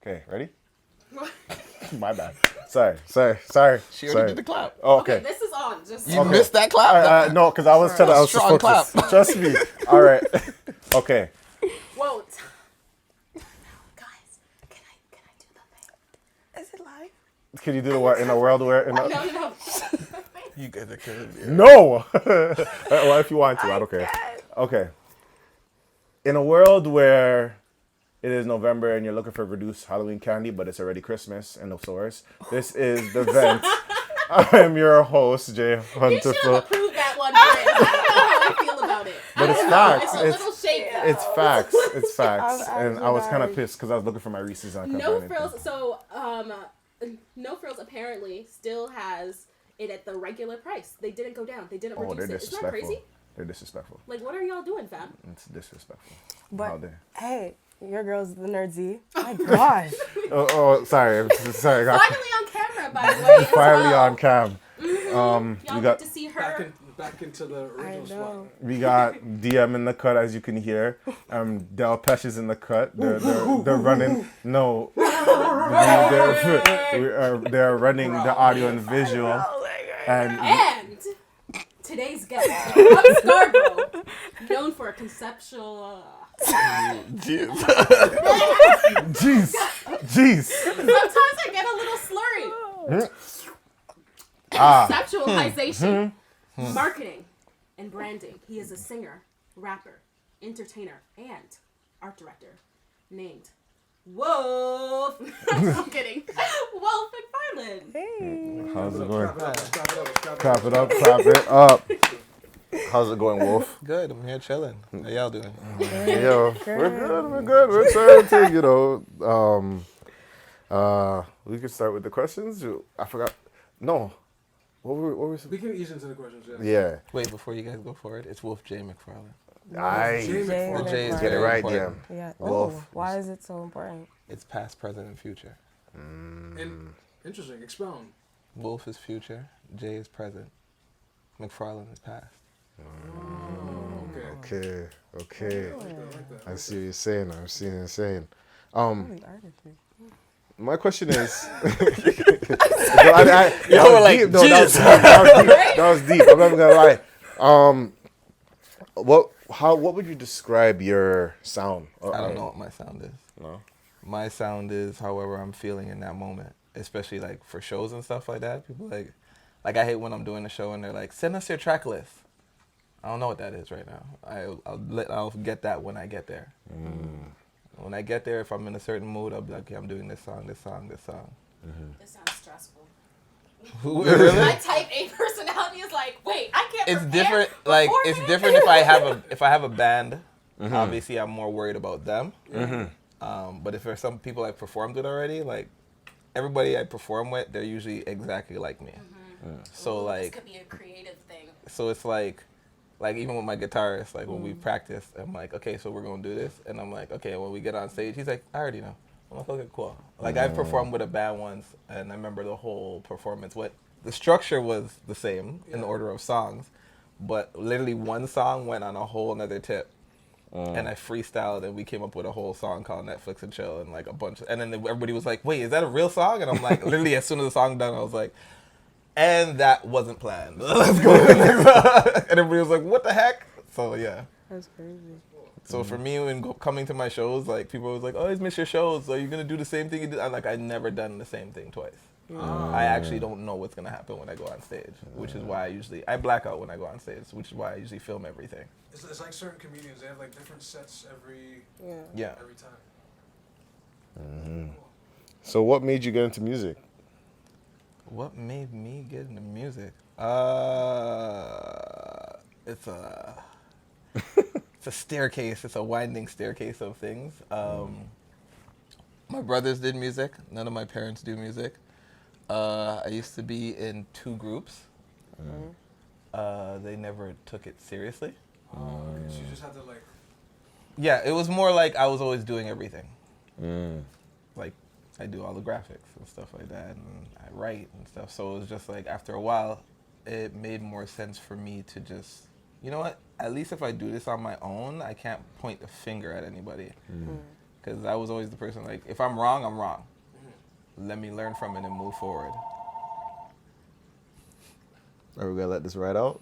Okay, ready? What? My bad. Sorry. She already did the clap. Oh, Okay, okay. this is on. Just You missed that clap? No, because I was trying to. I was Strong just focused. clap. Trust me. All right. Okay. Whoa. Guys, can I do the thing? Is it live? Can you do the what in a world where? No. You guys are killing me. No. Well, if you want to, I don't care. Okay. In a world where it is November and you're looking for reduced Halloween candy, but it's already Christmas in the stores, this is the vent. I am your host, Jay You should have Hunterful. approved that one. I don't know how I feel about it. But it's I don't facts. know. It's a little shaky. It's facts. It's facts. I'm And I was kind of actually pissed because I was looking for my Reese's and I couldn't No find Frills. anything. So, No Frills apparently still has it at the regular price. They didn't go down. They didn't Oh, they're reduce it. Isn't that disrespectful. crazy? They're disrespectful. Like, what are y'all doing, fam? It's disrespectful. How But dare. hey, your girl's the nerd Z. My gosh. Oh, sorry. Sorry. I got Finally on camera, by the way. as finally well. on cam. Y'all we get got to see her. Back into the I original know. spot. we got DM in the cut, as you can hear. Del Pesh is in the cut. They're running. No, they're running the audio and visual. And And today's guest, from Scarborough, known for a conceptual. jeez. Sometimes I get a little slurry. Ah. Conceptualization, marketing, and branding. He is a singer, rapper, entertainer, and art director named Wolf. I'm kidding. Wolf McFarland. Hey. How's it going? Clap it up. Clap it up. How's it going, Wolf? Good, I'm here chilling. How y'all doing? Yo, we're good. We're trying to, we can start with the questions. I forgot. No. What were we? We can ease into the questions, yeah. Yeah. Wait, before you guys go forward, it's Wolf J. McFarland. I Jay Jay McFarland. The J is McFarland. get it very right, important. yeah. Yeah. Wolf. Oh, why is it so important? It's past, present, and future. And interesting. Expound. Wolf is future, J is present, McFarland is past. Okay. Okay. I like that. I see what you're saying. I'm seeing what you're saying. Really artistry. My question is. Yo, we're like, deep. No, that was deep. I'm not even gonna lie. What would you describe your sound? I don't know what my sound is. No. My sound is however I'm feeling in that moment, especially like for shows and stuff like that. People like I hate when I'm doing a show and they're like, send us your track list. I don't know what that is right now. I'll get that when I get there. When I get there, if I'm in a certain mood, I'll be like, okay, I'm doing this song. This sounds stressful. Really? My type A personality is like, wait, I can't. It's prepare different. Like before it's that? different if I have a band. Obviously, I'm more worried about them. But if there's some people I performed with already, like everybody I perform with, they're usually exactly like me. So Ooh, like, this could be a creative thing. so it's like even with my guitarist, like when we practice, I'm like, okay, so we're gonna do this, and I'm like, okay, when we get on stage, he's like, I already know. I'm like, okay, cool. Like I performed with a band once, and I remember the whole performance. What the structure was the same in the order of songs, but literally one song went on a whole another tip. And I freestyled, and we came up with a whole song called Netflix and Chill, and like a bunch of, and then everybody was like, wait, is that a real song? And I'm like, literally as soon as the song done, I was like, and that wasn't planned. Let's go to the next song. And everybody was like, what the heck? So yeah. That's crazy. So for me, when coming to my shows, like people was like, "Oh, I miss your shows. Are you gonna do the same thing you did?" I'm like, I never done the same thing twice. I actually don't know what's gonna happen when I go on stage, which is why I black out when I go on stage, which is why I usually film everything. It's like certain comedians. They have like different sets every Yeah. time. So, what made you get into music? What made me get into music? It's a staircase. It's a winding staircase of things. My brothers did music. None of my parents do music. I used to be in 2 groups. They never took it seriously. Okay, so you just had to like. Yeah, it was more like I was always doing everything. Like I do all the graphics and stuff like that, and I write and stuff. So it was just like after a while, it made more sense for me to just, you know what? At least if I do this on my own, I can't point the finger at anybody. Because I was always the person like, if I'm wrong, I'm wrong. Let me learn from it and move forward. Are we gonna let this ride out?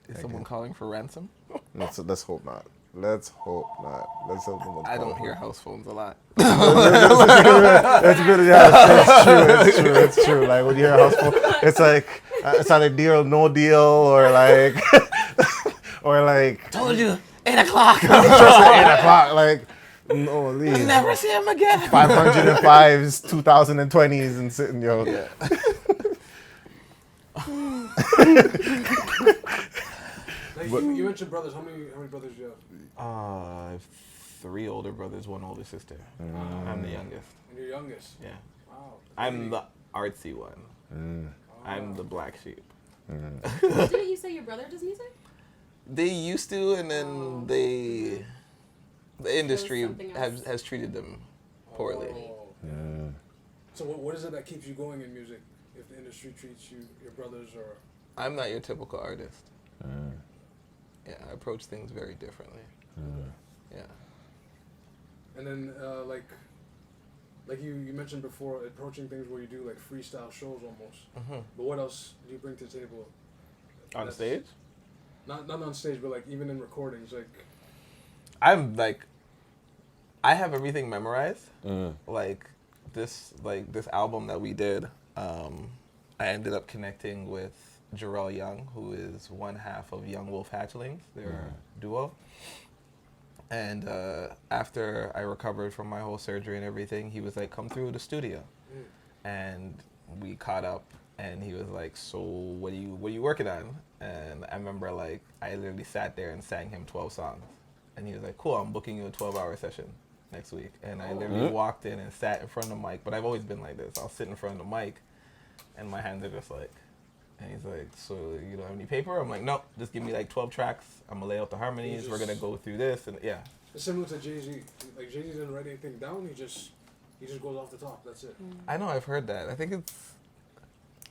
Is someone calling for ransom? Let's hope not. Let's hope not. Let's hope no one's I don't calling hear for- house phones a lot. That's good. Yeah, it's true. Like when you hear a house phone, it's like it's either deal, no deal, or like, or like Told you, 8 o'clock. just at 8 o'clock. Like no, leave. Never see him again. 505s, 2020s, and sitting yo. Yeah. Like you mentioned brothers. How many brothers do you have? I have 3 older brothers, 1 older sister. I'm the youngest. And you're youngest. Yeah. Wow. I'm the artsy one. I'm the black sheep. Didn't you say your brother does music? They used to, and then the industry something else. has treated them poorly. Oh. So what is it that keeps you going in music? If the industry treats you, your brothers, or I'm not your typical artist. Yeah, I approach things very differently. Yeah. and then like you mentioned before, approaching things where you do like freestyle shows almost. But what else do you bring to the table? On That's- stage? Not on stage, but like even in recordings, like. I'm like, I have everything memorized. Like this album that we did, I ended up connecting with Jarrell Young, who is one half of Young Wolf Hatchlings. They're a duo. And after I recovered from my whole surgery and everything, he was like, come through the studio. And we caught up, and he was like, so what are you working on? And I remember like, I literally sat there and sang him 12 songs. And he was like, cool, I'm booking you a 12-hour session next week. And I literally walked in and sat in front of the mic. But I've always been like this. I'll sit in front of the mic, and my hands are just like, and he's like, so you don't have any paper? I'm like, nope, just give me like 12 tracks. I'm going to lay out the harmonies. We're going to go through this. And yeah. It's similar to Jay-Z. Like Jay-Z didn't write anything down. He just goes off the top. That's it. I know, I've heard that. I think it's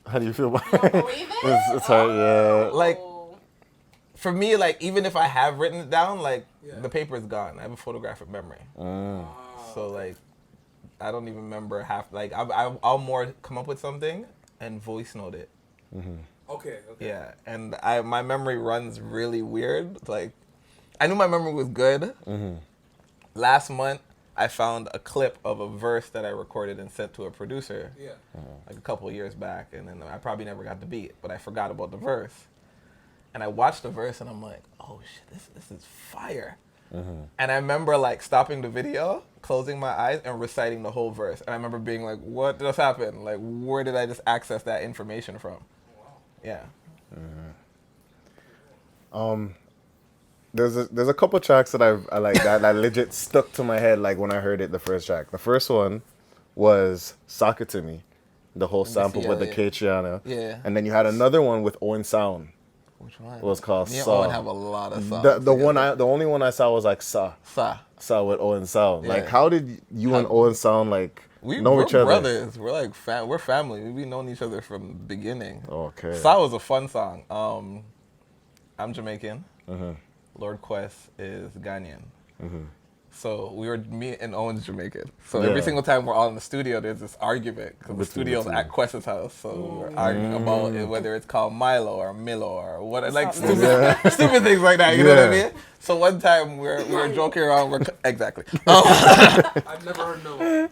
How do you feel about You it? don't believe it? It's hard, yeah. like, Oh. for me, like, even if I have written it down, like, Yeah. the paper is gone. I have a photographic memory. So, like, I don't even remember half. Like, I'll more come up with something and voice note it. Okay. Yeah, and my memory runs really weird. Like, I knew my memory was good. Last month, I found a clip of a verse that I recorded and sent to a producer. Yeah. Like a couple of years back, and then I probably never got the beat, but I forgot about the verse. And I watched the verse, and I'm like, oh shit, this is fire. And I remember like stopping the video, closing my eyes, and reciting the whole verse. And I remember being like, what just happened? Like, where did I just access that information from? Yeah. There's a couple tracks that I like that legit stuck to my head like when I heard it the first track. The first one was Sock It To Me, the whole sample with the yeah. K-Triana. Yeah. And then you had another one with Owen Sound. Which one? It was called Me and Saw. Owen have a lot of songs. The together. only one I saw was like Saw with Owen Sound. Yeah. Like how did you and Owen Sound like know we're each other? brothers. We're like we're family. We've known each other from the beginning. Okay. Saw was a fun song. I'm Jamaican. Lord Quest is Ghanaian. So me and Owen's Jamaican. So Yeah. every single time we're all in the studio, there's this argument because the Between the studio's two. at Quest's house. So we're arguing about it, whether it's called Milo or Milo or what, like stupid things like that. You know what I Yeah. mean? So one time we were joking around. Exactly. I've never heard no.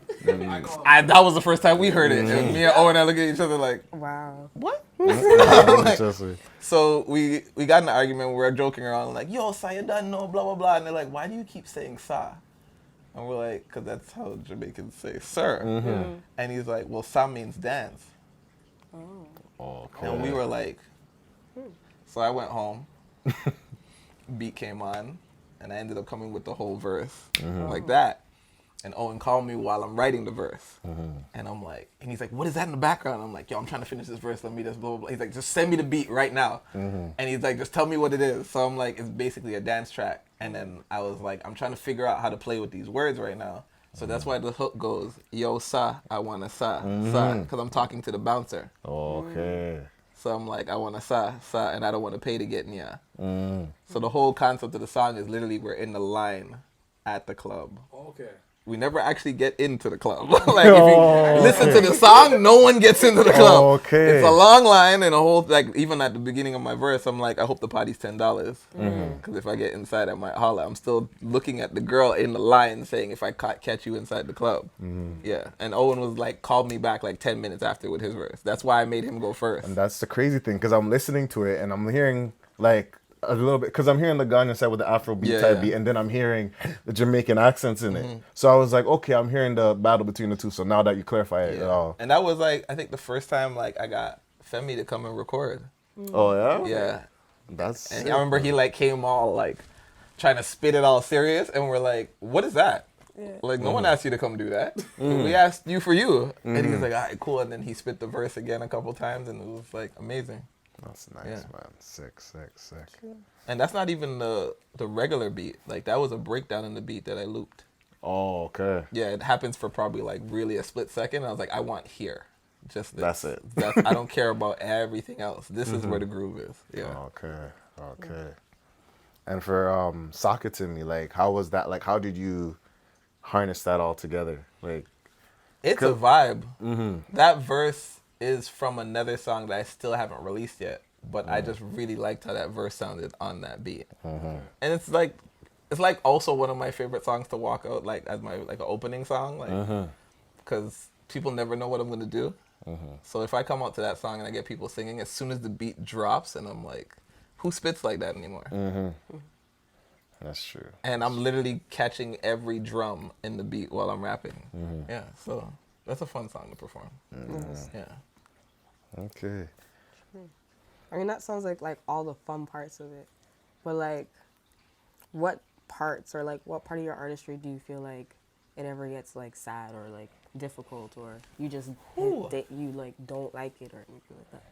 I call it. That was the first time we heard it, and me and Owen and I look at each other like, Wow. what? Interesting. So we got in an argument. We were joking around like, yo, Sa, you done know, blah, blah, blah. And they're like, why do you keep saying Sa? And we're like, because that's how Jamaicans say sir. And he's like, well, Sa means dance. Okay. And we were like, so I went home, beat came on, and I ended up coming with the whole verse like that. And Owen called me while I'm writing the verse. And I'm like, and he's like, what is that in the background? I'm like, yo, I'm trying to finish this verse. Let me just blah, blah, blah. He's like, just send me the beat right now. And he's like, just tell me what it is. So I'm like, it's basically a dance track. And then I was like, I'm trying to figure out how to play with these words right now. So that's why the hook goes, yo, Sa, I wanna Sa, Sa, because I'm talking to the bouncer. Okay. So I'm like, I want to sa, and I don't want to pay to get near. So the whole concept of the song is literally we're in the line at the club. Okay. We never actually get into the club. Like, if you listen to the song, no one gets into the club. Okay. It's a long line and a whole, like, even at the beginning of my verse, I'm like, I hope the party's $10. Because if I get inside, I might holler. I'm still looking at the girl in the line saying, if I catch you inside the club. Yeah. And Owen was like, called me back like 10 minutes after with his verse. That's why I made him go first. And that's the crazy thing, because I'm listening to it and I'm hearing like a little bit, because I'm hearing the Ghanaian side with the Afro beat type beat, and then I'm hearing the Jamaican accents in it. So I was like, okay, I'm hearing the battle between the two. So now that you clarify it, And that was like, I think the first time like I got Femi to come and record. oh yeah, Yeah. that's. And sick, I remember he like came all like trying to spit it all serious, and we're like, "What is that? Like, no one asked you to come do that. We asked you for you." And he was like, "All right, cool." And then he spit the verse again a couple times, and it was like amazing. That's nice, man. Sick. And that's not even the regular beat. Like, that was a breakdown in the beat that I looped. Oh, okay. Yeah, it happens for probably like really a split second. I was like, I want here. Just this. That's it. I don't care about everything else. This is where the groove is. Yeah. Okay. And for Sock It To Me, like, how was that? Like, how did you harness that all together? Like, It's a vibe. That verse is from another song that I still haven't released yet, but I just really liked how that verse sounded on that beat. And it's like also one of my favorite songs to walk out like as my like an opening song, like because people never know what I'm gonna do. So if I come out to that song and I get people singing, as soon as the beat drops, and I'm like, who spits like that anymore? that's true. And I'm literally catching every drum in the beat while I'm rapping. Yeah, so that's a fun song to perform. Yeah. Okay. I mean, that sounds like all the fun parts of it. But like, what parts or like what part of your artistry do you feel like it ever gets like sad or like difficult, or you just you like don't like it or anything like that?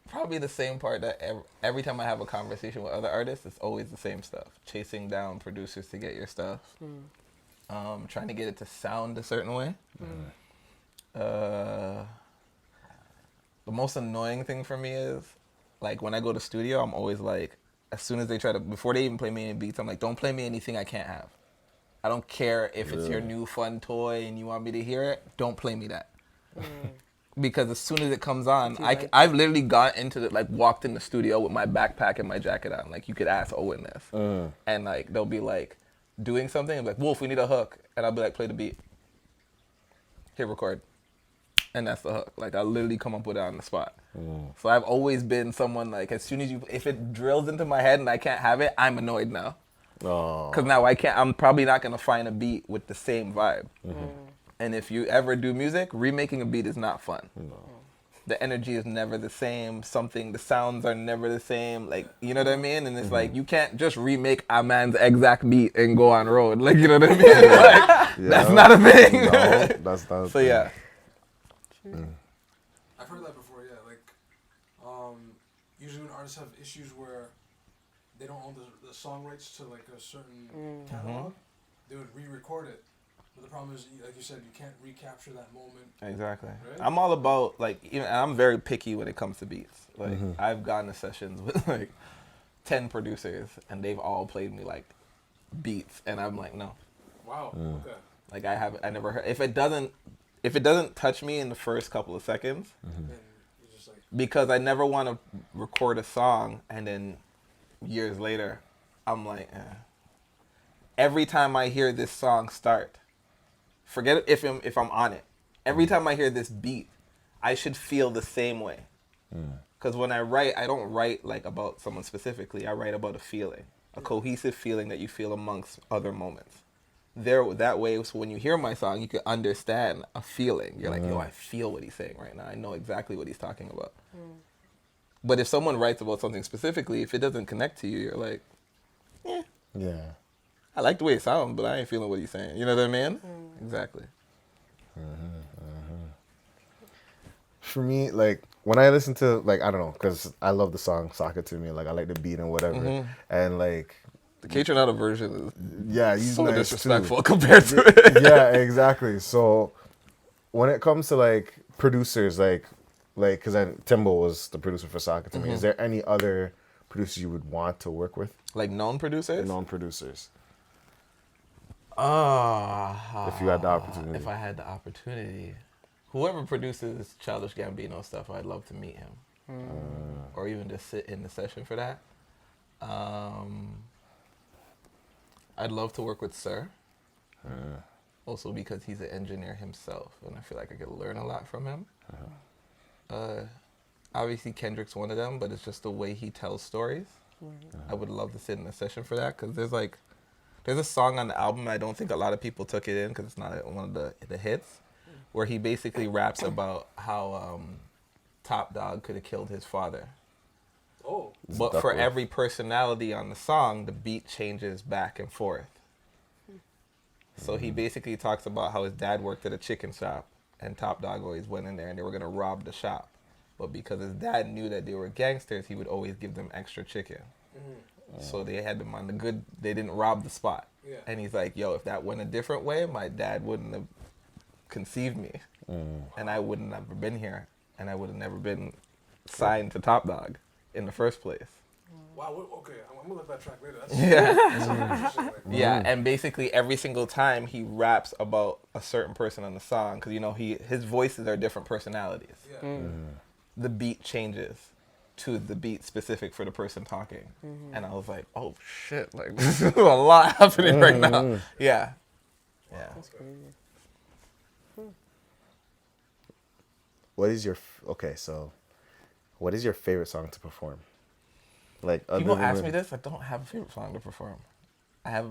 Probably the same part that every time I have a conversation with other artists, it's always the same stuff. Chasing down producers to get your stuff. Trying to get it to sound a certain way. The most annoying thing for me is, like, when I go to studio, I'm always like, as soon as they try to, before they even play me any beats, I'm like, don't play me anything I can't have. I don't care if it's your new fun toy and you want me to hear it, don't play me that. Because as soon as it comes on, I've literally got into it, like, walked in the studio with my backpack and my jacket on. Like, you could ask Owen this. And, like, they'll be, like, doing something, and be like, Wolf, we need a hook. And I'll be like, play the beat. Hit record. And that's the hook. Like, I literally come up with it on the spot. So I've always been someone, like, as soon as if it drills into my head and I can't have it, I'm annoyed now. Because now I'm probably not going to find a beat with the same vibe. And if you ever do music, remaking a beat is not fun. The energy is never the same. The sounds are never the same. Like, you know what I mean? And it's like, you can't just remake a man's exact beat and go on road. Like, you know what I mean? Like, that's not a thing. No, that's not a So, thing. yeah. I've heard that before, yeah. Like, usually when artists have issues where they don't own the song rights to, like, a certain catalog, they would re-record it. But the problem is, like you said, you can't recapture that moment. Exactly. Right? I'm all about, like, I'm very picky when it comes to beats. Like, I've gone to sessions with, like, 10 producers, and they've all played me, like, beats. And I'm like, no. Wow, okay. Like, I never heard. If it doesn't touch me in the first couple of seconds, Then you're just like, because I never want to record a song and then years later, I'm like, every time I hear this song start, forget if I'm on it. Every time I hear this beat, I should feel the same way. Because when I write, I don't write like about someone specifically. I write about a feeling, a cohesive feeling that you feel amongst other moments. That way, so when you hear my song, you can understand a feeling. You're like, yo, I feel what he's saying right now. I know exactly what he's talking about. But if someone writes about something specifically, if it doesn't connect to you, you're like, Yeah. I like the way it sounds, but I ain't feeling what he's saying. You know what I mean? Exactly. For me, like, when I listen to, like, I don't know, because I love the song Sock It To Me. Like, I like the beat and whatever. And, like, The K-Tronado version yeah, is he's so nice disrespectful too. compared to it. Yeah, exactly. So when it comes to like producers, like like, because Timbo was the producer for Soccer to me. Is there any other producers you would want to work with? Like known producers? Known producers. If you had the opportunity. If I had the opportunity. Whoever produces Childish Gambino stuff, I'd love to meet him. Or even just sit in the session for that. I'd love to work with Sir. Also because he's an engineer himself, and I feel like I could learn a lot from him. Obviously Kendrick's one of them, but it's just the way he tells stories. I would love to sit in a session for that, because there's a song on the album, I don't think a lot of people took it in because it's not one of the hits, where he basically raps about how Top Dog could have killed his father. Oh. But for every personality on the song, the beat changes back and forth. So he basically talks about how his dad worked at a chicken shop, and Top Dog always went in there and they were going to rob the shop. But because his dad knew that they were gangsters, he would always give them extra chicken. So they had them on the good, they didn't rob the spot. Yeah. And he's like, yo, if that went a different way, my dad wouldn't have conceived me. And I wouldn't have been here. And I would have never been signed to Top Dog in the first place. Wow, okay, I'm gonna let that track later. That's Yeah. like, Yeah, and basically every single time he raps about a certain person on the song, because, you know, his voices are different personalities. yeah. The beat changes to the beat specific for the person talking. And I was like, oh shit, like there's a lot happening right now. Yeah. Yeah. That's crazy. What is your what is your favorite song to perform? Like, People ask me this, I don't have a favorite song to perform. I have,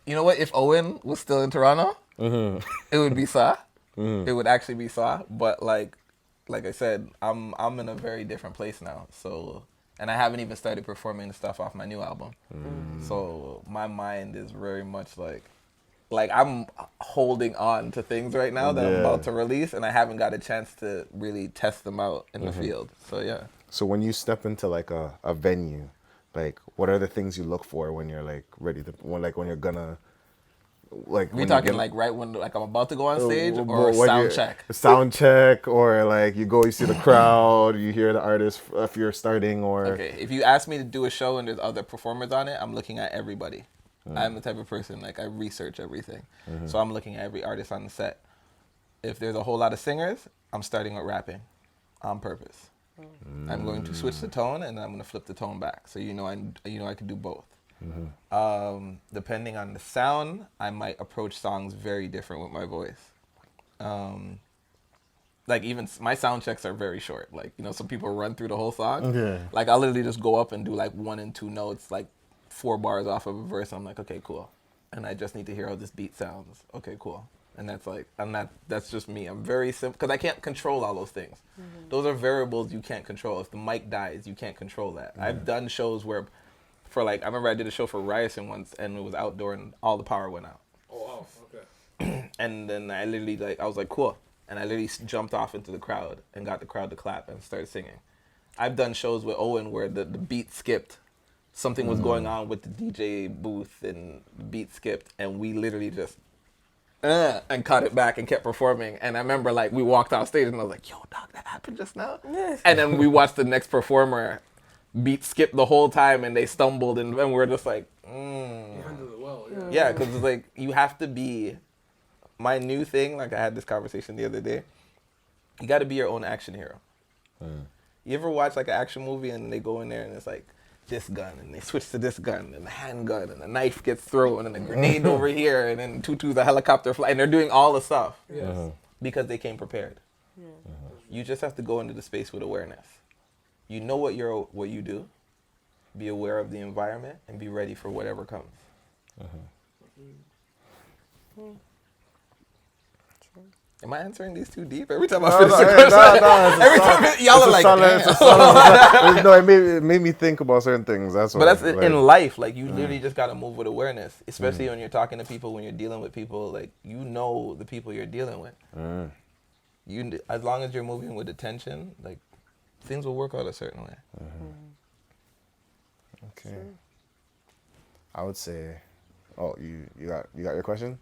you know what, if Owen was still in Toronto, it would be Sa. It would actually be Sa, but like I said, I'm in a very different place now. So, and I haven't even started performing the stuff off my new album. So my mind is very much like I'm holding on to things right now that I'm about to release, and I haven't got a chance to really test them out in the field. So yeah. So when you step into like a venue, like what are the things you look for when you're like ready to, when you're gonna, like, We talking like right when like I'm about to go on stage, or when sound you're- check? Sound check, or like you go, you see the crowd, you hear the artist if you're starting, or Okay, if you ask me to do a show and there's other performers on it, I'm looking at everybody. I'm the type of person, like, I research everything. So I'm looking at every artist on the set. If there's a whole lot of singers, I'm starting with rapping on purpose. I'm going to switch the tone, and I'm going to flip the tone back. So I can do both. Depending on the sound, I might approach songs very different with my voice. Like, even my sound checks are very short. Like, you know, some people run through the whole song. Yeah. Like, I'll literally just go up and do like 1 and 2 notes, like 4 bars off of a verse. I'm like, okay, cool. And I just need to hear how this beat sounds. Okay, cool. And that's like, that's just me. I'm very simple, because I can't control all those things. Those are variables you can't control. If the mic dies, you can't control that. I've done shows where, I remember I did a show for Ryerson once, and it was outdoor and all the power went out. Oh, wow, okay. And then I literally, I was like, cool. And I literally jumped off into the crowd and got the crowd to clap and started singing. I've done shows with Owen where the beat skipped. Something was going on with the DJ booth, and the beat skipped, and we literally just and cut it back and kept performing. And I remember, like, we walked off stage and I was like, yo, dog, that happened just now? And then we watched the next performer, beat skipped the whole time, and they stumbled, and we're just like, You handled it well, yeah. yeah, because it's like, you have to be, my new thing, like I had this conversation the other day, you got to be your own action hero. You ever watch like an action movie and they go in there and it's like, this gun, and they switch to this gun, and the handgun, and the knife gets thrown, and a grenade over here, and then Tutu's a helicopter fly, and they're doing all the stuff because they came prepared. You just have to go into the space with awareness. You know what you do, be aware of the environment, and be ready for whatever comes. Am I answering these too deep? Every time I finish the question, every time y'all are like, damn. No, it made me think about certain things. That's But why. that's in life. Like, you literally just got to move with awareness, especially when you're talking to people, when you're dealing with people. Like, you know the people you're dealing with. As long as you're moving with attention, like, things will work out a certain way. Okay. I would say, oh, you got your question?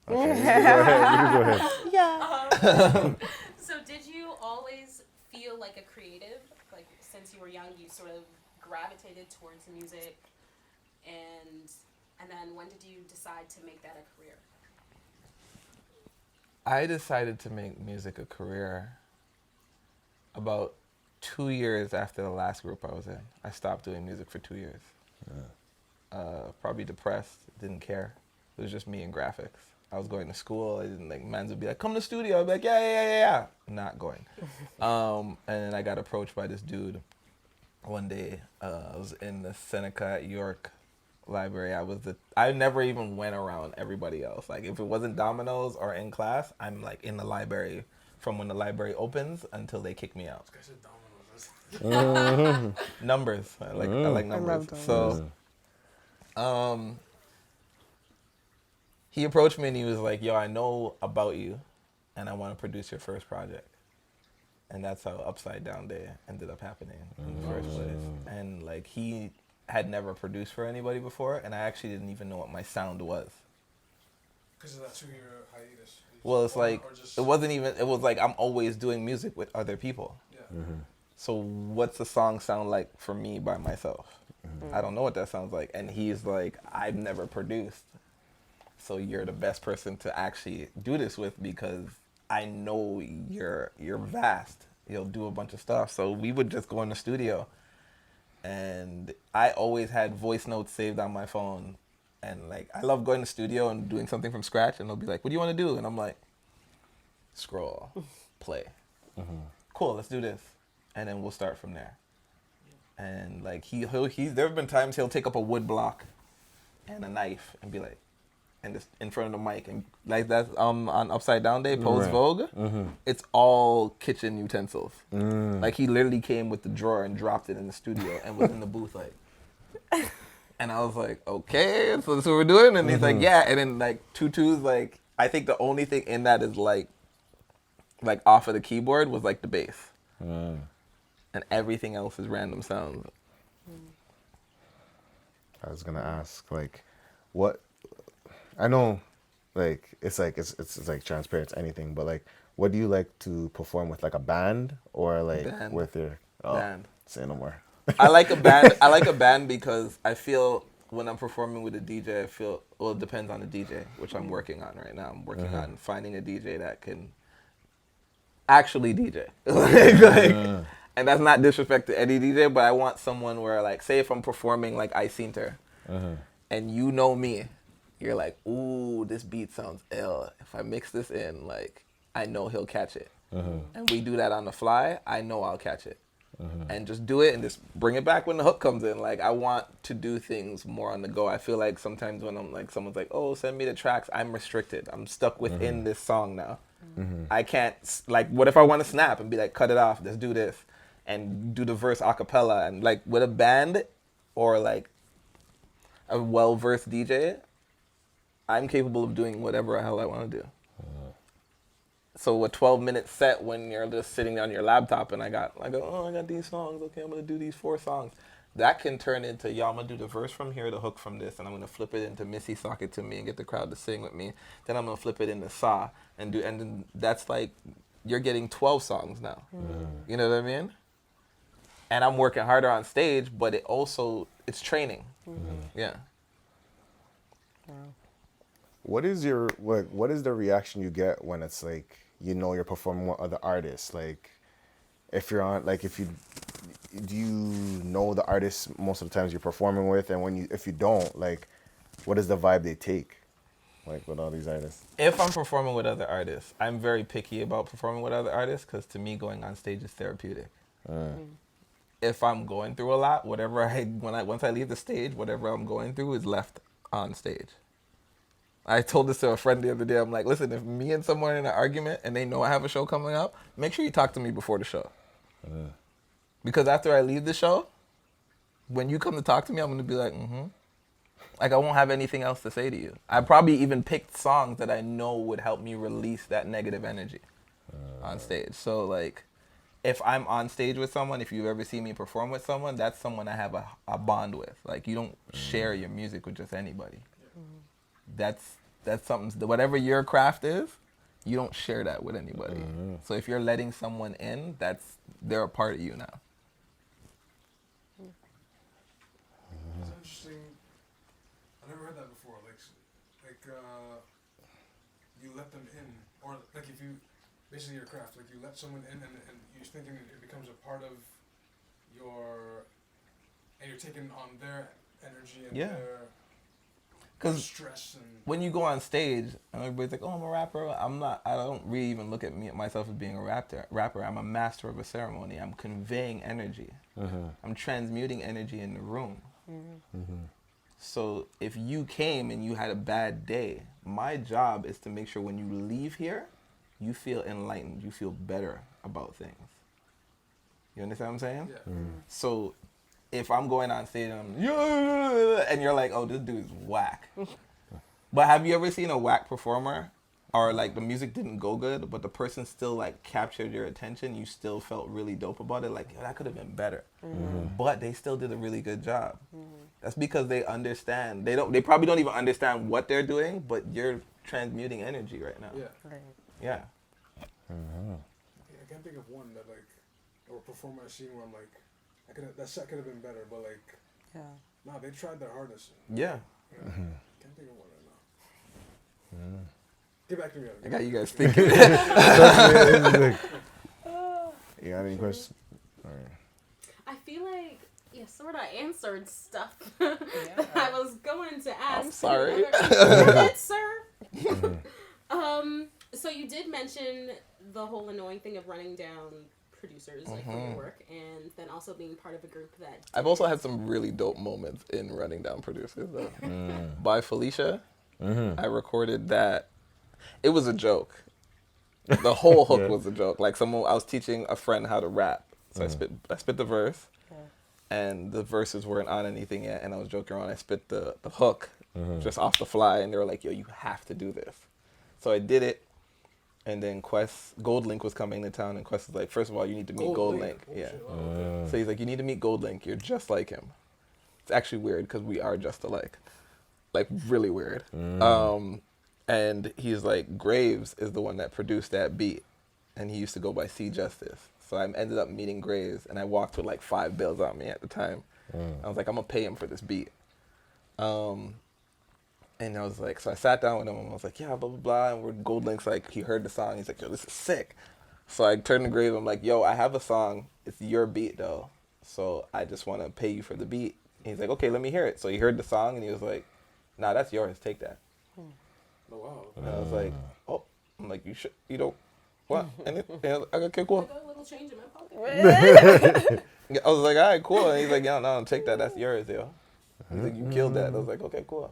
Okay, you can go ahead. So did you always feel feel like a creative? Like since you were young, you sort of gravitated towards music, and then when did you decide to make that a career? I decided to make music a career about 2 years after the last group I was in. I stopped doing music for 2 years. Probably depressed, didn't care. It was just me and graphics. I was going to school. I didn't like. Mans would be like, "Come to the studio." I'd be like, "Yeah." Not going. And then I got approached by this dude one day. I was in the Seneca at York library. I never even went around everybody else. Like if it wasn't Domino's or in class, I'm like in the library from when the library opens until they kick me out. This guy said Domino's. Numbers. I like numbers. So he approached me and he was like, "Yo, I know about you and I want to produce your first project." And that's how Upside Down Day ended up happening in the first place. And like he had never produced for anybody before, and I actually didn't even know what my sound was. Because of that 2-year hiatus. Well, it's like, just, it was like I'm always doing music with other people. Yeah. So what's the song sound like for me by myself? I don't know what that sounds like. And he's like, "I've never produced. So you're the best person to actually do this with because I know you're vast. You'll do a bunch of stuff." So we would just go in the studio. And I always had voice notes saved on my phone. And like, I love going to the studio and doing something from scratch. And they'll be like, "What do you want to do?" And I'm like, scroll, play. Cool, let's do this. And then we'll start from there. And like, there have been times he'll take up a wood block and a knife and be like, and just in front of the mic. And like that's on Upside Down Day, Pose Vogue, it's all kitchen utensils. Like he literally came with the drawer and dropped it in the studio and was in the booth like, and I was like, "Okay, so that's what we're doing?" And he's like, "Yeah." And then like Tutu's like, I think the only thing in that is like off of the keyboard was like the bass. And everything else is random sounds. I was gonna ask, like, what? I know, like, it's like transparent to anything, but like, what do you like to perform with, like a band or like with your band? Say no more. I like a band. I like a band because I feel when I'm performing with a DJ, I feel, well, it depends on the DJ, which I'm working on right now. I'm working on finding a DJ that can actually DJ. And that's not disrespect to any DJ, but I want someone where, like, say if I'm performing like I Seen Her, and you know me, you're like, "Ooh, this beat sounds ill. If I mix this in, like, I know he'll catch it." And we do that on the fly, I know I'll catch it. And just do it and just bring it back when the hook comes in. Like, I want to do things more on the go. I feel like sometimes when I'm like, someone's like, "Oh, send me the tracks," I'm restricted. I'm stuck within this song now. I can't, like, what if I want to snap and be like, "Cut it off, let's do this," and do the verse a cappella. And like with a band or like a well-versed DJ, I'm capable of doing whatever the hell I want to do. So a 12-minute set when you're just sitting on your laptop and I go, "Oh, I got these songs. Okay, I'm going to do these 4 songs." That can turn into, "Yo, I'm going to do the verse from here, the hook from this, and I'm going to flip it into Missy Sock It To Me and get the crowd to sing with me. Then I'm going to flip it into Saw and then that's like, you're getting 12 songs now. You know what I mean? And I'm working harder on stage, but it's training. Yeah. What is the reaction you get when it's like, you know, you're performing with other artists? Like, if you're on, like, do you know the artists most of the times you're performing with, and if you don't, like, what is the vibe they take, like, with all these artists? If I'm performing with other artists, I'm very picky about performing with other artists because to me, going on stage is therapeutic. If I'm going through a lot, once I leave the stage, whatever I'm going through is left on stage. I told this to a friend the other day. I'm like, "Listen, if me and someone are in an argument and they know I have a show coming up, make sure you talk to me before the show. Because after I leave the show, when you come to talk to me, I'm going to be like, Like, I won't have anything else to say to you. I probably even picked songs that I know would help me release that negative energy on stage. So, like, if I'm on stage with someone, if you've ever seen me perform with someone, that's someone I have a bond with. Like, you don't share your music with just anybody. That's something, whatever your craft is, you don't share that with anybody. So if you're letting someone in, they're a part of you now. That's interesting. I never heard that before. You let them in, or like if you basically your craft, like you let someone in, and you're thinking it becomes a part of your, and you're taking on their energy and their stress and. When you go on stage and everybody's like, "Oh, I'm a rapper," I don't really even look at myself as being a rapper. I'm a master of a ceremony. I'm conveying energy. I'm transmuting energy in the room. So if you came and you had a bad day, my job is to make sure when you leave here, you feel enlightened. You feel better about things. You understand what I'm saying? Yeah. So if I'm going on stage and and you're like, "Oh, this dude's whack." But have you ever seen a whack performer, or like the music didn't go good, but the person still like captured your attention? You still felt really dope about it. Like, that could have been better, but they still did a really good job. That's because they understand. They probably don't even understand what they're doing, but you're transmuting energy right now. Yeah. Right. Yeah. I can't think of one that like, or performer I've seen where I'm like, that set could have been better, but like, no, they tried their hardest. Yeah. Can't think of one right now. Get back to me. I got you guys thinking. You got any questions? All right. I feel like you sort of answered stuff that I was going to ask. I'm sorry. Yes, sir. So you did mention the whole annoying thing of running down producers like for your work, and then also being part of a group that. I've also had some really dope moments in running down producers though. By Felicia, I recorded that. It was a joke. The whole hook was a joke. Like I was teaching a friend how to rap, so I spit the verse, and the verses weren't on anything yet, and I was joking around. I spit the hook just off the fly, and they were like, "Yo, you have to do this." So I did it, and then Gold Link was coming to town, and Quest was like, "First of all, you need to meet Gold Link." Yeah. So he's like, "You need to meet Gold Link. You're just like him." It's actually weird because we are just alike, like really weird. And he's like, Graves is the one that produced that beat, and he used to go by C Justice. So I ended up meeting Graves, and I walked with like 5 bills on me at the time. I was like, I'm gonna pay him for this beat. And I was like, so I sat down with him, and I was like, yeah, blah, blah, blah. And we're Gold Link's like, he heard the song. He's like, yo, this is sick. So I turned to Graves, I'm like, yo, I have a song. It's your beat, though. So I just want to pay you for the beat. And he's like, okay, let me hear it. So he heard the song, and he was like, nah, that's yours. Take that. Oh, wow. And I was like, oh. I'm like, you don't, what? And I was like, okay, cool. I got a little change in my pocket. I was like, all right, cool. And he's like, no, take that. That's yours, yo. He's like, you killed that. I was like, okay, cool.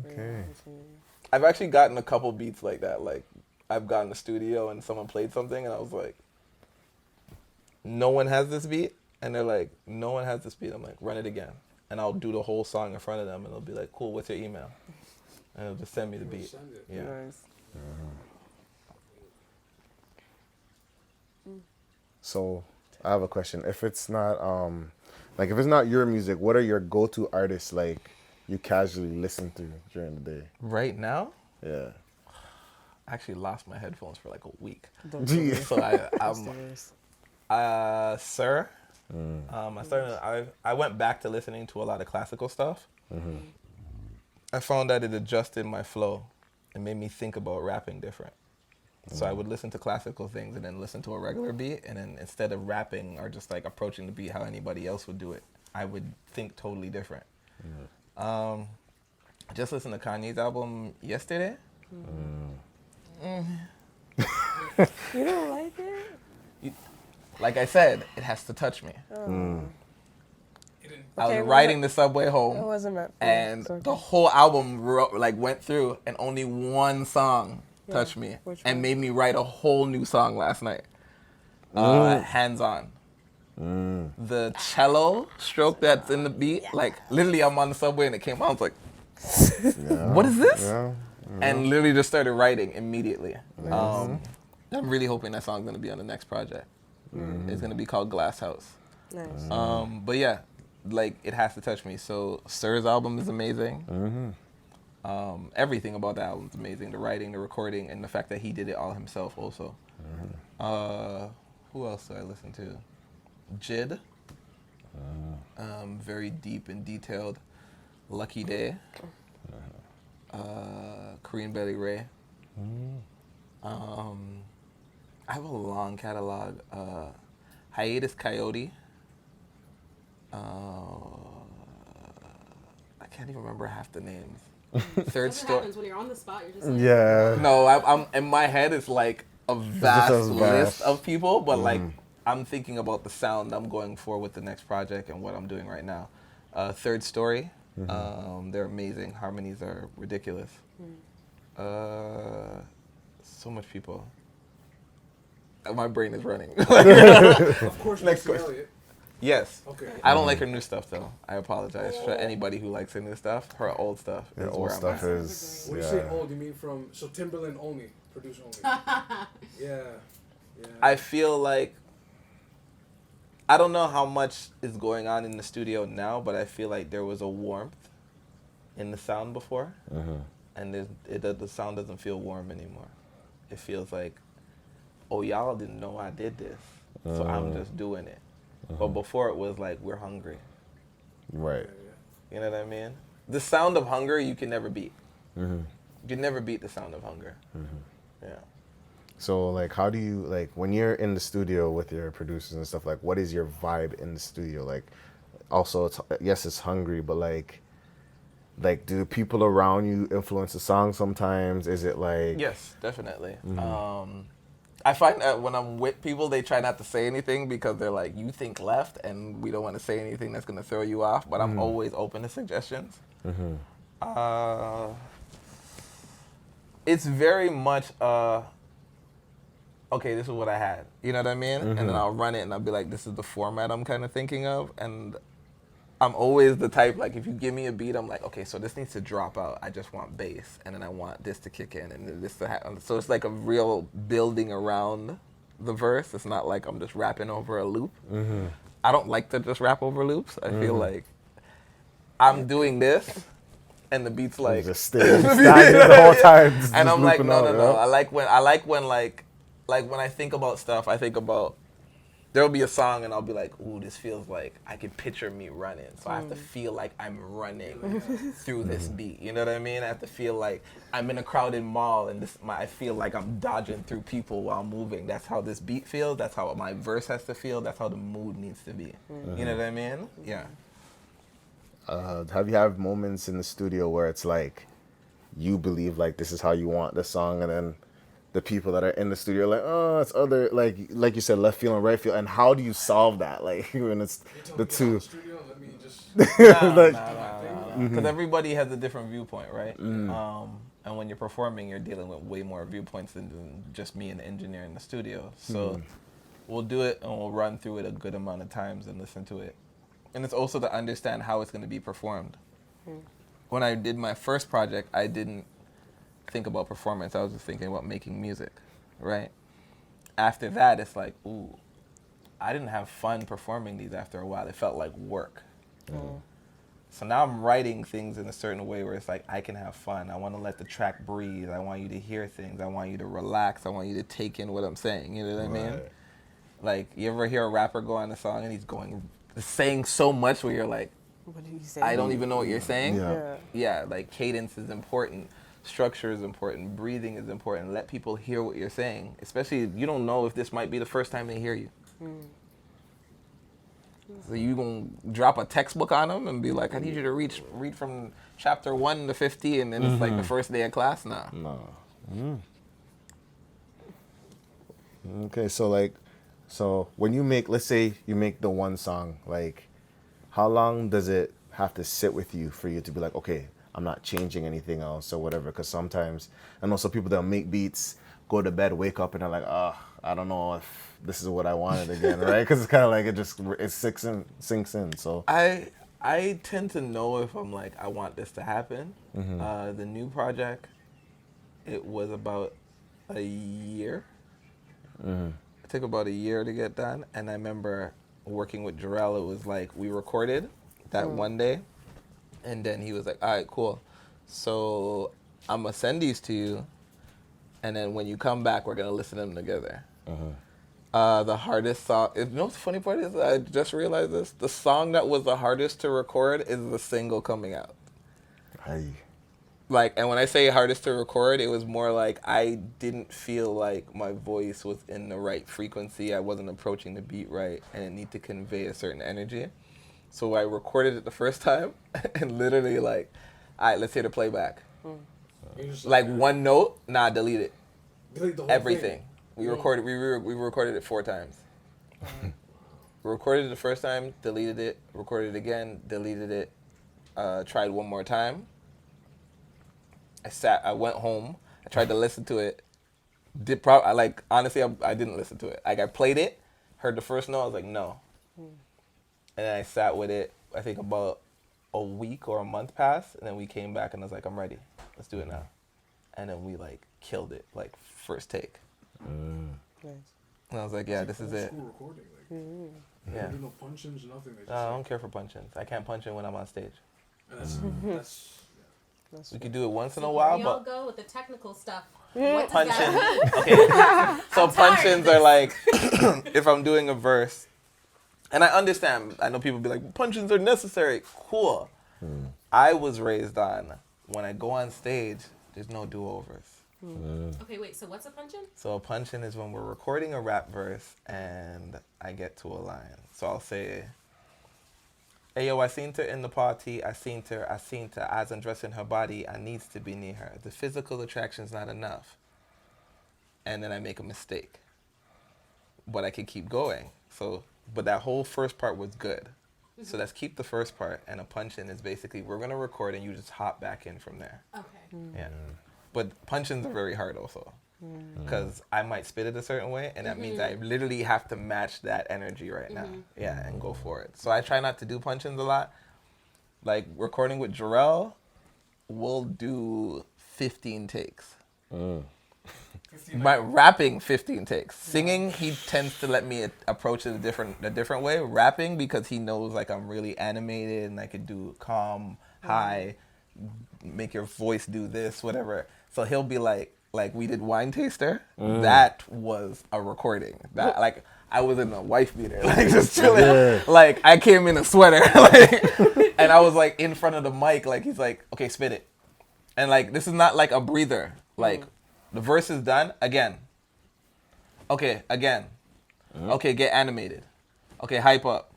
Okay. I've actually gotten a couple beats like that. Like, I've gotten in the studio and someone played something, and I was like, no one has this beat? And they're like, no one has this beat. I'm like, run it again. And I'll do the whole song in front of them, and they'll be like, cool, what's your email? And they'll just send me the beat. Yeah. Nice. So I have a question. If it's not if it's not your music, what are your go-to artists like you casually listen to during the day? Right now, Yeah. I actually lost my headphones for like a week. Gee. So Sir. I went back to listening to a lot of classical stuff. I found that it adjusted my flow and made me think about rapping different. So I would listen to classical things and then listen to a regular beat, and then instead of rapping or just like approaching the beat how anybody else would do it, I would think totally different. I just listened to Kanye's album yesterday. You don't like it? Like I said, it has to touch me. I Okay, was riding the subway home. It wasn't meant for And it's okay. the whole album went through, and only one song touched me Which and one? made me write a whole new song last night. Hands On. The cello stroke that's in the beat, like literally I'm on the subway and it came on. I was like, what is this? Yeah. And literally just started writing immediately. I'm really hoping that song's gonna be on the next project. It's gonna be called Glass House. Nice. But yeah, like it has to touch me. So Sir's album is amazing. Everything about the album's amazing. The writing, the recording, and the fact that he did it all himself also. Who else do I listen to? Jid. Very deep and detailed. Lucky Day. Korean Belly Ray. I have a long catalog. Hiatus Coyote. I can't even remember half the names. Third That's what Story. happens when you're on the spot. You're just like, Yeah. No, I'm in my head. It's like a vast as list vast. of people, but like I'm thinking about the sound I'm going for with the next project and what I'm doing right now. Third Story. They're amazing. Harmonies are ridiculous. So much people. My brain is running. Of course, Next Missy question. Elliott. Yes. Okay. I don't like her new stuff though. I apologize for anybody who likes her new stuff. Her old stuff Yeah, is old where I'm stuff at. is. When you say old, you mean from Timberland only, produce only. Yeah. I feel like I don't know how much is going on in the studio now, but I feel like there was a warmth in the sound before, and the sound doesn't feel warm anymore. It feels like, oh, y'all didn't know I did this, so I'm just doing it. But before it was like, we're hungry. Right. You know what I mean? The sound of hunger you can never beat. You can never beat the sound of hunger. Yeah. So, like, how do you, like, when you're in the studio with your producers and stuff, like, what is your vibe in the studio? Like, also, yes, it's hungry, but, like, do people around you influence the song sometimes? Is it, like... Yes, definitely. I find that when I'm with people, they try not to say anything because they're like, you think left, and we don't want to say anything that's going to throw you off, but I'm always open to suggestions. It's very much... okay, this is what I had. You know what I mean? And then I'll run it and I'll be like, this is the format I'm kind of thinking of. And I'm always the type, like, if you give me a beat, I'm like, okay, so this needs to drop out. I just want bass. And then I want this to kick in and then this to happen. So it's like a real building around the verse. It's not like I'm just rapping over a loop. I don't like to just rap over loops. I feel like I'm doing this and the beat's like... just standing the whole time. And I'm like, no. Yeah. I like when when I think about stuff, I think about there'll be a song and I'll be like, ooh, this feels like I can picture me running. So I have to feel like I'm running through this beat. You know what I mean? I have to feel like I'm in a crowded mall and I feel like I'm dodging through people while moving. That's how this beat feels. That's how my verse has to feel. That's how the mood needs to be. You know what I mean? Yeah. Have you had moments in the studio where it's like you believe like this is how you want the song, and then the people that are in the studio are like, oh, it's other, like you said, left field and right field, and how do you solve that? Like when it's the two. Studio, let me just... Because everybody has a different viewpoint, right? And when you're performing, you're dealing with way more viewpoints than just me and the engineer in the studio. So we'll do it and we'll run through it a good amount of times and listen to it. And it's also to understand how it's going to be performed. When I did my first project, I didn't think about performance. I was just thinking about making music, right? After that, it's like, ooh, I didn't have fun performing these after a while. It felt like work. So now I'm writing things in a certain way where it's like, I can have fun. I want to let the track breathe. I want you to hear things. I want you to relax. I want you to take in what I'm saying. You know what I mean? Like, you ever hear a rapper go on a song and he's saying so much where you're like, What did you say? I don't even know what you're saying? Yeah. Yeah, like cadence is important. Structure is important. Breathing is important. Let people hear what you're saying. Especially if you don't know if this might be the first time they hear you. So you gonna drop a textbook on them and be like, I need you to read from chapter 1 to 50, and then it's like the first day of class? Nah. No. Okay, so when you make, let's say you make the one song, like, how long does it have to sit with you for you to be like, okay, I'm not changing anything else or whatever? Because sometimes, I know some people that make beats, go to bed, wake up, and they're like, oh, I don't know if this is what I wanted again, right? Because it's kind of like it sinks in. So I tend to know if I'm like, I want this to happen. The new project, it was about a year. It took about a year to get done. And I remember working with Jarrell, it was like we recorded that one day. And then he was like, all right, cool. So I'm going to send these to you. And then when you come back, we're going to listen to them together. The hardest song, you know what's the funny part is? I just realized this. The song that was the hardest to record is the single coming out. Aye. Like, and when I say hardest to record, it was more like I didn't feel like my voice was in the right frequency. I wasn't approaching the beat right, and it needed to convey a certain energy. So I recorded it the first time, and literally like, all right, let's hear the playback. You're just Like one note, nah, delete it. delete the whole Everything. thing. We recorded. We recorded it 4 times. We recorded it the first time, deleted it. Recorded it again, deleted it. Tried one more time. I went home. I tried to listen to it. Honestly, I didn't listen to it. Like I played it, heard the first note. I was like, no. And then I sat with it. I think about a week or a month passed, and then we came back, and I was like, I'm ready. Let's do it now. And then we like killed it, like first take. Nice. And I was like, yeah, this is it. School recording, like, Yeah. They do no punch-ins, nothing. They just, I don't care for punch-ins. I can't punch in when I'm on stage. and that's That's We could do it once in a So while, here we all but go with the technical stuff. What does punch-ins. that mean? Okay. So I'm tired punch-ins of are like if I'm doing a verse, and I understand. I know people be like, punch-ins are necessary. Cool. I was raised on when I go on stage, there's no do-overs. Okay, wait. So what's a punch-in? So a punch-in is when we're recording a rap verse and I get to a line. So I'll say, hey yo, I seen her in the party, I seen her, as undressing her body, I needs to be near her. The physical attraction's not enough. And then I make a mistake. But I can keep going. So, but that whole first part was good. So let's keep the first part, and a punch-in is basically, we're gonna record and you just hop back in from there. Okay. Yeah. But punch-ins are very hard also. Because I might spit it a certain way, and that means I literally have to match that energy right now. Yeah, and go for it. So I try not to do punch-ins a lot. Like, recording with Jarrell, we'll do 15 takes. 15 My rapping, 15 takes. Singing, he tends to let me approach it a different way. Rapping, because he knows, like, I'm really animated, and I could do calm, high, make your voice do this, whatever. So he'll be like we did Wine Taster. That was a recording. That like I was in a wife beater, like just chilling. Yeah. Like I came in a sweater, like, and I was like in front of the mic. Like he's like, okay, spit it, and like this is not like a breather. Like the verse is done again. Okay, again. Okay, get animated. Okay, hype up.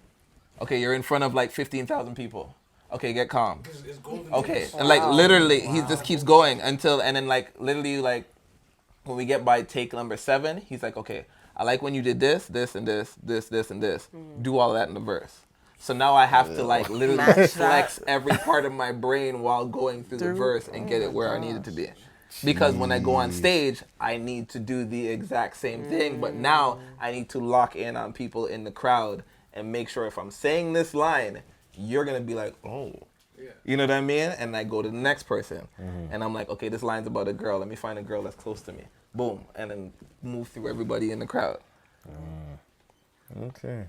Okay, you're in front of like 15,000 people. Okay, get calm. It's golden Okay, days. and like literally, he just keeps going until, and then like literally like when we get by take number 7, he's like, okay, I like when you did this, this, and this, this, this, and this. Do all that in the verse. So now I have to like literally Match flex that. every part of my brain while going through the verse and get it where I need it to be. Because when I go on stage, I need to do the exact same thing, but now I need to lock in on people in the crowd and make sure if I'm saying this line, you're going to be like, oh. Yeah. You know what I mean? And I go to the next person. And I'm like, okay, this line's about a girl. Let me find a girl that's close to me. Boom. And then move through everybody in the crowd. Okay.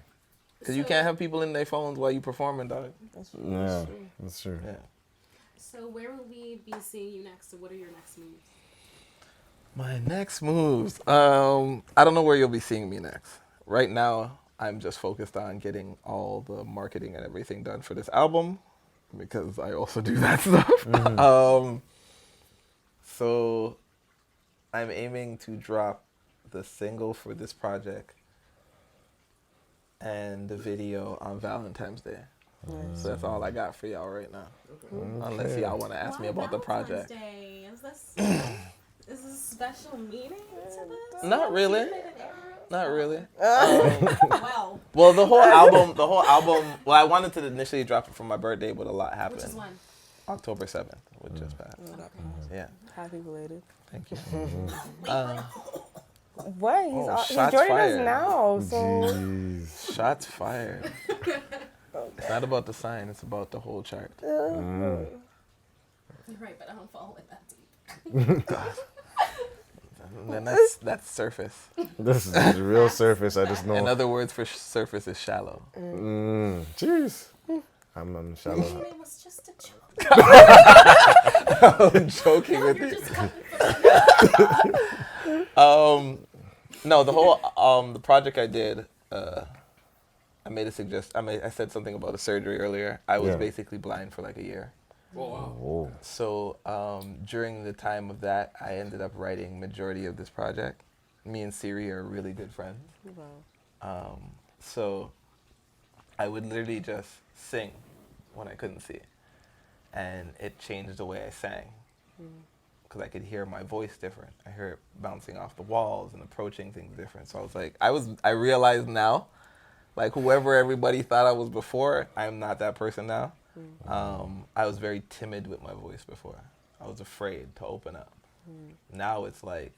Because you can't have people in their phones while you performing, dog. Yeah, that's true. Yeah. So where will we be seeing you next? So what are your next moves? My next moves. I don't know where you'll be seeing me next. Right now, I'm just focused on getting all the marketing and everything done for this album because I also do that stuff. So I'm aiming to drop the single for this project and the video on Valentine's Day. So that's all I got for y'all right now. Unless y'all want to ask me about the project. Day? Is this is a special meaning to this? Not really. Not really. Well, The whole album, well, I wanted to initially drop it for my birthday, but a lot happened. which is when? October 7th, which just passed. Yeah, Happy belated. thank you. What? He's shots joining fired. us now, so Jeez. Shots fired. It's not about the sign, it's about the whole chart. You're right, but I don't follow it that deep. And then that's surface. This is real surface. I just know. In other words, for surface is shallow. Jeez. I'm shallow. It was just a joke. I'm joking with You're you. just cutting No, the whole the project I did, I made I said something about a surgery earlier. I was Yeah. basically blind for like a year. Oh wow. Oh. So during the time of that, I ended up writing majority of this project. Me and Siri are really good friends. Wow. So I would literally just sing when I couldn't see. And it changed the way I sang. Because I could hear my voice different. I hear it bouncing off the walls and approaching things different. So I was like, I realized now, like whoever everybody thought I was before, I'm not that person now. I was very timid with my voice before. I was afraid to open up. Now it's like,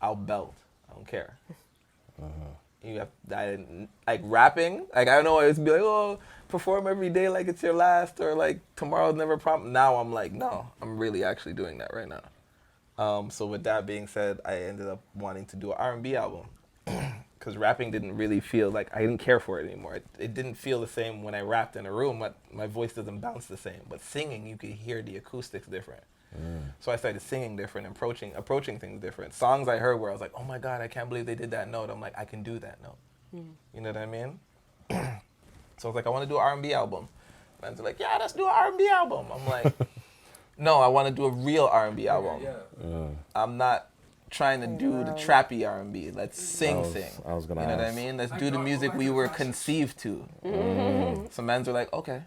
I'll belt. I don't care. You have like rapping. Like I know I used to be like, oh, perform every day like it's your last, or like tomorrow's never promised. Now I'm like, no, I'm really actually doing that right now. So with that being said, I ended up wanting to do an R&B album because rapping didn't really feel like I didn't care for it anymore. It didn't feel the same when I rapped in a room. My voice doesn't bounce the same. But singing, you could hear the acoustics different. So I started singing different, approaching things different. Songs I heard where I was like, oh my God, I can't believe they did that note. I'm like, I can do that note. You know what I mean? So I was like, I want to do an R&B album. And they're like, yeah, let's do an R&B album. I'm like, no, I want to do a real R&B album. I'm not trying to do the trappy R&B. Let's sing. I was gonna You know what I ask. mean? Let's do the music we were conceived to. Some mans are like, okay.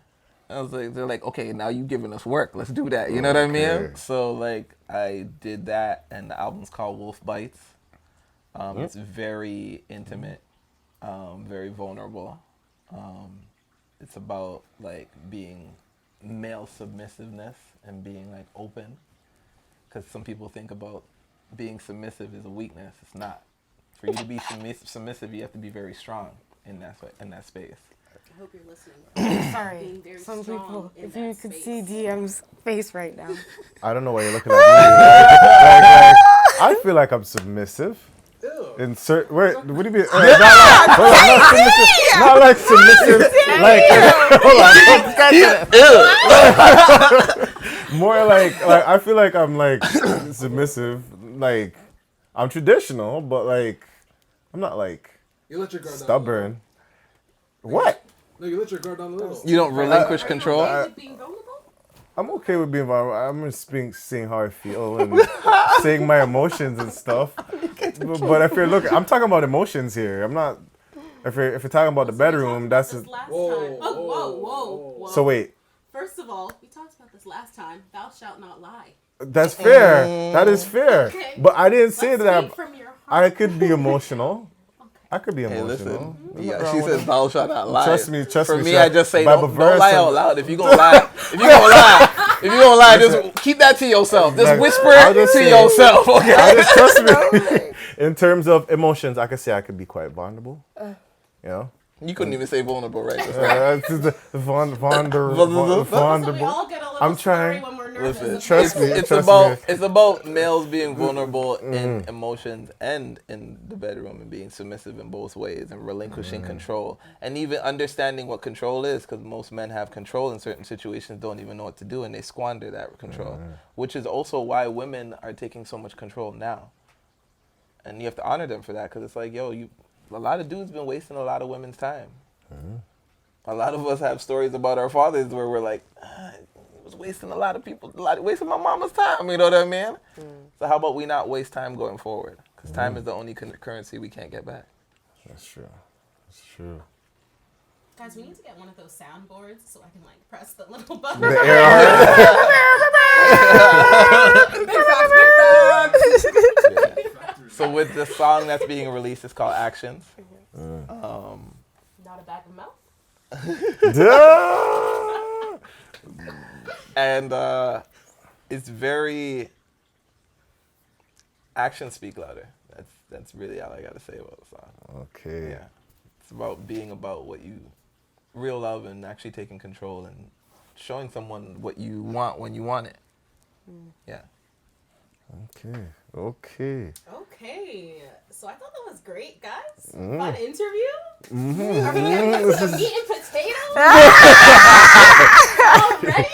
I was like, they're like, okay, now you giving us work. Let's do that. You know what I mean? Okay. So like, I did that, and the album's called Wolf Bites. It's very intimate, very vulnerable. It's about like being male submissiveness and being like open, because some people think about being submissive is a weakness. It's not. For you to be submissive, you have to be very strong in that space. I hope you're listening. Sorry. Being very Some strong people, in if that you could space. see DM's face right now. I don't know why you're looking at me. Like, I feel like I'm submissive. Ew. Insert. Wait, what do you mean? Not like submissive. Like, hold on. More like I feel like I'm like submissive. Like I'm traditional, but like I'm not like You let your guard down. stubborn. What? No, you let your guard down a little. You don't relinquish control. Are you okay with being vulnerable? I'm okay with being vulnerable. I'm just seeing how I feel and seeing my emotions and stuff. But if you're looking, I'm talking about emotions here. I'm not. If you're talking about the bedroom, that's this just. last Whoa, time. Oh, whoa, whoa. So wait, First of all, we talked about this last time. Thou shalt not lie. that's fair. That is fair. Okay. But I didn't say Let's that. speak from your heart. I could be emotional. I could be Hey, emotional. listen. Yeah, she says thou shalt not lie. Trust me. For me, sir. I just say Bible don't verse lie and- out loud. If you gonna lie, just keep that to yourself. Just Like, whisper I'll it just to say- yourself. Okay. I just trust me. In terms of emotions, I could say I could be quite vulnerable. You know. You couldn't even say vulnerable, right? It's just the vulnerable. So we all get a little I'm scary trying- when we're nervous. Listen, Trust me, it's trust about me. it's about males being vulnerable in emotions and in the bedroom, and being submissive in both ways, and relinquishing control, and even understanding what control is, because most men have control in certain situations, don't even know what to do, and they squander that control, which is also why women are taking so much control now, and you have to honor them for that, because it's like, yo, a lot of dudes been wasting a lot of women's time. A lot of us have stories about our fathers where we're like, it was wasting wasting my mama's time, you know what I mean? So how about we not waste time going forward? Because time is the only currency we can't get back. That's true. That's true. Guys, we need to get one of those soundboards so I can like press the little button. The air. So with the song that's being released, it's called Actions. Not a bag of mouth. And it's very actions speak louder. That's really all I gotta say about the song. Okay. Yeah, it's about being about what you real love, and actually taking control and showing someone what you want when you want it. Yeah. Okay. Okay. So I thought that was great, guys. Fun interview. Are we gonna get This some is- meat and potatoes? Already?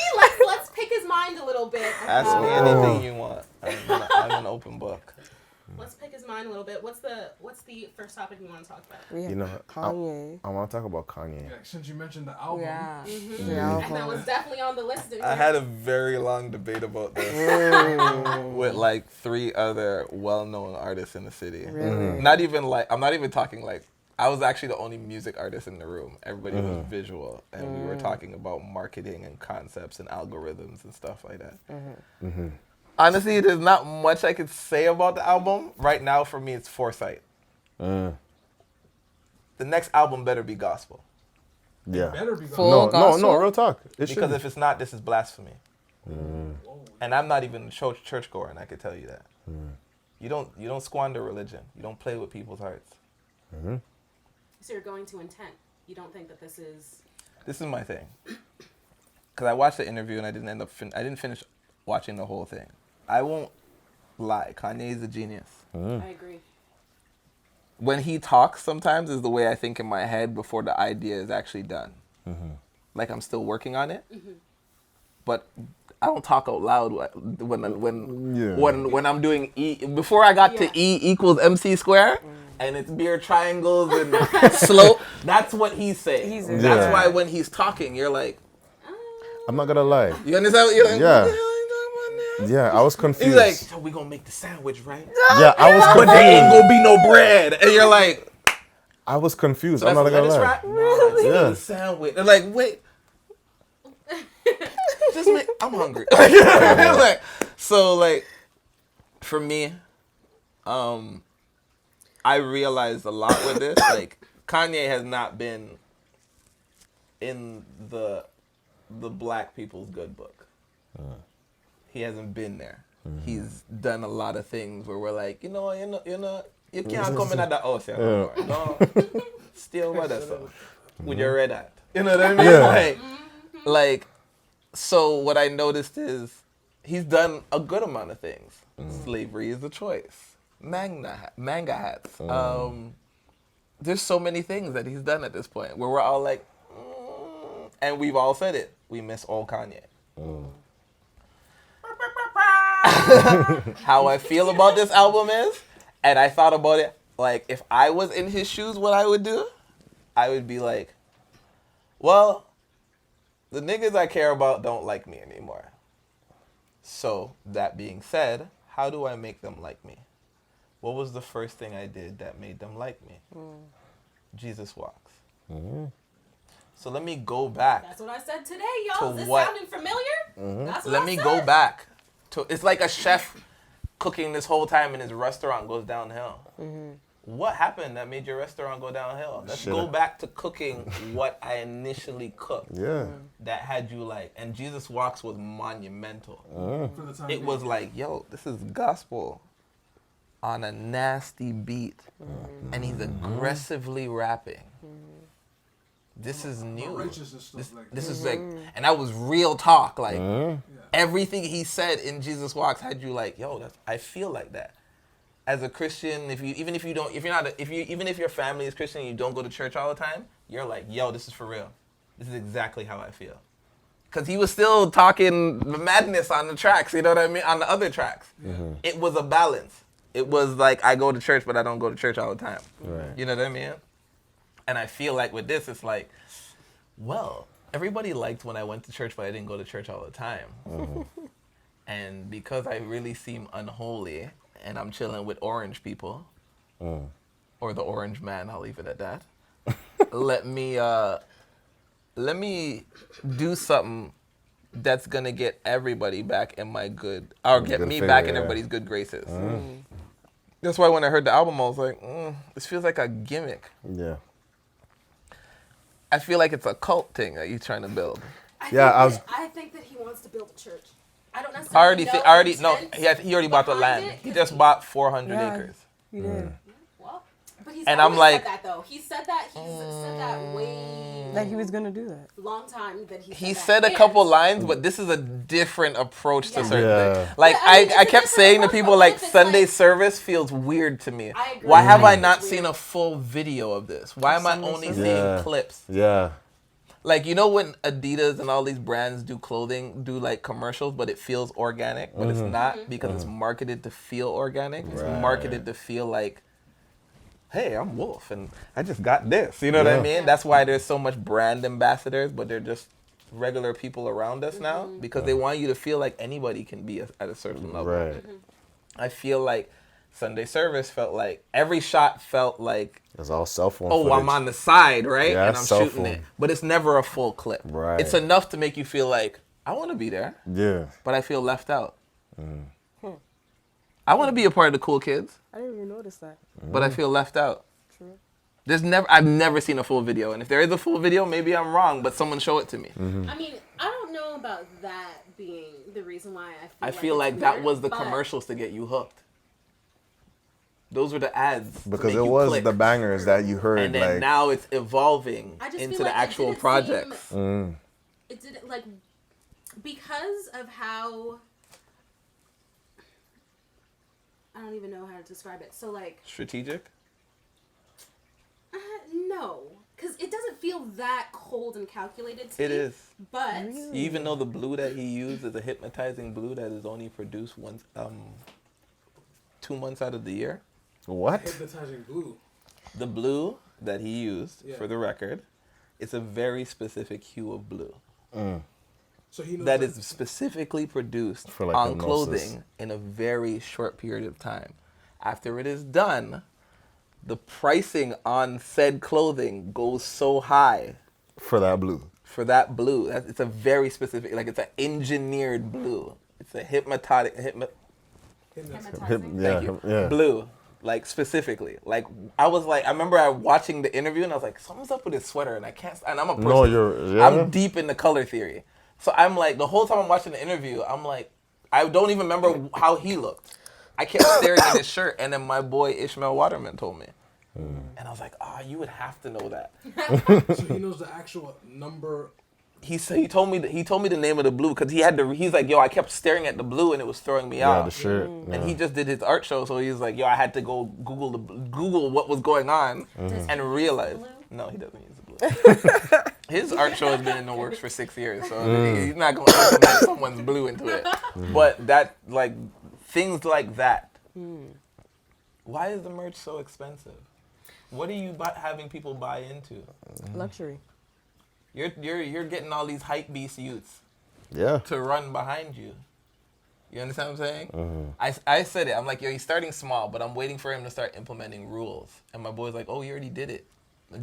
Let's pick his mind a little bit. Ask me anything you want. I'm an open book. Let's pick his mind a little bit. What's the first topic you want to talk about? We have You know, Kanye. I want to talk about Kanye. Yeah, since you mentioned the album. Yeah. Mm-hmm. The And that album. was definitely on the list. I had a very long debate about this with like 3 other well-known artists in the city. Really? Not even like, I'm not even talking like, I was actually the only music artist in the room. Everybody was visual, and we were talking about marketing and concepts and algorithms and stuff like that. Honestly, there's not much I could say about the album. Right now, for me, it's foresight. The next album better be gospel. Yeah. Better be Full gone. No, real talk. It Because should. if it's not, this is blasphemy. And I'm not even a churchgoer, and I could tell you that. You don't squander religion. You don't play with people's hearts. So you're going to intent. You don't think that this is... This is my thing. Because I watched the interview and I didn't end up. I didn't finish watching the whole thing. I won't lie. Kanye is a genius. I agree. When he talks, sometimes is the way I think in my head before the idea is actually done. Like I'm still working on it, but I don't talk out loud when I'm doing E. Before I got to E equals MC square. And it's beer triangles and slope. That's what he's saying. That's why when he's talking, you're like, I'm not gonna lie. you understand? You're like, Yeah. what the hell are you talking about now? Yeah, I was confused. He's like, so we gonna make the sandwich, right? yeah, I was But there ain't confused. gonna be no bread. And you're like, I was confused. so I'm that's not a gonna lettuce lie. wrap? No, it's Yeah. a sandwich. They're like, wait. Just make, I'm hungry. Like, so like, for me, I realized a lot with this. Like, Kanye has not been in the black people's good book. He hasn't been there. He's done a lot of things where we're like, you can't come in at the house here no more. No, still with us with your red hat. You know what I mean? Yeah. Like, so what I noticed is he's done a good amount of things. Slavery is a choice. Manga hats. There's so many things that he's done at this point where we're all like, and we've all said it. We miss old Kanye. How I feel about this album is, and I thought about it, like if I was in his shoes, what I would do, I would be like, well, the niggas I care about don't like me anymore. So that being said, how do I make them like me? What was the first thing I did that made them like me? Jesus Walks. So let me go back. That's what I said today, y'all. To Is this what? sounding familiar? That's what Let I me said. go back to. It's like a chef cooking this whole time and his restaurant goes downhill. What happened that made your restaurant go downhill? Let's go back to cooking what I initially cooked. Yeah. That had you like, and Jesus Walks was monumental. For the time It was like, yo, this is gospel on a nasty beat, and he's aggressively rapping. This is new. righteousness stuff like This that. is like, and that was real talk. Like everything he said in Jesus Walks had you like, yo, I feel like that. As a Christian, even if your family is Christian and you don't go to church all the time, you're like, yo, this is for real. This is exactly how I feel. Because he was still talking madness on the tracks, you know what I mean? On the other tracks. It was a balance. It was like, I go to church, but I don't go to church all the time. Right. You know what I mean? And I feel like with this, it's like, well, everybody liked when I went to church, but I didn't go to church all the time. And because I really seem unholy, and I'm chilling with orange people, or the orange man, I'll leave it at that. Let me do something that's gonna get everybody back in my good, or get me back in everybody's good graces. That's why when I heard the album, I was like, this feels like a gimmick. Yeah. I feel like it's a cult thing that you're trying to build. I think that he wants to build a church. I don't necessarily know He already bought the behind land. it, He 'cause just bought 400 Yeah. acres. You did. Well, but he's And always I'm like- said that though. He said that. He's said that way That he was gonna do that. long time. That He that. said a And- couple lines, but this is a different approach to Yeah. certain Yeah. things. Like Yeah, I mean, it's I a kept different saying to approach, people, but like if it's Sunday like- service feels weird to me. I agree. Why have I think not it's seen weird. a full video of this? Why am I Sunday only service? seeing Yeah. clips? Yeah. Like, you know when Adidas and all these brands do clothing, do like commercials, but it feels organic, but it's not because it's marketed to feel organic. It's marketed to feel like, hey, I'm Wolf and I just got this. You know what I mean? That's why there's so much brand ambassadors, but they're just regular people around us now because they want you to feel like anybody can be at a certain level. Right. I feel like Sunday service felt like every shot felt like It's all cell phone. oh, footage. I'm on the side, right? Yeah, and I'm cell shooting phone. it. But it's never a full clip. Right. It's enough to make you feel like, I want to be there, Yeah. but I feel left out. I want to be a part of the cool kids, I didn't even notice that. but I feel left out. True. I've never seen a full video. And if there is a full video, maybe I'm wrong, but someone show it to me. I mean, I don't know about that being the reason why I I feel it's like that weird, was the but commercials to get you hooked. Those were the ads. to Because make it you was click. the bangers that you heard. And then like, now it's evolving I just into feel the like it actual didn't projects. seem- It didn't like because of how I don't even know how to describe it. So like Strategic? no, because it doesn't feel that cold and calculated to It me. is. But You even know the blue that he used is a hypnotizing blue that is only produced once, 2 months out of the year. what? Hypnotizing blue. The blue that he used, Yeah. for the record, it's a very specific hue of blue So he knows that is specifically produced For, like, on hypnosis. clothing in a very short period of time. After it is done, the pricing on said clothing goes so high For that blue. for that blue. It's a very specific, like it's an engineered blue. It's a hypnotizing. Yeah. you. Yeah. Blue, like specifically. Like I was like, I remember watching the interview and I was like, something's up with his sweater and I can't. And I'm a person. No, yeah. I'm deep in the color theory, so I'm like the whole time I'm watching the interview, I'm like, I don't even remember how he looked. I kept staring at his shirt, and then my boy Ishmael Waterman told me, and I was like, oh, you would have to know that. So he knows the actual number. He told me the name of the blue because he's like, yo, I kept staring at the blue and it was throwing me Yeah, off. the shirt. And he just did his art show, so he's like, yo, I had to go Google what was going on and realize. Blue? No, he doesn't use the blue. His art show has been in the works for 6 years, so he's not going to implement someone's blue into it. But that, like, things like that. Why is the merch so expensive? What are you having people buy into? Luxury. You're getting all these hype beast youths Yeah. to run behind you. You understand what I'm saying? I said it. I'm like, yo, he's starting small, but I'm waiting for him to start implementing rules. And my boy's like, oh, you already did it.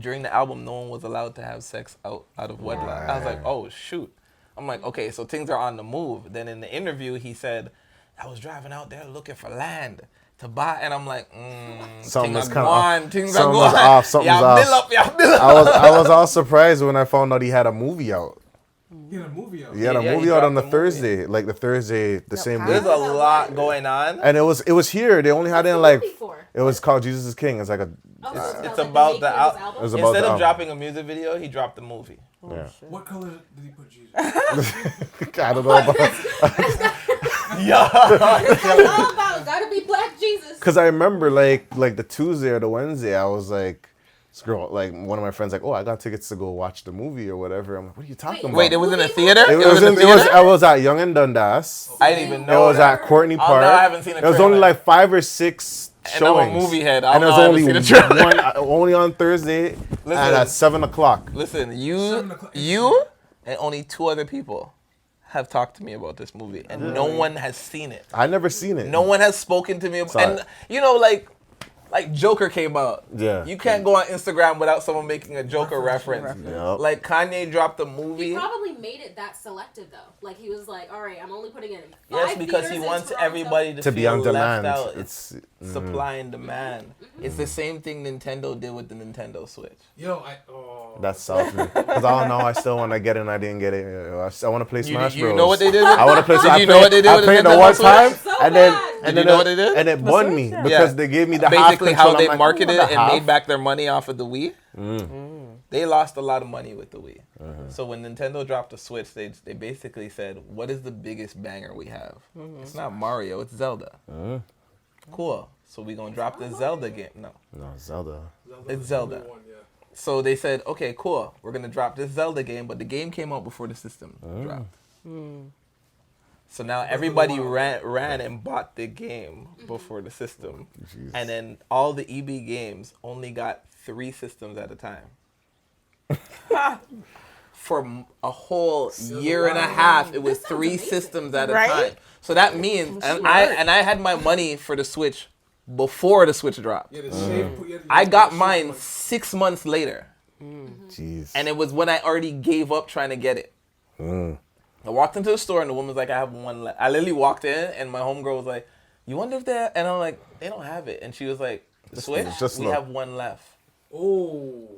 During the album, no one was allowed to have sex out of wedlock. I was like, oh, shoot. I'm like, okay, so things are on the move. Then in the interview, he said, I was driving out there looking for land to buy. And I'm like, Something's things kind are of going, things are something's going. off. Something's Y'all off. bill up, y'all bill up. I was all surprised when I found out he had a movie out. He had a movie out. He had a Yeah, he movie out on dropped the the movie. Thursday, like the Thursday, the same There's week. a lot going on. And it was here. They only had it in What's the like movie for? it was called Jesus is King. It's like a It's like about making the of al- his album? It was about Instead the of album. dropping a music video, he dropped the movie. yeah. What color did he put Jesus? I don't know about That's all about gotta be black Jesus. because I remember like the Tuesday or the Wednesday I was like, this girl, like one of my friends like, oh, I got tickets to go watch the movie or whatever. I'm like, what are you talking about? Wait, it was in a theater? It was in a theater? I was at Young and Dundas. I didn't even It know was that. at Courtney Oh, Park. no, I haven't seen the It was only trailer. like 5 or 6 And I'm a showings. movie head. And it was I haven't only seen the trailer. one, only on Thursday and at 7 o'clock. Listen, 7 o'clock. you and only 2 other people have talked to me about this movie, and no one has seen it. I never seen it. No one has spoken to me about Sorry. and you know, like Joker came out. Yeah. You can't go on Instagram without someone making a Joker reference. Yep. Like Kanye dropped a movie. He probably made it that selective though. Like he was like, all right, I'm only putting it in 5 Yes, because he theaters in wants Toronto. everybody to To be feel on demand. left out. It's Supply and demand. It's the same thing Nintendo did with the Nintendo Switch. Yo, That's south me. Because I don't know. I still want to get it and I didn't get it. I want to play Smash You Bros. know what they did? I want to play. Did you know what they did I with played the the one Nintendo time, Switch? So and then bad. and Did you then know what they did? and it won me Yeah. because they gave me the Basically half how control. they I'm like, marketed "What it the and half?" made back their money off of the Wii. They lost a lot of money with the Wii. So when Nintendo dropped the Switch, they basically said, what is the biggest banger we have? It's not Mario, it's Zelda. Cool. So we gonna drop the Zelda game. No, No, Zelda. it's Zelda. So they said, okay, cool, we're gonna drop this Zelda game, but the game came out before the system dropped. So now everybody ran and bought the game before the system. Jeez. And then all the EB games only got 3 systems at a time. For a whole year and a half, it was 3 systems at a time. So that means, and I had my money for the Switch before the Switch dropped. I got mine 6 months later. Jeez. And it was when I already gave up trying to get it. I walked into the store and the woman was like, I have one left. I literally walked in and my homegirl was like, you wonder if they, and I'm like, they don't have it. And she was like, the Switch? We have one left. Oh.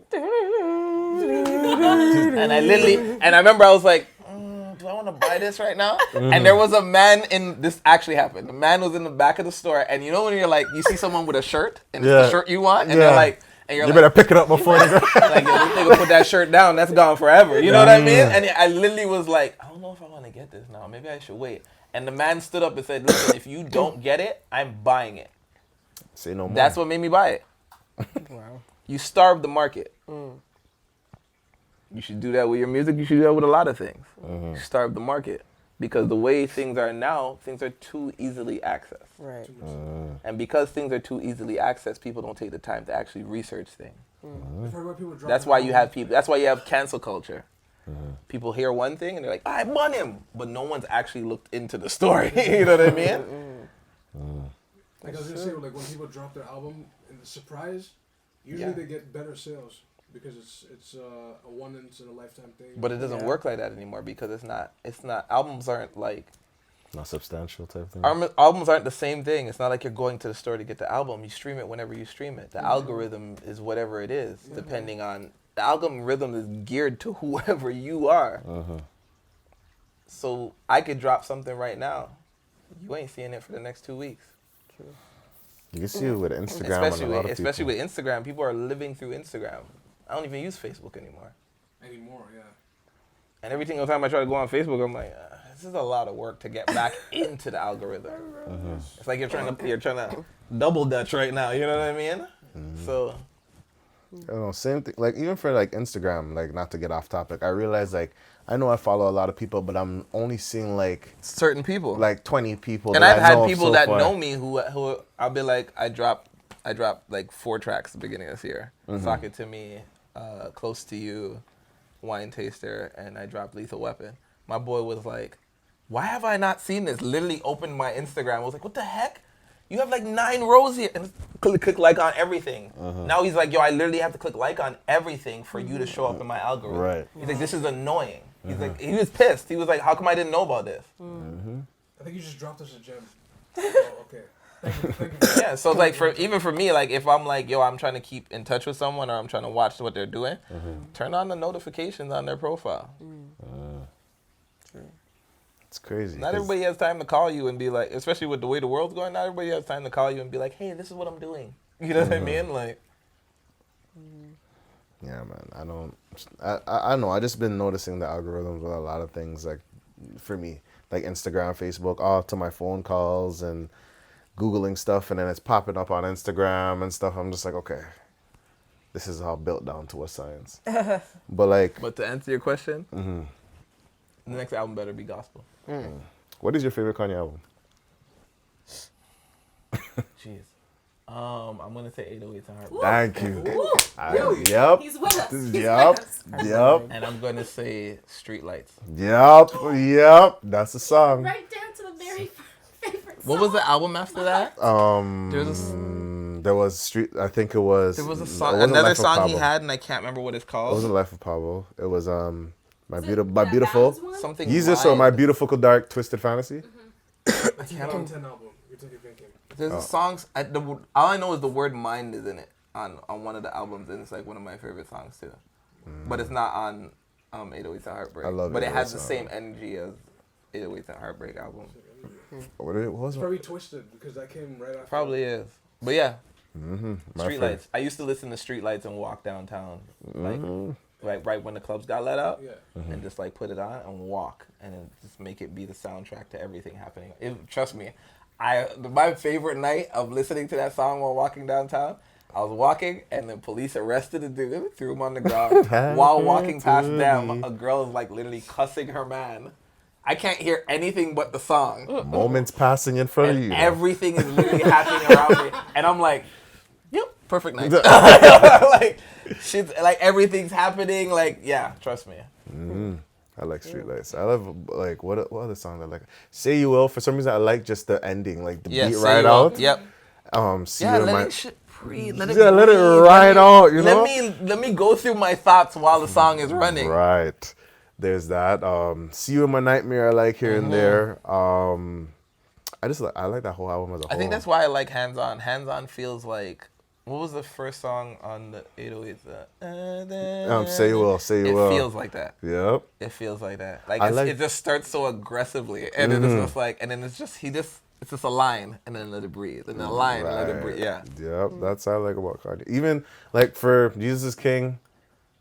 And I literally, and I remember I was like, do I want to buy this right now? And there was a man this actually happened. The man was in the back of the store, and you know when you're like, you see someone with a shirt, and it's the shirt you want, and they're like, and you're you like, better pick it up before they go. like, yo, this nigga put that shirt down, that's gone forever. You know what I mean? And I literally was like, I don't know if I want to get this now. Maybe I should wait. And the man stood up and said, listen, if you don't get it, I'm buying it. Say no more. That's what made me buy it. Wow. You starve the market. You should do that with your music. You should do that with a lot of things. You starve the market. Because the way things are now, things are too easily accessed. Right. And because things are too easily accessed, people don't take the time to actually research things. That's why you have people. That's why you have cancel culture. People hear one thing and they're like, I want him, but no one's actually looked into the story. You know what I mean? Like I was gonna say, like when people drop their album in the surprise, usually they get better sales because it's a once in a lifetime thing. But it doesn't work like that anymore because it's not. Albums aren't like. Not substantial type thing. Albums aren't the same thing. It's not like you're going to the store to get the album. You stream it whenever you stream it. The algorithm is whatever it is, depending on. The algorithm is geared to whoever you are. So I could drop something right now. You ain't seeing it for the next 2 weeks. You can see it with Instagram and a lot of especially people. with Instagram. People are living through Instagram. I don't even use Facebook anymore. And every single time I try to go on Facebook, I'm like, this is a lot of work to get back into the algorithm. It's like you're trying to double dutch right now. You know what I mean? So. I don't know, same thing. Like even for like Instagram, like not to get off topic, I realize like I know I follow a lot of people, but I'm only seeing like certain people, like 20 people. And that I've know had people so that far. know me who I'll be like, I dropped like 4 tracks at the beginning of this year. Sock It To Me, Close to You, Wine Taster, and I dropped Lethal Weapon. My boy was like, why have I not seen this? Literally opened my Instagram. I was like, what the heck? You have like 9 rows here. And click like on everything. Now he's like, yo, I literally have to click like on everything for you to show up in my algorithm. Right. He's like, this is annoying. He's like, he was pissed. He was like, how come I didn't know about this? I think you just dropped us a gem. Oh, okay. Thank you. Yeah, so like even for me, like if I'm like, yo, I'm trying to keep in touch with someone or I'm trying to watch what they're doing, turn on the notifications on their profile. It's crazy. Not everybody has time to call you and be like, especially with the way the world's going, not everybody has time to call you and be like, hey, this is what I'm doing. You know what I mean? Like. Yeah, man. I know. I just been noticing the algorithms with a lot of things. Like for me, like Instagram, Facebook, all to my phone calls and Googling stuff, and then it's popping up on Instagram and stuff. I'm just like, okay, this is all built down to a science. But to answer your question, the next album better be gospel. What is your favorite Kanye album? Jeez. I'm gonna say 808s and Heartbreak. Thank you. Really? Yep. He's with us. He's Yep. with us. Yep. And I'm gonna say Streetlights. Yep. That's the song. Right down to the very favorite song. What was the album after that? There was Street. I think it was. There was a it song, wasn't another Life of song he Pablo. had, and I can't remember what it's It called. wasn't Life of Pablo. It was my beautiful. Ballads one? Something. Jesus or My Beautiful Dark Twisted Fantasy. I can't remember. 2010 album. You're thinking. There's the songs. All I know is the word "mind" is in it on one of the albums, and it's like one of my favorite songs too. But it's not on 808s and Heartbreak. I love But it 808s has the and same energy as 808s and Heartbreak album. What was it? Probably Twisted because that came right after. Probably is. But yeah, My Streetlights. favorite. I used to listen to Streetlights and walk downtown, like right when the clubs got let out, and just like put it on and walk, and then just make it be the soundtrack to everything happening. Trust me, my favorite night of listening to that song while walking downtown, I was walking, and the police arrested the dude, threw him on the ground. While walking past them, a girl is like literally cussing her man. I can't hear anything but the song. Moments passing in front of you. Everything is literally happening around me, and I'm like, "Yep, perfect night." Like, shit, like everything's happening. Like, yeah, trust me. I like Streetlights. I love like what other song I like? Say You Will. For some reason, I like just the ending, like the beat right out. Yep. See Yeah, You in let my. it shit breathe. Let it ride out. You know. Let me go through my thoughts while the song is running. Right. There's that. See You in My Nightmare. I like here and there. I like that whole album as a whole. I think that's why I like Hands On. Hands On feels like. What was the first song on the 808s? Say You Will. Say You Will. It feels like that. Yep. It feels like that. Like, it just starts so aggressively, and then it's just like, and then it's just it's just a line, and then let it breathe, and then a line, and let it breathe. Yeah. Yep. That's what I like about Kanye. Even like for Jesus is King,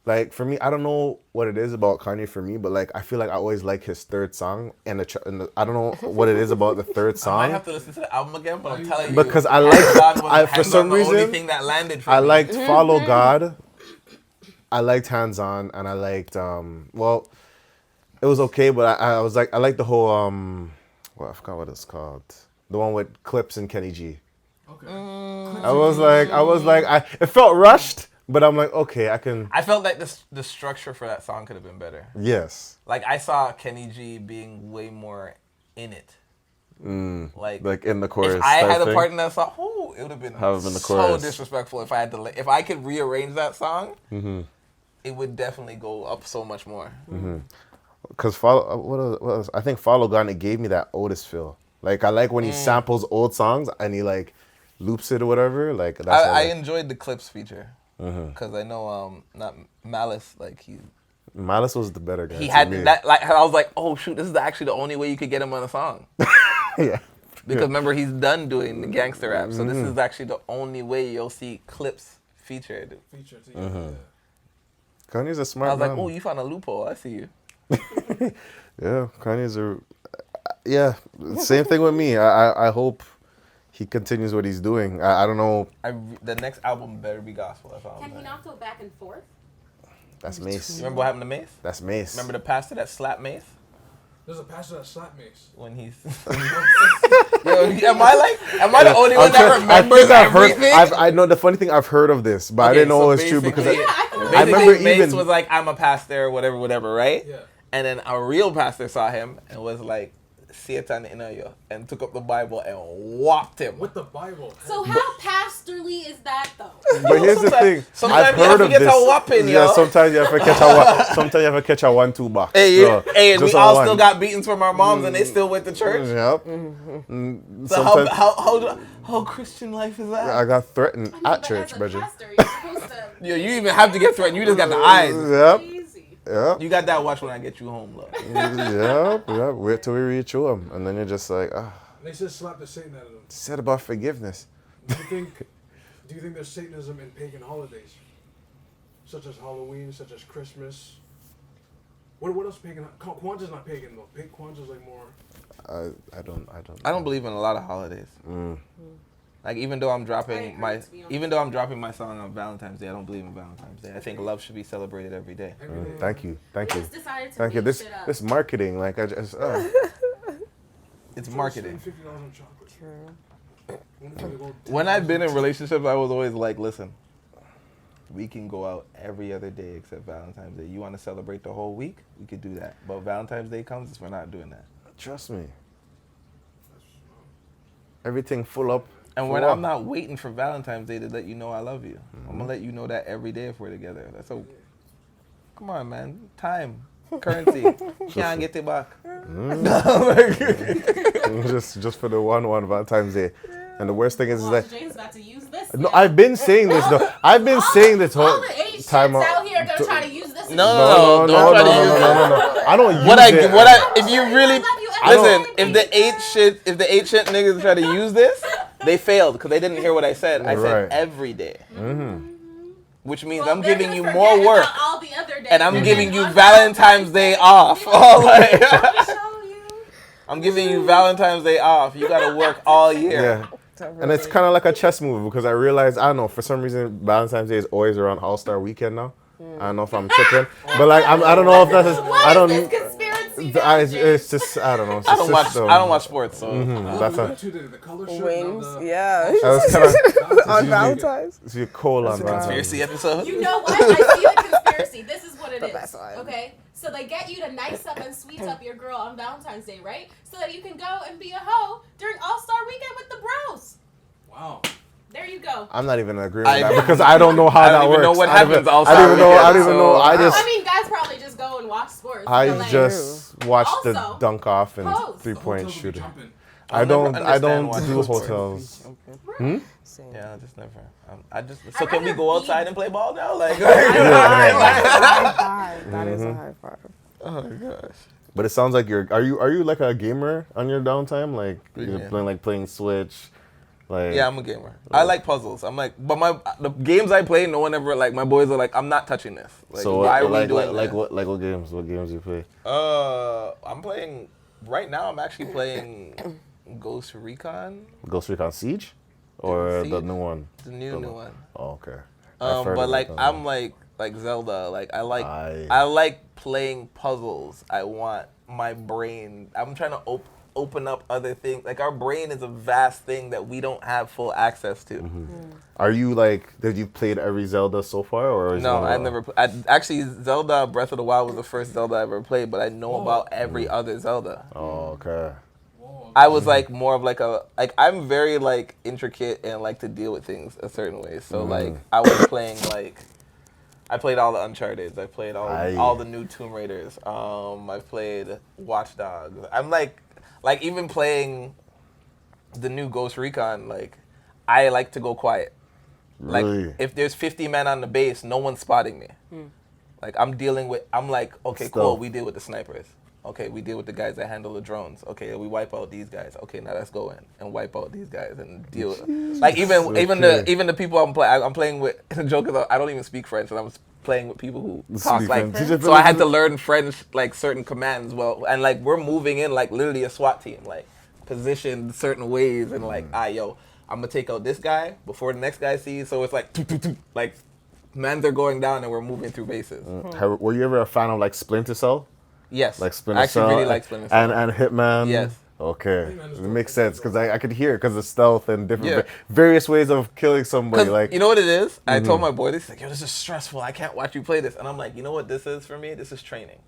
like for me, I don't know what it is about Kanye for me, but like I feel like I always like his third song, and I don't know what it is about the third song. I might have to listen to the album again, but I'm telling you, because I like for some reason the only thing that landed for I me. liked Follow God. I liked Hands On, and I liked well, it was okay, but I was like I liked the whole well, I forgot what it's called, the one with Clips and Kenny G. Okay. I was like it felt rushed, but I'm like, okay, I can. I felt like the structure for that song could have been better. Yes. Like I saw Kenny G being way more in it. Like in the chorus. If I had a thing. part in that song, it would have been the so chorus. disrespectful if I had to. If I could rearrange that song, it would definitely go up so much more. Because what else? I think Follow God, it gave me that Otis feel. Like I like when he samples old songs and he like loops it or whatever. Like that's I enjoyed the Clips feature because I know not Malice, like Malice was the better guy. he to had me. that, like I was like, oh shoot, this is actually the only way you could get him on a song. Yeah. Because remember, he's done doing the gangster rap, so this is actually the only way you'll see Clips featured. Kanye's a I smart was man. like, oh, you found a loophole. I see you. Yeah, Kanye's yeah, same thing with me. I hope he continues what he's doing. I don't know. The next album better be gospel. That's all. Can he not go back and forth? That's Mace. You remember what happened to Mace? That's Mace. Remember the pastor that slapped Mace? There's a pastor that slapped Mace. When he's... Yo, am I the only one that remembers everything? I know the funny thing, I've heard of this, but I didn't know it was true because I remember Mace even was like, I'm a pastor, whatever, right? Yeah. And then a real pastor saw him and was like, Satan in you, and took up the Bible and whopped him. With the Bible. So how pastorly is that though? But here's the thing. Sometimes I've you have heard to of get this. a whopping, Yeah, yo. sometimes you have to catch a sometimes you have to catch a 1-2 box. Hey, So, and we just all on still one. got beatings from our moms, and they still went to church. Yep. So Sometimes how Christian life is that? I got threatened I mean, at but church, as a Bridget. pastor, you're supposed to. Yo, you even have to get threatened. You just got the eyes. Yep. Easy. Yep. You got that watch when I get you home, love. Yep. Wait till we reach him, and then you're just like, They said slap the Satan out of them. said about forgiveness. Do you think there's Satanism in pagan holidays? Such as Halloween, such as Christmas? What else pagan? Kwanzaa's not pagan though. Kwanzaa's like more... I don't believe in a lot of holidays. Like even though I'm dropping my song on Valentine's Day, I don't believe in Valentine's Day. I think love should be celebrated every day. Thank you. You just decided to Thank you. beat This shit up. this marketing, like I just It's marketing. $50 on chocolate. True. When I've been in relationships, I was always like, listen, we can go out every other day except Valentine's Day. You want to celebrate the whole week? We could do that. But Valentine's Day comes, we're not doing that. trust me. Everything full up. And for when what? I'm not waiting for Valentine's Day to let you know I love you, I'm gonna let you know that every day if we're together. That's so. Come on, man. Time, currency. Can't get it back. just for the one Valentine's Day. And the worst thing is Well, that James about to use this. no, I've been saying this though. I've been saying this all whole the H time shits out here gonna try to use this. No, don't try to use that. I don't use it. If you really listen, if the 8 shit niggas try to use this, they failed because they didn't hear what I said. I said Right. every day, which means Well, I'm they're giving gonna you forget more work, about all the other days, and I'm then giving you on Valentine's Day off. Oh, like, I'll show you. I'm giving you Valentine's Day off. You gotta work all year. Yeah. And it's kind of like a chess move because I realized, I don't know, for some reason, Valentine's Day is always around All-Star Weekend now. I don't know if I'm tripping, but like I don't know if that's. I don't. What is this conspiracy? It's just I don't know. It's I don't just watch. I don't watch sports, so That's a. The color shirt. Wings, and yeah. I was kind of On Valentine's. so you're cold on Valentine's. conspiracy episode. You know what? I see the conspiracy. This is what it The is. best one. Okay? So they get you to nice up and sweet up your girl on Valentine's Day, right? So that you can go and be a hoe during All-Star Weekend with the bros. Wow. There you go. I'm not even in agreement with that because I don't know how that works. know what I don't happens even- All-Star I don't even know. I Weekend, don't even know. so- I I mean, guys probably just go and watch sports. but, I like, just watched the Also, dunk off and pose. 3-point shooting. Jumping. I I'll don't. never I don't understand do watching hotels. Same. Yeah, I just never. I just. So I'd can we rather go be- outside and play ball now? Like. High five. That is a high five. Oh gosh. But it sounds like you're. Are you like a gamer on your downtime? Like you're Yeah. playing Switch. Like Yeah, I'm a gamer. I like puzzles. I'm like, but the games I play, no one ever like. My boys are like, I'm not touching this. Like, so why are we like doing like this? what games? What games you play? I'm playing right now. I'm actually playing Ghost Recon, Ghost Recon Siege, or the Siege. new one? the new one. Oh, okay. I've heard But of like it. I'm like Zelda. Like I Aye. like playing puzzles. I want my brain. I'm trying to open up other things. Like our brain is a vast thing that we don't have full access to. Are you like? Did you played every Zelda so far, or is No, one I of- never. Actually, Zelda Breath of the Wild was the first Zelda I ever played, but I know about every other Zelda. Oh, okay. Whoa. I was like more of like I'm very like intricate and like to deal with things a certain way. So like I was playing like I played all the Uncharted. I played all the new Tomb Raiders. I've played Watch Dogs. I'm like even playing the new Ghost Recon. Like I like to go quiet. Like Really? if there's 50 men on the base, no one's spotting me. Like I'm like, okay, cool, Stealth. we deal with the snipers. Okay, we deal with the guys that handle the drones. Okay, we wipe out these guys. Okay, now let's go in and wipe out these guys and deal with like even the people I'm playing with. The joke is I don't even speak French and I'm playing with people who talk Speak like French. so I had to learn French like certain commands. Well, and like we're moving in like literally a SWAT team, like positioned certain ways and like I'm gonna take out this guy before the next guy sees. So it's like men are going down and we're moving through bases. Were you ever a fan of like Splinter Cell? Yes, Like Splinter I actually Cell really like Splinter Cell. and Hitman. Yes. Okay, it makes sense because I could hear because of stealth and different Yeah. various ways of killing somebody. 'Cause Like you know what it is? I told my boy this. He's like, yo, this is stressful. I can't watch you play this. And I'm like, you know what this is for me? This is training.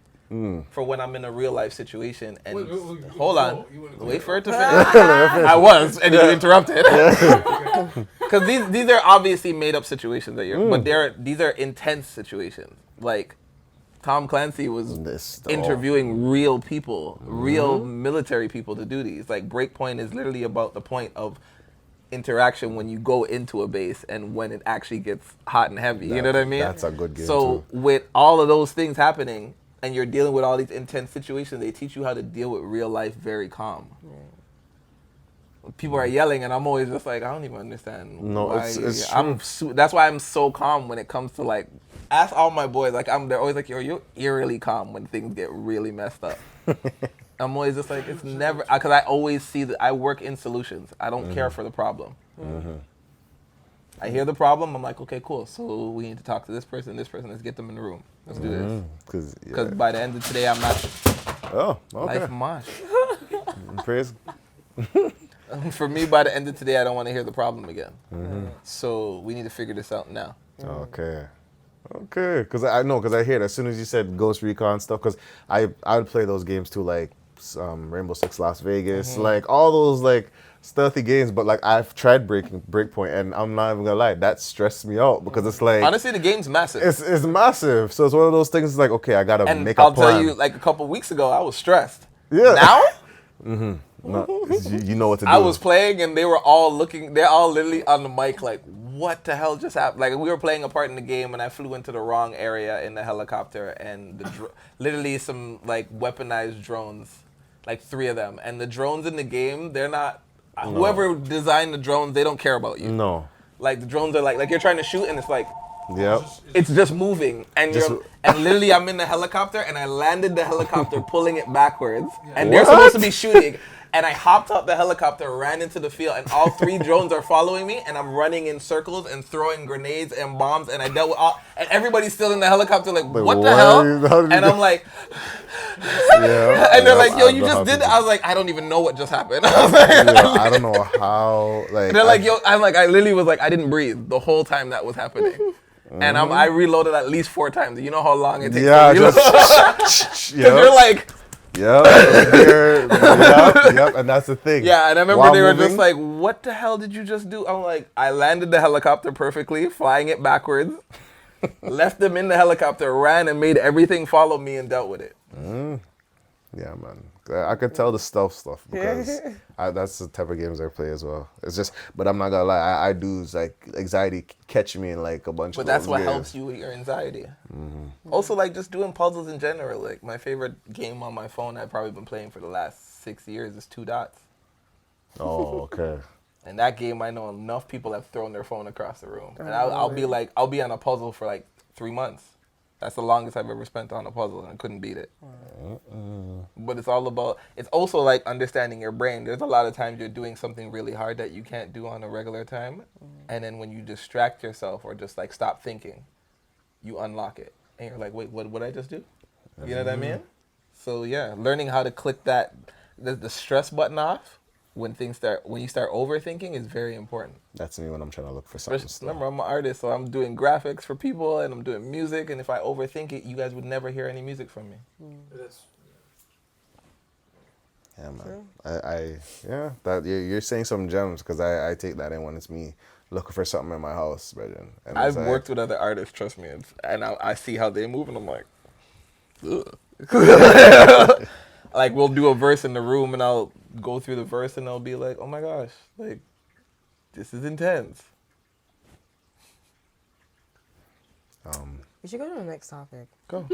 For when I'm in a real life situation. And Wait, hold on, you wanna wait go? for it to finish. I was, and you interrupted. Because these are obviously made up situations that you're, but these are intense situations. Like Tom Clancy was This- interviewing real people, real military people to do these. Like Breakpoint is literally about the point of interaction when you go into a base and when it actually gets hot and heavy. You know what I mean? That's a good game, So too. with all of those things happening and you're dealing with all these intense situations, they teach you how to deal with real life very calm. People are yelling and I'm always just like, I don't even understand. No, why. it's That's why I'm so calm when it comes to like, ask all my boys, like they're always like, yo, you're eerily calm when things get really messed up. I'm always just like, it's never, because I always see that I work in solutions. I don't care for the problem. I hear the problem, I'm like, okay, cool. So we need to talk to this person, let's get them in the room. Let's do this. Because by the end of today, I'm not Oh, okay. life mosh. Praise. For me, by the end of today, I don't want to hear the problem again. So we need to figure this out now. Okay. Okay, because I hear it as soon as you said Ghost Recon stuff, because I would play those games too, like Rainbow Six Las Vegas, like all those like stealthy games. But like I've tried Breakpoint, and I'm not even gonna lie, that stressed me out because it's like Honestly, the game's massive. it's massive. So it's one of those things. Like okay, I gotta And make I'll a plan. tell you, like a couple weeks ago, I was stressed. Yeah. Now, No, you know what to do. I was playing and they were all looking, they're all literally on the mic like, what the hell just happened? Like we were playing a part in the game and I flew into the wrong area in the helicopter and literally some like weaponized drones, like 3 of them. And the drones in the game, they're not, whoever designed the drones, they don't care about you. No. Like the drones are like you're trying to shoot and it's like, Yep. it's just moving, and and literally I'm in the helicopter, and I landed the helicopter pulling it backwards, and they're supposed to be shooting, And I hopped out the helicopter, ran into the field, and all 3 drones are following me, and I'm running in circles and throwing grenades and bombs, and I dealt with all, and everybody's still in the helicopter like, what the hell? And I'm like, and they're like, yo, you just did that. I was like, I don't even know what just happened. I don't know how, like. They're like, yo, I'm like, I literally was like, I didn't breathe the whole time that was happening. And I reloaded at least 4 times. You know how long it takes to reload? Because you're like... Yep, and that's the thing. Yeah, and I remember they were just like, what the hell did you just do? I'm like, I landed the helicopter perfectly, flying it backwards, left them in the helicopter, ran and made everything follow me and dealt with it. Yeah, man. I could tell the stealth stuff because that's the type of games I play as well. It's just, but I'm not gonna lie, I do like anxiety catch me in like a bunch of. But that's what games. helps you with your anxiety. Also, like just doing puzzles in general. Like my favorite game on my phone, I've probably been playing for the last 6 years, is 2 Dots. Oh, okay. And that game, I know enough people have thrown their phone across the room, and I'll be on a puzzle for like 3 months. That's the longest I've ever spent on a puzzle, and I couldn't beat it. But it's also like understanding your brain. There's a lot of times you're doing something really hard that you can't do on a regular time. And then when you distract yourself or just like stop thinking, you unlock it. And you're like, wait, what did I just do? You know what I mean? So yeah, learning how to click the stress button off when you start overthinking is very important. That's me when I'm trying to look for something. Remember, I'm an artist, so I'm doing graphics for people and I'm doing music. And if I overthink it, you guys would never hear any music from me. Yeah, man. That you're saying some gems because I take that in when it's me looking for something in my house, Brendan. I've worked with other artists, trust me, and I see how they move, and I'm like, ugh. Like we'll do a verse in the room, and I'll go through the verse, and they'll be like, oh my gosh, like this is intense. We should go to the next topic. Go.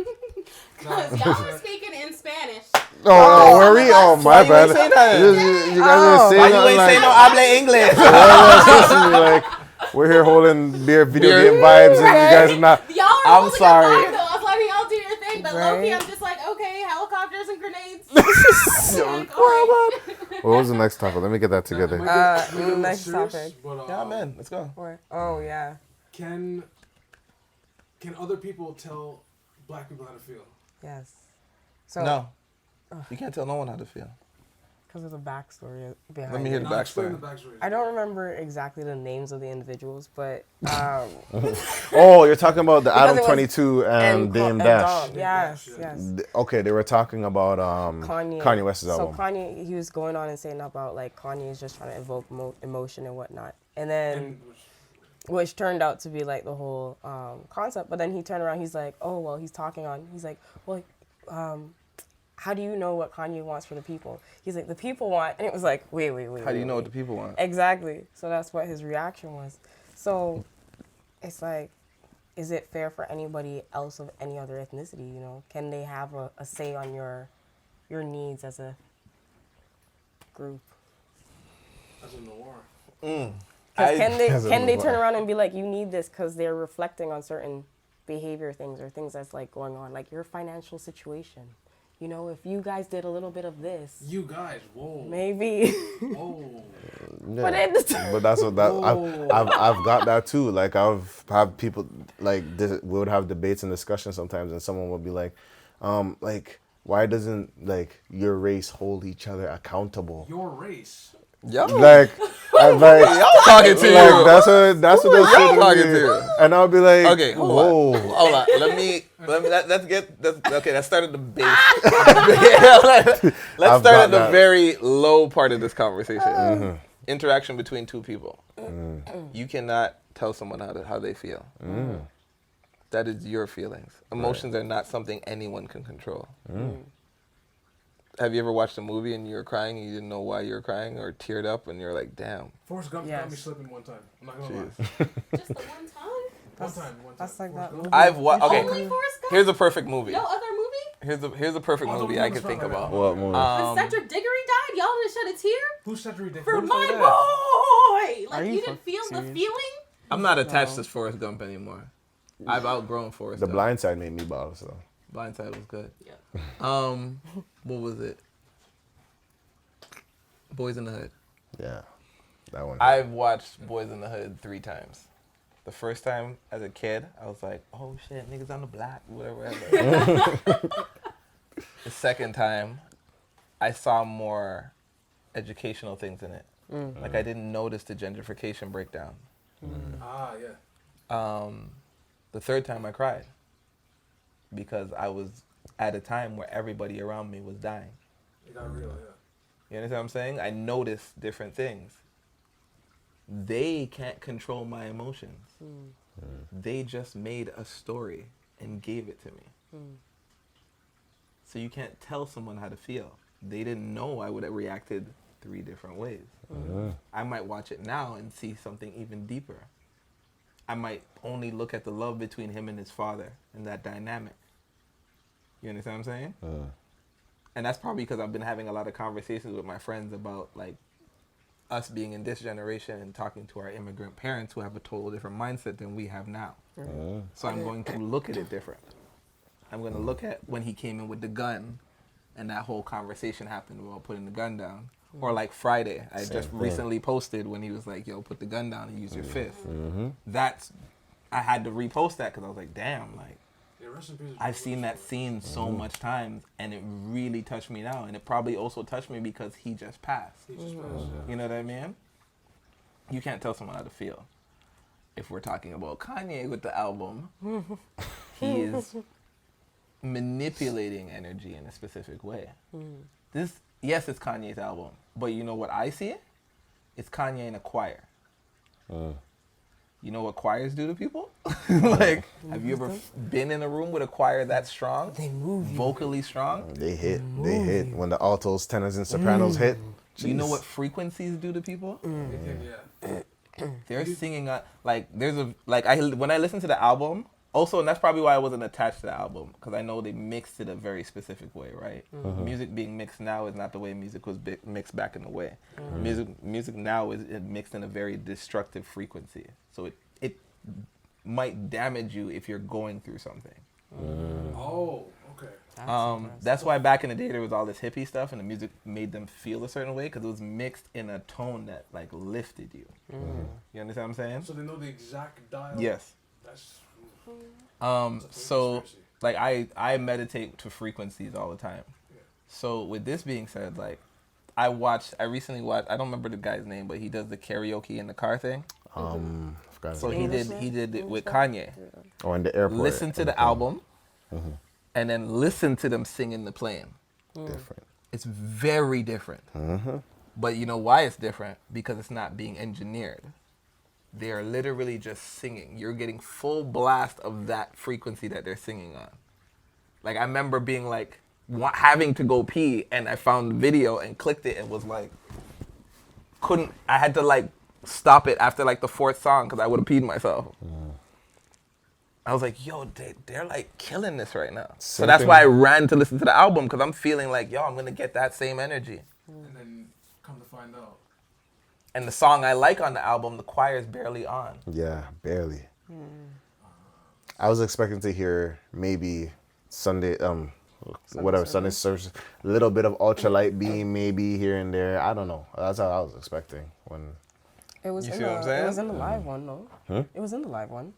Because y'all are speaking in Spanish. Oh, were we? Oh, my bad. You say that? You guys are saying why you ain't say no habla English? Like, we're here holding video game vibes, and you guys are not. Y'all are I'm holding sorry. your vibe, though. I was letting y'all do your thing, but low-key, I'm just like, okay, helicopters and grenades. Like, What was the next topic? Let me get that together. The next topic. But, Yeah, man, let's go. Oh yeah. Can other people tell black people how to feel? Yes. So No, you can't tell no one how to feel. because there's a backstory behind Let me hear it. the Explain the backstory. backstory. I don't remember exactly the names of the individuals, but Oh, you're talking about the Because Adam it was- 22 and Dame Dash. Dom. Yes, yes. Okay, they were talking about Kanye West's So album. Kanye, he was going on and saying about like Kanye is just trying to evoke emotion and whatnot, and then which turned out to be like the whole concept. But then he turned around, he's like, oh well, he's like, well, how do you know what Kanye wants for the people? He's like, the people want, and it was like, wait. How do you know what the people want? Exactly. So that's what his reaction was. So it's like, is it fair for anybody else of any other ethnicity? You know, can they have a say on your needs as a group? As a noir. Can they turn around and be like, you need this because they're reflecting on certain behavior things or things that's like going on, like your financial situation. You know, if you guys did a little bit of this, You guys, whoa. maybe. Whoa. Yeah. But But that's what I've got that too. Like I've had people like we would have debates and discussions sometimes, and someone would be like why doesn't like your race hold each other accountable? Your race. Yo, Like I'm like y'all talking to you. like that's what they're y'all saying talking to me. to you? And I'll be like, okay, hold whoa. on. Hold on. Let me that started the base. Let's start at the very low part of this conversation. Interaction between two people. You cannot tell someone how they feel. That is your feelings. Emotions are not something anyone can control. Have you ever watched a movie and you were crying and you didn't know why you were crying, or teared up and you're like, damn? Forrest Gump got me slipping one time. I'm not gonna lie. Just the one time? One time. That's like that movie. I've watched. Okay, Only Forrest Gump? here's a perfect movie. No other movie? Here's a perfect movie I could think about. What movie? When Cedric Diggory died, y'all didn't shed a tear? Who's Cedric Diggory? For my that? boy! Are Like, you you didn't feel the serious? feeling? I'm not attached to Forrest Gump anymore. I've outgrown Forrest The Gump. Blind Side made me bawl. So Blind Side was good. Yeah. What was it? Boys in the Hood. Yeah, that one. I've watched Boys in the Hood 3 times. The first time as a kid, I was like, oh shit, niggas on the block, whatever. The second time, I saw more educational things in it. Like I didn't notice the gentrification breakdown. Ah, yeah. The third time I cried because I was at a time where everybody around me was dying. It got real, yeah. You understand what I'm saying? I noticed different things. They can't control my emotions. They just made a story and gave it to me. So you can't tell someone how to feel. They didn't know I would have reacted 3 different ways. I might watch it now and see something even deeper. I might only look at the love between him and his father and that dynamic. You understand what I'm saying? And that's probably because I've been having a lot of conversations with my friends about like us being in this generation and talking to our immigrant parents who have a total different mindset than we have now. So I'm going to look at it different. I'm going to look at when he came in with the gun and that whole conversation happened about putting the gun down. Or like Friday, I just recently posted when he was like, yo, put the gun down and use your fist. That's, I had to repost that because I was like, damn, like, Yeah, rest in peace. I've seen that scene so much times and it really touched me now. And it probably also touched me because he just passed. He just passed, yeah. You know what I mean? You can't tell someone how to feel. If we're talking about Kanye with the album, he is manipulating energy in a specific way. This, yes, it's Kanye's album, but you know what I see it? It's Kanye in a choir. You know what choirs do to people? Like, have you ever been in a room with a choir that strong? They move you. Vocally strong? They hit. When the altos, tenors, and sopranos hit. You know jeez. what frequencies do to people? Yeah. They're singing like there's a like when I listen to the album. Also, and that's probably why I wasn't attached to the album because I know they mixed it a very specific way, right? Music being mixed now is not the way music was mixed back in the way. Music now is mixed in a very destructive frequency, so it might damage you if you're going through something. Oh, okay. That's why back in the day there was all this hippie stuff and the music made them feel a certain way because it was mixed in a tone that like lifted you. You understand what I'm saying? So they know the exact dial? Yes. That's So like I meditate to frequencies all the time. Yeah. So with this being said, like I recently watched, I don't remember the guy's name, but he does the karaoke in the car thing. Forgot So his he name. did it with Kanye. Oh, in the airport. Listen to the album and then listen to them singing the plane. Different. It's very different. But you know why it's different? Because it's not being engineered. They are literally just singing. You're getting full blast of that frequency that they're singing on. Like I remember being like having to go pee and I found the video and clicked it and was like, I had to like stop it after like the 4th song because I would have peed myself. I was like, yo, they're like killing this right now. So that's why I ran to listen to the album because I'm feeling like, yo, I'm going to get that same energy. And then come to find out. And the song I like on the album, the choir is barely on. Yeah, barely. I was expecting to hear maybe Sunday service, a little bit of ultralight beam maybe here and there. I don't know. That's how I was expecting when. It was You in see what I'm saying? It was in the live one, no? It was in the live one.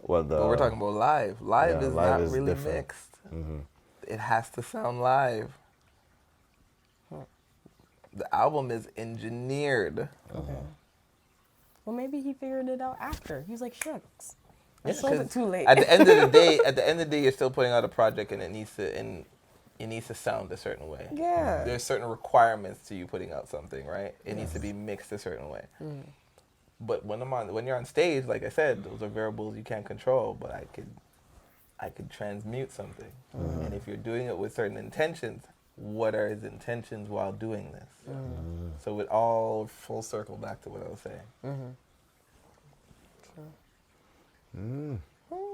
Well, But we're talking about live. Live yeah, is live not is really different. mixed. It has to sound live. The album is engineered. Okay. Well, maybe he figured it out after. He was like, shucks. I Yeah, sold 'cause it too late. At the end of the day, you're still putting out a project, and it needs to sound a certain way. Yeah. There's certain requirements to you putting out something, right? It needs to be mixed a certain way. But when you're on stage, like I said, those are variables you can't control. But I could transmute something, and if you're doing it with certain intentions, what are his intentions while doing this? So it all full circle back to what I was saying.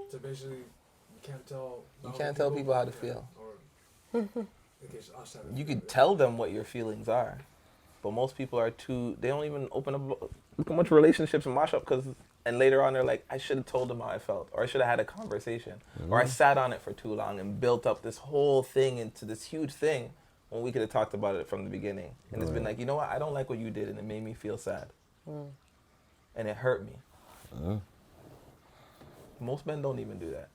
So basically, you can't tell. You can't tell people how to feel. Or in case us having You feel could it. tell them what your feelings are, but most people are they don't even open up. Look how much relationships mash up and later on they're like, I should have told them how I felt, or I should have had a conversation, or I sat on it for too long and built up this whole thing into this huge thing when we could have talked about it from the beginning. And it's been like, you know what? I don't like what you did, and it made me feel sad. And it hurt me. Most men don't even do that.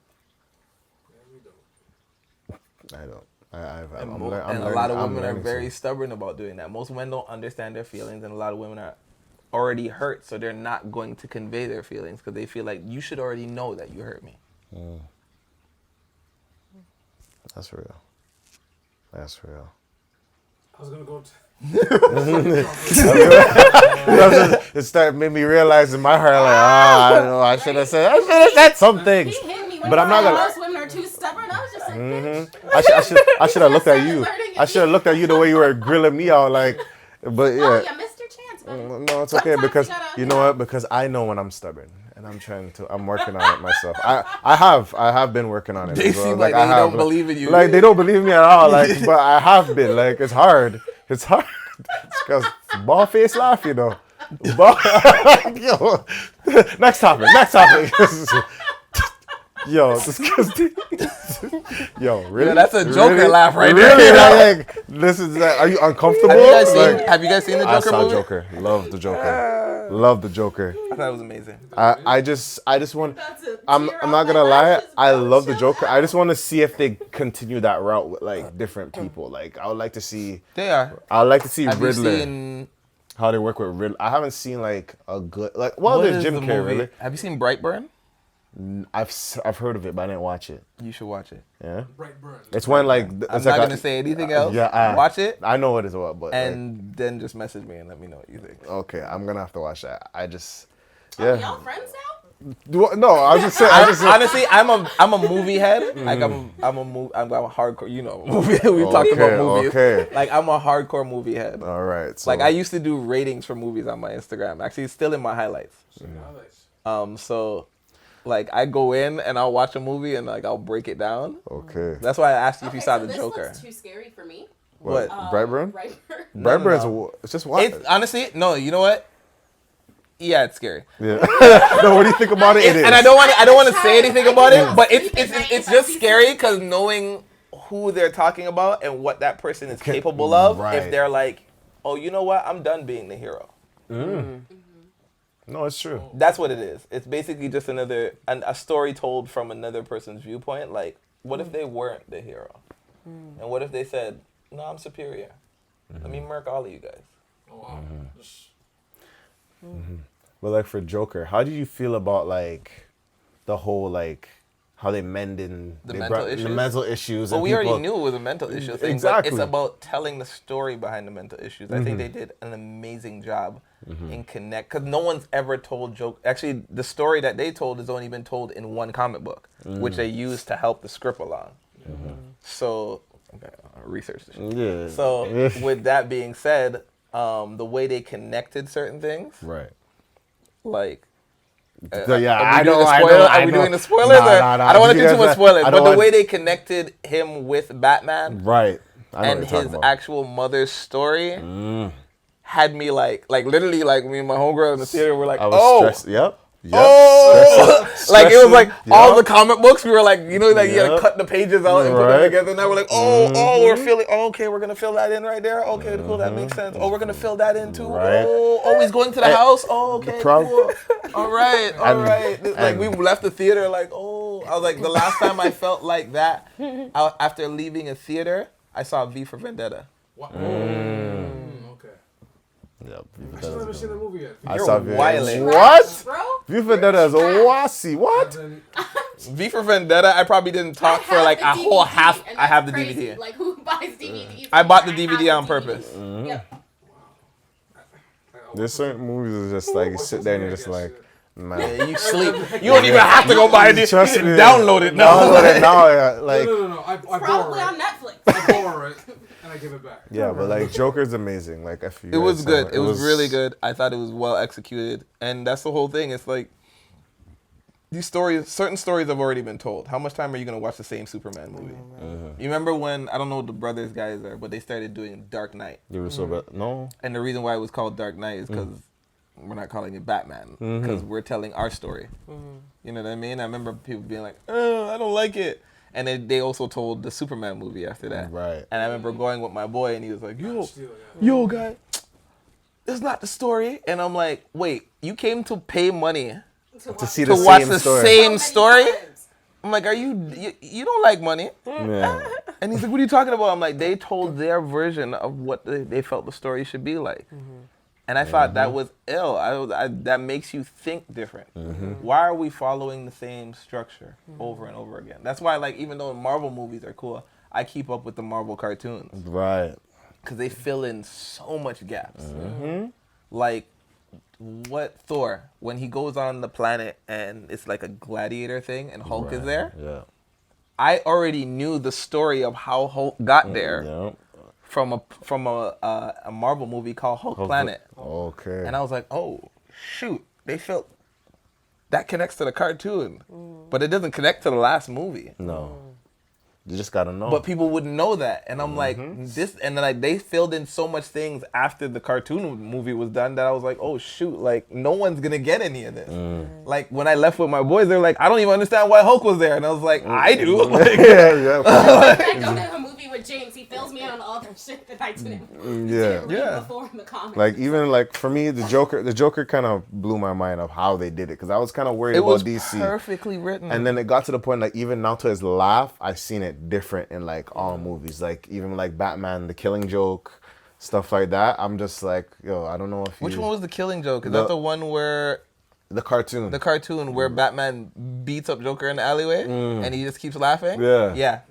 I don't. And a lot of women are very stubborn about doing that. Most men don't understand their feelings, and a lot of women are already hurt, so they're not going to convey their feelings because they feel like you should already know that you hurt me. That's real. That's real. I was gonna go. It made me realize in my heart, like, I don't know, I should have said some things. He hit me. But I'm not gonna. Most women are too stubborn. I was just like, I should have looked at you. I should have looked at you the way you were grilling me out, like. But yeah. oh, you missed your chance, buddy. No, it's okay because gotta- you know what? Because I know when I'm stubborn, and I'm working on it myself. I have been working on it. They as well. seem like they don't believe in you. Like they don't believe in me at all. Like, but I have been. Like it's hard. It's hard. It's because ball face laugh, you know. Yo, next topic. Yo, yo, really? Yeah, that's a Joker really? laugh right really? there. Like, this is. Are you uncomfortable? Have you guys seen the Joker I saw movie? Joker. Love the Joker. Love the Joker. I thought it was amazing. I just want. That's a I'm tear not off my gonna lie. lashes, I bro. love the Chill Joker. I out. just want to see if they continue that route with like different people. Like I would like to see. They are. I would like to see Have you Riddler. seen? How they work with Riddler. I haven't seen like a good like. Well, what there's is Jim the Carrey. movie? Really. Have you seen Brightburn? I've heard of it, but I didn't watch it. You should watch it. Yeah. Brightburn. It's when like I'm it's not like gonna say anything else. Yeah. Watch it I know what it's about, but and then just message me and let me know what you think. like, okay, I'm gonna have to watch that. I just. Oh, Yeah. y'all friends now? No, I was just saying. Honestly, I'm a movie head. Like I'm a hardcore. You know, movie. We've talked about movies. Okay. Like I'm a hardcore movie head. All right. So. Like I used to do ratings for movies on my Instagram. Actually, it's still in my highlights. So, like I go in and I'll watch a movie and like I'll break it down. Okay. That's why I asked you if you saw so the this Joker. looks too scary for me. What? Brightburn? Brightburn. Brightburn No. is it's just what? It's honestly no. You know what? Yeah, it's scary. Yeah. No, what do you think about it? It is. And I don't want to say child, anything I about it, cannot but sleep at night it's if I just see scary because knowing who they're talking about and what that person is capable of. right. If they're like, oh, you know what? I'm done being the hero. No, it's true. That's what it is. It's basically just a story told from another person's viewpoint. Like, what if they weren't the hero? And what if they said, no, I'm superior. Let me murk all of you guys. Oh wow. Just- But like for Joker, how do you feel about like the whole like how they mending The they mental brought- issues? the mental issues? Well, and we already people- knew it was a mental issue thing, Exactly. but it's about telling the story behind the mental issues. I think they did an amazing job in connect, because no one's ever told Joker. Actually, the story that they told has only been told in one comic book, which they used to help the script along. So, okay, research this shit. Yeah. So, with that being said, the way they connected certain things, right. like. So, yeah, Are we I doing know. the I spoiler- know. Are we doing the spoilers? Nah, or- nah, nah. I don't want to You do too guys- much spoilers, I but don't the want- way they connected him with Batman Right. I know and what you're his talking about. actual mother's story had me like literally like me and my homegirl in the theater were like, I was oh, stressed. Yep. oh, like it was like all Yep. the comic books. We were like, you know, like you gotta Yep. cut the pages out and put them Right. together. And now we're like, oh, we're feeling. Oh, okay, we're gonna fill that in right there. Okay, cool, that makes sense. Oh, we're gonna fill that in too. Right. Oh, he's going to the house. Oh, okay, prob- cool. All right, all right. Like and- we left the theater like, oh, I was like, the last time I felt like that after leaving a theater, I saw V for Vendetta. What? Okay. Yep. I still haven't seen the movie yet. I You're saw wildin'. What? Bro? View for that as a wassy. What? Then, V for Vendetta, I probably didn't talk for like a whole half. I have the DVD. Like, who buys DVDs? I bought the have DVD on DVDs. purpose. Yep. There's certain movies that just like you sit there and you're just like, man. Yeah, you sleep. You don't even have to go buy it. You Trust can me. download it now. Download it now, yeah, like no. I Probably borrow on it. Netflix. I borrow it and I give it back. yeah, but like Joker's amazing. Like if you It was guys good. saw It was really good. I thought it was well executed, and that's the whole thing. It's like these stories, certain stories have already been told. How much time are you gonna watch the same Superman movie? You remember when, I don't know what the brothers guys are, but they started doing Dark Knight, You were so bad. No. and the reason why it was called Dark Knight is because we're not calling it Batman, because we're telling our story. You know what I mean? I remember people being like, "Oh, I don't like it," And then they also told the Superman movie after that. Right. And I remember going with my boy, and he was like, Man yo, of Steel, yo, guy, it's not the story. And I'm like, wait, you came to pay money To see to the watch same the story. same So story? many times. I'm like, you don't like money. Yeah. And he's like, what are you talking about? I'm like, they told their version of what they felt the story should be like. And I thought that was ill. That makes you think different. Why are we following the same structure over and over again? That's why, like, even though Marvel movies are cool, I keep up with the Marvel cartoons. Right. Because they fill in so much gaps. Like, what Thor, when he goes on the planet and it's like a gladiator thing and Hulk is there, Yeah. I already knew the story of how Hulk got there Yeah. from a Marvel movie called Hulk Planet. Okay. And I was like, oh, shoot, they felt that connects to the cartoon, but it doesn't connect to the last movie. No. You just gotta know. But people wouldn't know that, and I'm like, this, and then like they filled in so much things after the cartoon movie was done that I was like, oh shoot, like no one's gonna get any of this. Like when I left with my boys, they're like, I don't even understand why Hulk was there, and I was like, I do. Like, yeah. I go to a movie with James. He fills me in on all the shit that I didn't read before in the comics. Like even like for me, the Joker kind of blew my mind of how they did it because I was kind of worried it about was DC. perfectly written. And then it got to the point like even now to his laugh, I've seen it different in like all movies. Like even like Batman, The Killing Joke, stuff like that. I'm just like, yo, I don't know if Which one was the Killing Joke? Is that the one where the cartoon? the cartoon where Batman beats up Joker in the alleyway and he just keeps laughing? Yeah.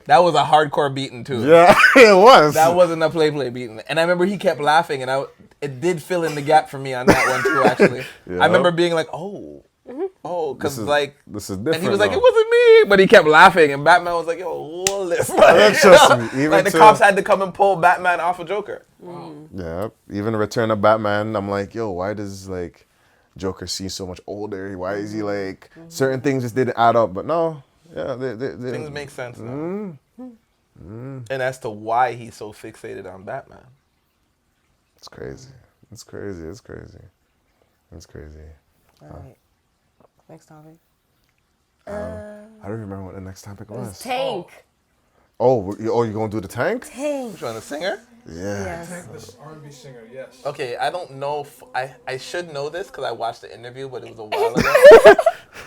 That was a hardcore beating too. Yeah, it was. That wasn't a play beating. And I remember he kept laughing, and it did fill in the gap for me on that one too, actually. Yeah. I remember being like, because like, this is different. and he was like, though. it wasn't me, but he kept laughing, and Batman was like, yo, hold this. That's just me. Even like the to- cops had to come and pull Batman off of Joker. Yeah, even Return of Batman, I'm like, yo, why does like Joker seem so much older? Why is he like certain things just didn't add up? But no, yeah, they Things make sense now. And as to why he's so fixated on Batman. It's crazy. It's crazy. It's crazy. It's crazy. All right. Next topic. I don't remember what the next topic was. Tank. Oh, you're gonna do the tank? Tank. Which one, the singer? Yeah. Yes. Tank, this R&B singer, yes. Okay, I don't know if I should know this because I watched the interview, but it was a while ago.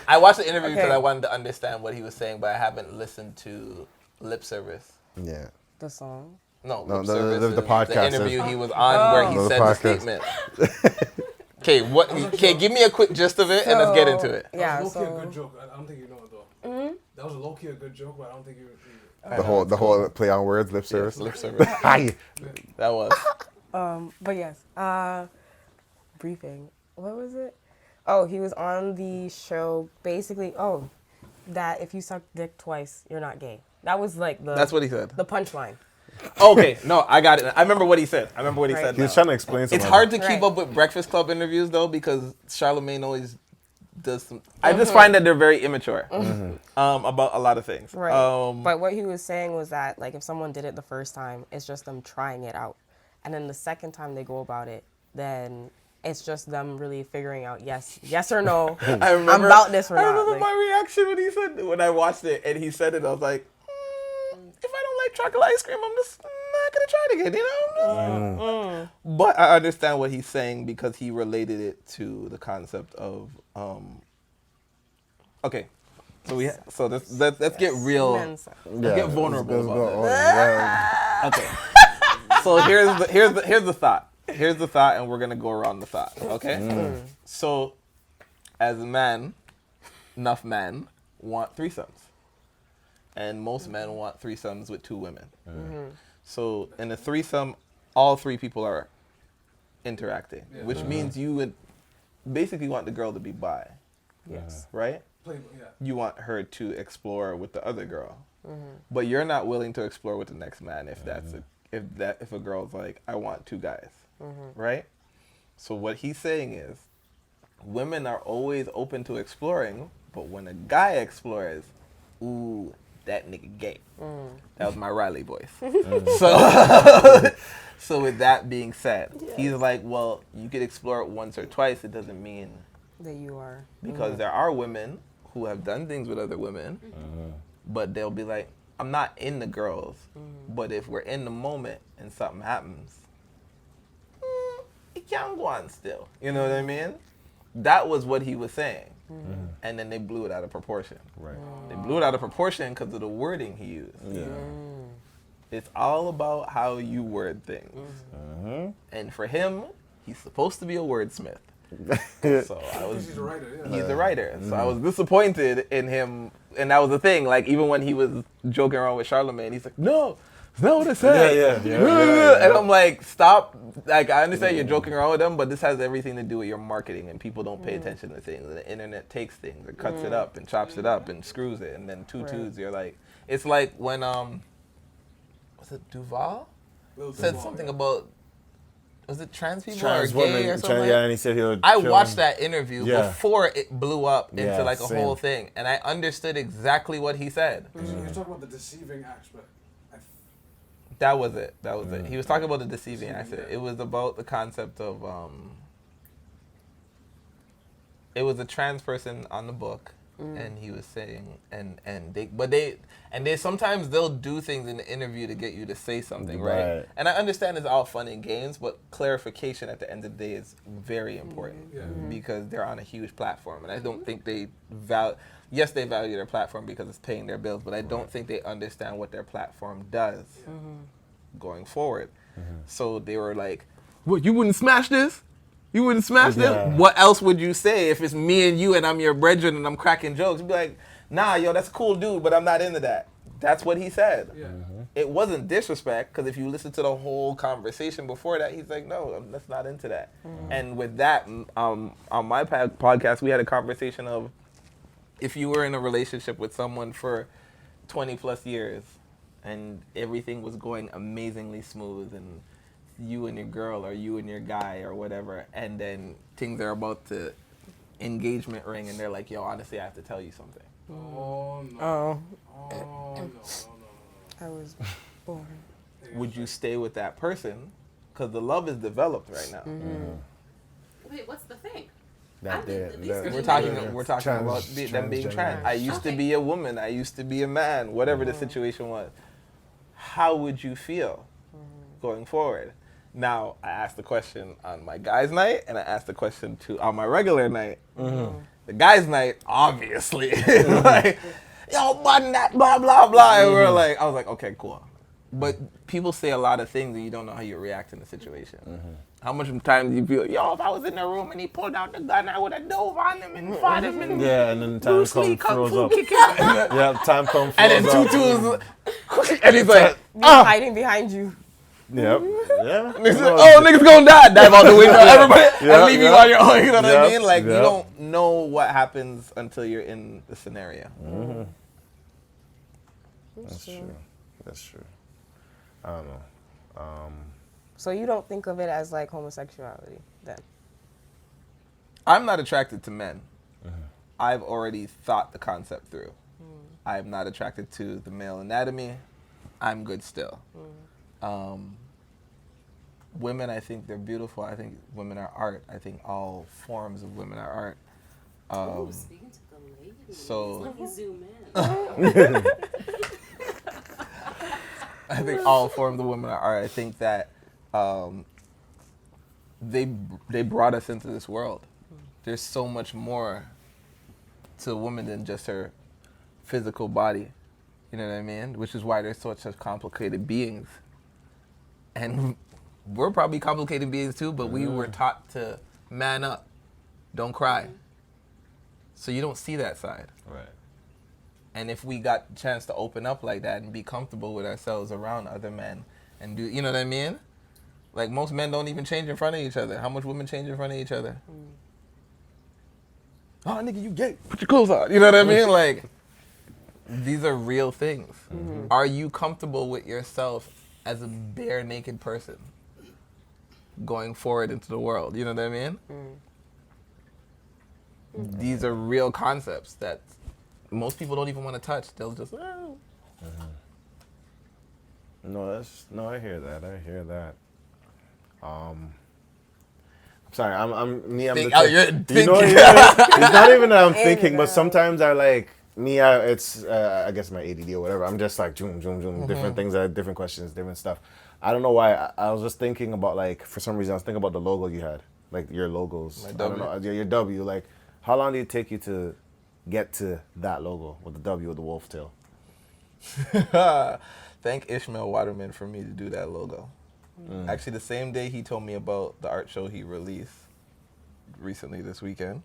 I watched the interview because Okay. I wanted to understand what he was saying, but I haven't listened to Lip Service. Yeah. The song. No, No, Lip the Service. is podcast. The interview he was on where he The said the podcast. statement. Okay, give me a quick gist of it and let's get into it. Yeah. That was low-key a So. good joke. I don't think you know it though. That was a low-key a good joke, but I don't think you The whole play on words, lip service. Lip Service. Hi. That was. But yes. Briefing. What was it? Oh, he was on the show. Basically, that if you suck dick twice, you're not gay. That was like the. That's what he said. The punchline. Okay, no, I got it. I remember what he said. Right. He was now. trying to explain something. It's hard to keep Right. up with Breakfast Club interviews though because Charlemagne always does some. I just find that they're very immature about a lot of things. Right. But what he was saying was that like if someone did it the first time, it's just them trying it out, and then the second time they go about it, then it's just them really figuring out yes or no. I'm about this or I not. remember Like, my reaction when I watched it and he said it. I was like, if I don't like chocolate ice cream, I'm just not gonna try it again. You know. But I understand what he's saying because he related it to the concept of. Okay, so let's get real. men's- Let's get vulnerable Let's about go. this. Oh, yeah. Okay. So here's the thought. Here's the thought, and we're gonna go around the thought. Okay. So, as a man, enough men want threesomes, and most men want threesomes with two women. So in a threesome, all three people are interacting, which means you would basically want the girl to be bi, Yes. right? yeah. You want her to explore with the other girl, but you're not willing to explore with the next man if a girl's like, I want two guys, right? So what he's saying is, women are always open to exploring, but when a guy explores, ooh, that nigga gay. That was my Riley voice. So with that being said, he's like, well, you could explore it once or twice. It doesn't mean That you are. because there are women who have done things with other women but they'll be like, I'm not into girls, but if we're in the moment and something happens, it can go on still. You know what I mean? That was what he was saying. And then they blew it out of proportion. Right. They blew it out of proportion because of the wording he used. Yeah. It's all about how you word things. And for him, he's supposed to be a wordsmith. So He's a writer, yeah. he's a writer. So I was disappointed in him. And that was the thing. Like, even when he was joking around with Charlamagne, he's like, no, it's not what I said. Yeah. And I'm like, stop. Like, I understand you're joking around with them, but this has everything to do with your marketing, and people don't pay attention to things. The internet takes things and cuts it up and chops it up and screws it, and then twos, you're like, it's like when, was it Duval? Said something about, was it trans people or gay or something? Yeah, and he said he would. I watched that interview before it blew up into Yeah, like a same. whole thing, and I understood exactly what he said. You're talking about the deceiving aspect. That was it. He was talking about the deceiving aspect. It was about the concept of it was a trans person on the book, and he was saying, and they sometimes they'll do things in the interview to get you to say something, right? And I understand it's all fun and games, but clarification at the end of the day is very important because they're on a huge platform, and I don't think they value. Yes, they value their platform because it's paying their bills, but I don't think they understand what their platform does going forward. So they were like, "What? You wouldn't smash this? You wouldn't smash this? What else would you say if it's me and you and I'm your brethren and I'm cracking jokes?" You'd be like, "Nah, yo, that's a cool dude, but I'm not into that." That's what he said. It wasn't disrespect, because if you listen to the whole conversation before that, he's like, "No, I'm that's not into that." And with that, on my podcast, we had a conversation of, if you were in a relationship with someone for 20 plus years and everything was going amazingly smooth, and you and your girl or you and your guy or whatever, and then things are about to engagement ring and they're like, "Yo, honestly, I have to tell you something." Oh, no. Oh, No. I was born. Would you stay with that person? Because the love is developed right now. Wait, what's the thing? We're talking about them being trans. I used to be a woman. I used to be a man. Whatever the situation was. How would you feel going forward? Now, I asked the question on my guys' night, and I asked the question on my regular night. The guys' night, obviously, like, "Yo, button that, blah, blah, blah." And we're like, I was like, okay, cool. But people say a lot of things and you don't know how you react in the situation. How much time do you feel, "Yo, if I was in the room and he pulled out the gun, I would have dove on him and fought him." And and then time comes, froze up. Kick him. Time comes, And then froze up. Tutu's, and he's like, Hiding behind you. Yeah. Niggas gonna dive out the window, everybody, and leave you on your own. You know what I mean? Like, you Yep. don't know what happens until you're in the scenario. That's true. I don't know. So you don't think of it as like homosexuality then? I'm not attracted to men. I've already thought the concept through. I'm not attracted to the male anatomy. I'm good still. Women, I think they're beautiful. I think women are art. I think all forms of women are art. Speaking to the ladies. So- Let me zoom in. I think all forms of women are art. I think that they brought us into this world. There's so much more to a woman than just her physical body. You know what I mean? Which is why they're such complicated beings. And we're probably complicated beings too, but we were taught to man up, don't cry. So you don't see that side. Right. And if we got a chance to open up like that and be comfortable with ourselves around other men and do, you know what I mean? Like, most men don't even change in front of each other. How much women change in front of each other? "Oh, nigga, you gay. Put your clothes on." You know what I mean? Like, these are real things. Are you comfortable with yourself as a bare naked person going forward into the world? You know what I mean? These are real concepts that most people don't even want to touch. They'll just, "Oh." No, I hear that. I'm sorry. I'm You're the thinking. it's not even that I'm thinking, but sometimes I like Me, it's I guess my ADD or whatever. I'm just like zoom, zoom, zoom, different things, different questions, different stuff. I don't know why. I was just thinking about like for some reason I was thinking about the logo you had, like your logos. My I don't know your W. Like, how long did it take you to get to that logo with the W with the wolf tail? Thank Ishmael Waterman for me to do that logo. Actually, the same day he told me about the art show he released recently this weekend,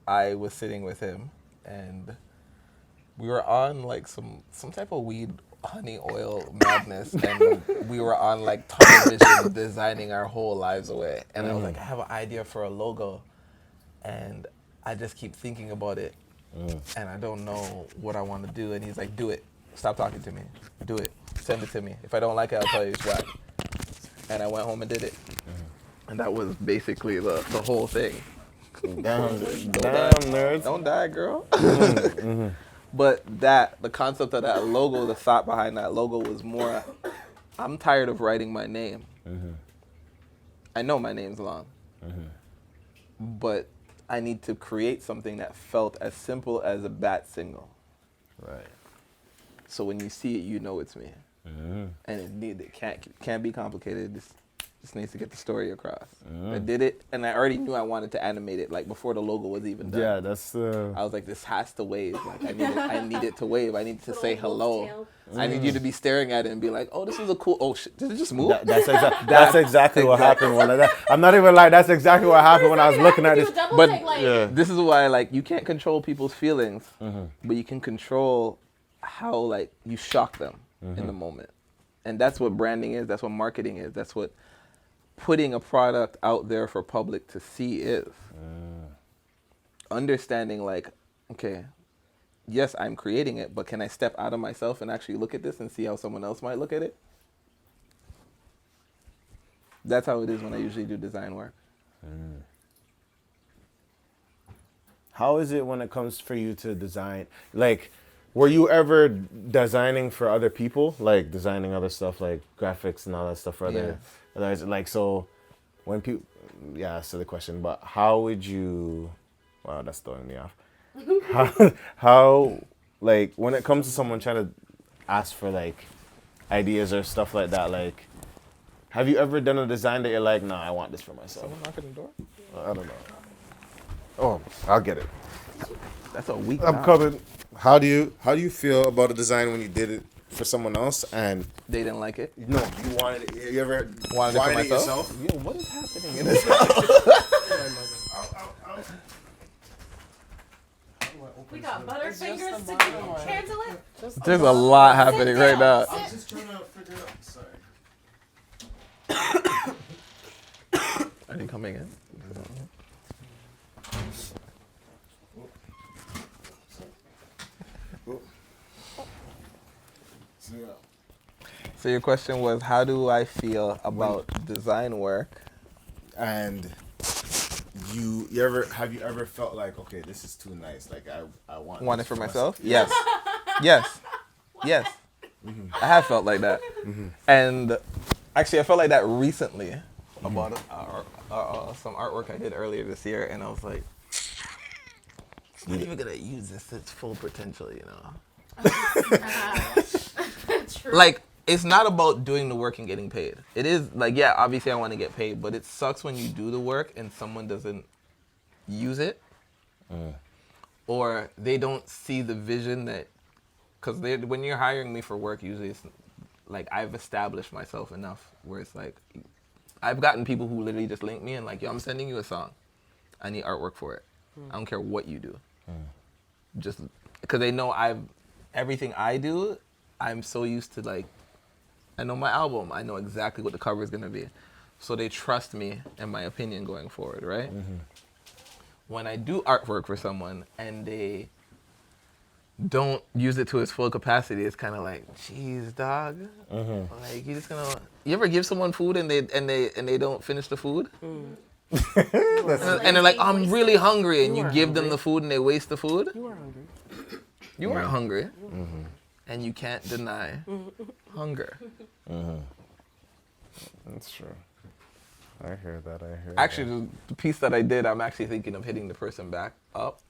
I was sitting with him and we were on like some type of weed honey oil madness and we were on like tunnel vision designing our whole lives away. And I was like, I have an idea for a logo and I just keep thinking about it and I don't know what I want to do. And he's like, do it. Stop talking to me. Do it. Send it to me. If I don't like it, I'll tell you it's whack. And I went home and did it. And that was basically the whole thing. Damn, nerds. Don't die, girl. But the concept of that logo, the thought behind that logo was more, I'm tired of writing my name. I know my name's long. But I need to create something that felt as simple as a bat signal. Right. So when you see it, you know it's me. And it can't be complicated. Just needs to get the story across. I did it, and I already knew I wanted to animate it, like before the logo was even done. Yeah, that's. I was like, this has to wave. Like I need it to wave. I need to say hello. I need you to be staring at it and be like, oh, this is a cool. Oh shit, did it just move? That's exactly what happened when I'm not even like that's exactly what happened when I was looking at this. But this is why like you can't control people's feelings, but you can control how like you shock them in the moment. And that's what branding is. That's what marketing is. That's what putting a product out there for public to see is. Understanding like, okay, yes, I'm creating it, but can I step out of myself and actually look at this and see how someone else might look at it? That's how it is when I usually do design work. How is it when it comes for you to design? Like, were you ever designing for other people? Like designing other stuff like graphics and all that stuff for other like, so when people, yeah, that's the question, but how would you, wow, that's throwing me off. how like when it comes to someone trying to ask for like ideas or stuff like that, like have you ever done a design that you're like, nah, I want this for myself? Someone knocking the door? I don't know. Oh, I'll get it. That's a weak I'm coming. How do you feel about a design when you did it for someone else and they didn't like it? no, you wanted it? You ever Wanted it for myself? yourself? Yo, what is happening in this? We got Butterfingers to cancel it. There's a lot happening right now. I'm just trying to figure it out. Sorry. Are they coming in? So your question was, how do I feel about design work? And you have you ever felt like, okay, this is too nice, like I want it for myself? Yes. Yes. I have felt like that. And actually I felt like that recently about some artwork I did earlier this year, and I was like, I'm not even gonna use this to its full potential, you know. True. Like, it's not about doing the work and getting paid. It is like, yeah, obviously I want to get paid, but it sucks when you do the work and someone doesn't use it, or they don't see the vision that, because when you're hiring me for work, usually it's like I've established myself enough where it's like, I've gotten people who literally just link me and like, yo, I'm sending you a song. I need artwork for it. I don't care what you do. Just because they know everything I do, I'm so used to like, I know my album. I know exactly what the cover is going to be. So they trust me and my opinion going forward, right? When I do artwork for someone and they don't use it to its full capacity, it's kind of like, geez, dog. Like, you just gonna, you ever give someone food and they don't finish the food? And they're like, I'm really hungry, and you give them the food and they waste the food? You were hungry. You weren't hungry. And you can't deny hunger. That's true. I hear that. Actually, the piece that I did, I'm actually thinking of hitting the person back up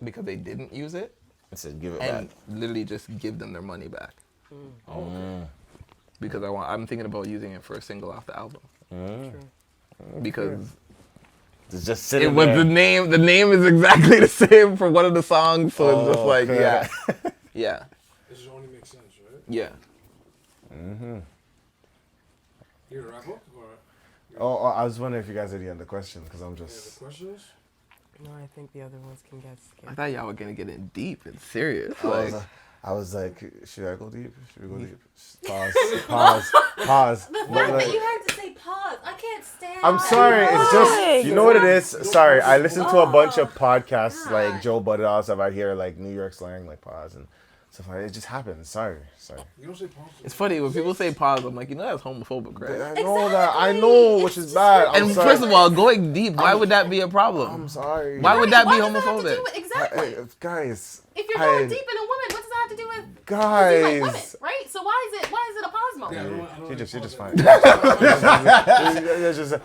because they didn't use it. It said give it and back. literally just give them their money back. Oh, okay. Because I'm thinking about using it for a single off the album. True. Because It's just it sitting was there. the name is exactly the same for one of the songs, so it's just like, okay. yeah. This just only makes sense, right? Yeah. You gonna wrap up? Or Oh, I was wondering if you guys had any other questions because I'm any other just. questions? No, I think the other ones can get I skipped. thought y'all were gonna get in deep and serious. I was like, should I go deep? Should we go deep? Pause. The But, fact like, that you had to say pause, I can't stand. I'm sorry. It's just you know what it is. Sorry, I listened to a bunch of podcasts God. like Joe Budden, all stuff out here, like New York slang, like pause and stuff like that. It just happens. Sorry. You don't say pause. it's funny when people say pause. I'm like, that's homophobic, right? I know that. I know, which is bad. I'm And sorry. first of all, going deep, why would that be a problem? I'm sorry. Why would that be Why does that have to do homophobic? with- exactly. Guys. If you're going deep in a woman, what does that have to do with? Guys. You like women, right? So why is it a pause Yeah, moment? You're just fine.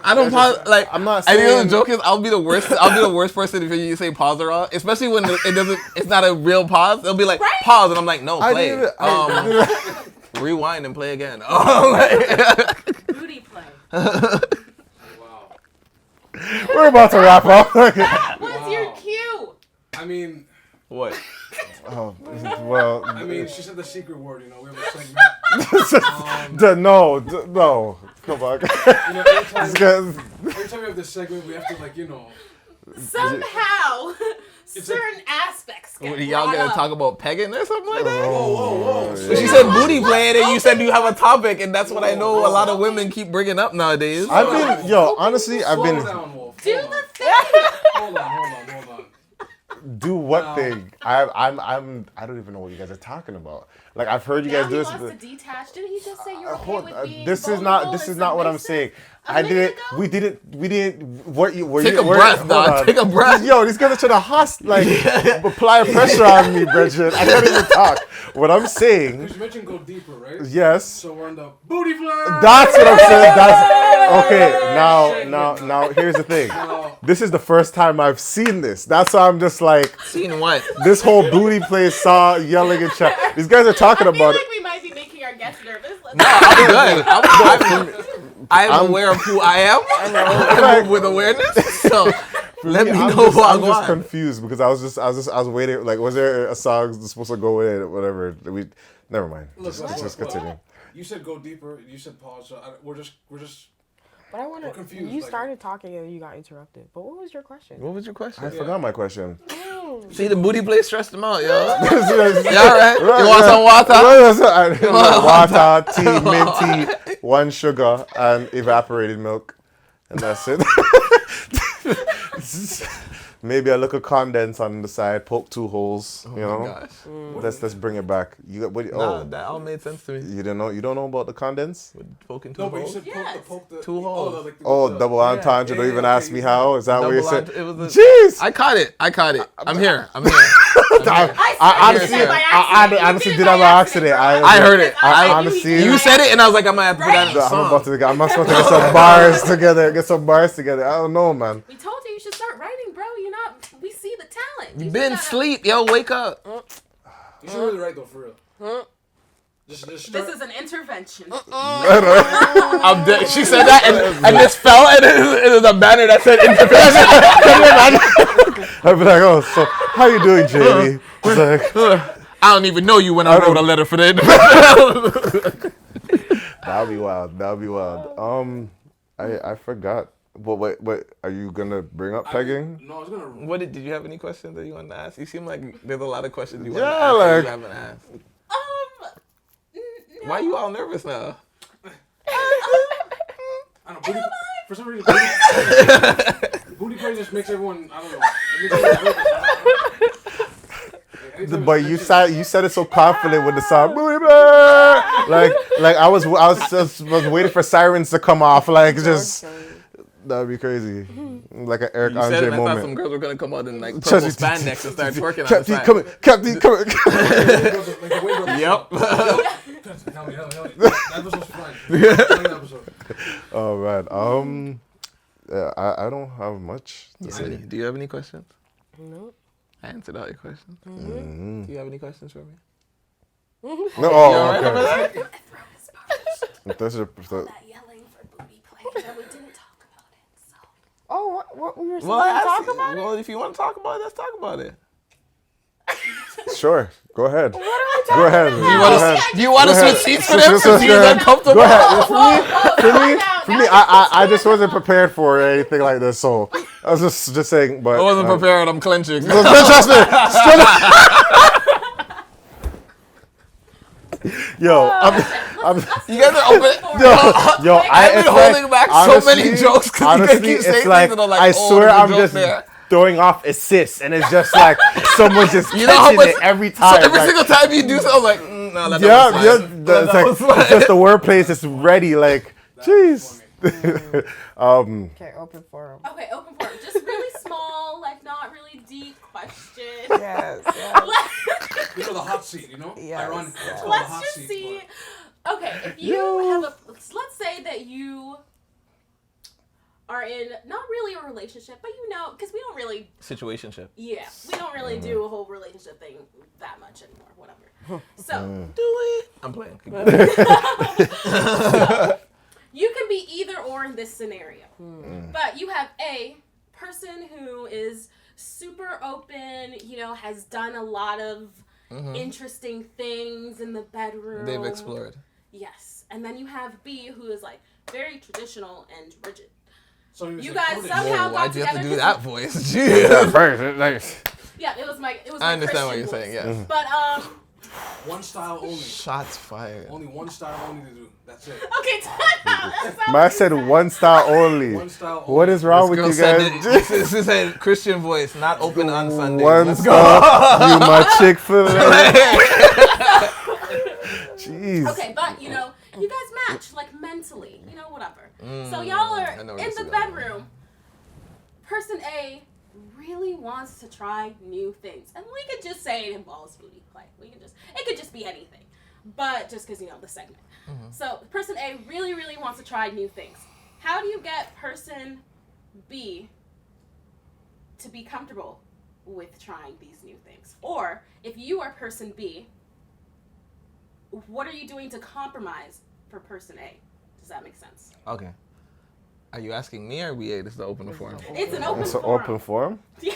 I don't pause. Like I'm not I think saying. the joke is I'll be the worst. I'll be the worst person if you say pause or all, especially when it doesn't. It's not a real pause. They'll be like Right? pause, and I'm like, no, I play. didn't even- Rewind and play again. Booty play. Wow. We're about to wrap up. That was your Wow. cue. I mean, What? Oh, well. I mean, she said the secret word. You know, we have a segment. No. Come on. You know, anytime Guys, we have this segment, we have to Somehow, certain aspects get What, y'all brought gonna up. talk about pegging or something like that? Whoa. But she said booty play, and then you said you have a topic, and that's what I know a lot of women keep bringing up nowadays. honestly, I've Slow been. down, Wolf. Do Hold the on. thing. Hold on. Do what No. thing? I don't even know what you guys are talking about. Like I've heard you Now guys do he this. wants to detach. Didn't he just say you're okay Hold, with being this is vulnerable not and what I'm submissive saying. a I minute didn't. ago? We didn't. Were you? Take a were- breath, hold dog. on. Take a breath. Yo, these guys are trying to apply pressure on me, Bridget. I can't even talk. What I'm saying, Because you mentioned go deeper, right? yes. So we're on the booty fly. That's what I'm saying. That's okay. Now, here's the thing. Now, This is the first time I've seen this. That's why I'm just like Seen what? this whole booty play song, yelling and chat. These guys are talking I feel about like it. we might be making our guests nervous. I'm good. I'm aware of who I am. I'm with awareness. So let me know what I'm I just want. confused because I was waiting. Like, was there a song that's supposed to go with it? Whatever. Never mind. Look, Just continue. you said go deeper. You said pause. So we're just. But I wonder, We're confused, you like- started talking and you got interrupted. But what was your question? What was your question? I forgot my question. See, the booty play stressed him out, yo. Yeah, You all right? You want some water? Water, tea, mint tea, 1 sugar, and evaporated milk, and that's it. Maybe a little condense on the side, poke 2 holes. You know, Gosh. let's bring it back. You got what? Nah, that all made sense to me. You don't know? You don't know about the condense? With poking 2 No, but you holes. said Yes. poke the 2 holes. Double entendre. Don't even ask me how. Is that what you Double said? it was a, Jeez. I caught it. I'm here. I honestly honestly did that by accident. I heard it. I honestly. You said it, and I was like, I'm gonna have to put that in the I'm song. about to get some bars together. Get some bars together. I don't know, man. We told you should start writing, bro. We see the talent. You just been gotta- asleep, yo. Wake up. You're really right though, for real. Just This start. is an intervention. I'm dead. She said that, and this fell, and it was a banner that said intervention. I'd be like, oh, so how you doing, Jamie? He's like, I don't even know you when I wrote a letter for the intervention. that'll be wild. I forgot. What? Are you gonna bring up pegging? No, I was gonna. What did you have any questions that you wanted to ask? You seem like there's a lot of questions you want Yeah, to ask that like- you haven't asked. No. Why you all nervous now? I don't know. For some reason, booty play just makes everyone. I don't know. It makes everyone nervous. But you said it so confident with the song. Like I was waiting for sirens to come off. Like just that'd be crazy. Like an Eric You said Andre it, and I thought some moment. girls were gonna come out in like purple Just- spandex and start twerking on the Captain, side. Captain, coming. Yep. Hell yeah. That episode's fine. That episode. Oh man. Yeah, I don't have much to say. Do you have any questions? No. I answered all your questions. Do you have any questions for me? No, You oh, all right over okay. there? That's That yelling for booty play, and we didn't talk about it. So Oh, what we were supposed Well, I to asked talk you. about it? Well, if you want to talk about it, let's talk about it. sure. Go ahead. What are we Go ahead. Do you Go want ahead. to? Do you want to Go switch ahead. seats for them? Switch Since you're seats. uncomfortable. Go ahead. For me, I just wasn't prepared for anything like this, so I was just saying. But I wasn't prepared. I'm clenching. Trust me. Yo, You guys are open. yo, I've been holding back so many honestly- jokes because you guys honestly, keep saying it's like, things and I'm like, I oh, swear there's a I'm joke just there. throwing off assists, and it's just like someone just You know how catching much? it every So time. every like, single time you do something, I'm like, no, let that yeah, one yeah. slide. Let It's that one like it's just the wordplay is just ready. Like, jeez. Okay, open forum. okay, open forum. Just really small, like not really deep question. Yes, yes. You know the hot seat, you know? Yes. Ironically, it's called the Let's hot just seat. see. Okay, if you have a, let's say that you are in not really a relationship, but you know, because we don't really, Situationship. yeah, we don't really do a whole relationship thing that much anymore. Whatever. So Do it. I'm playing. Keep going. you can be either or in this scenario, but you have a person who is super open, you know, has done a lot of interesting things in the bedroom. They've explored. Yes. And then you have B, who is like very traditional and rigid. So he was You like, guys "Cody." somehow Whoa, why'd you have to together do 'cause- that voice? Jeez. Yeah, it was my I understand what Christian you're saying, voice. yes. But One style only. Shots fired. Only one style only to do. That's it. okay, time out. That's not Man what said you one style only. One style only. What is wrong with Girl you said guys? this is a Christian voice, not open on Sunday. One Let's style. You my Chick-fil-A. Jeez. Okay, but you know, you guys match like mentally, you know, whatever. So y'all are I know in where this the is going. bedroom. Person A really wants to try new things, and we could just say it involves booty play. It could just be anything, but just because you know the segment. So person A really, really wants to try new things. How do you get person B to be comfortable with trying these new things? Or if you are person B, what are you doing to compromise for person A? Does that make sense? Okay. Are you asking me or we? This is the open forum. It's an open It's an forum. open forum? Yeah.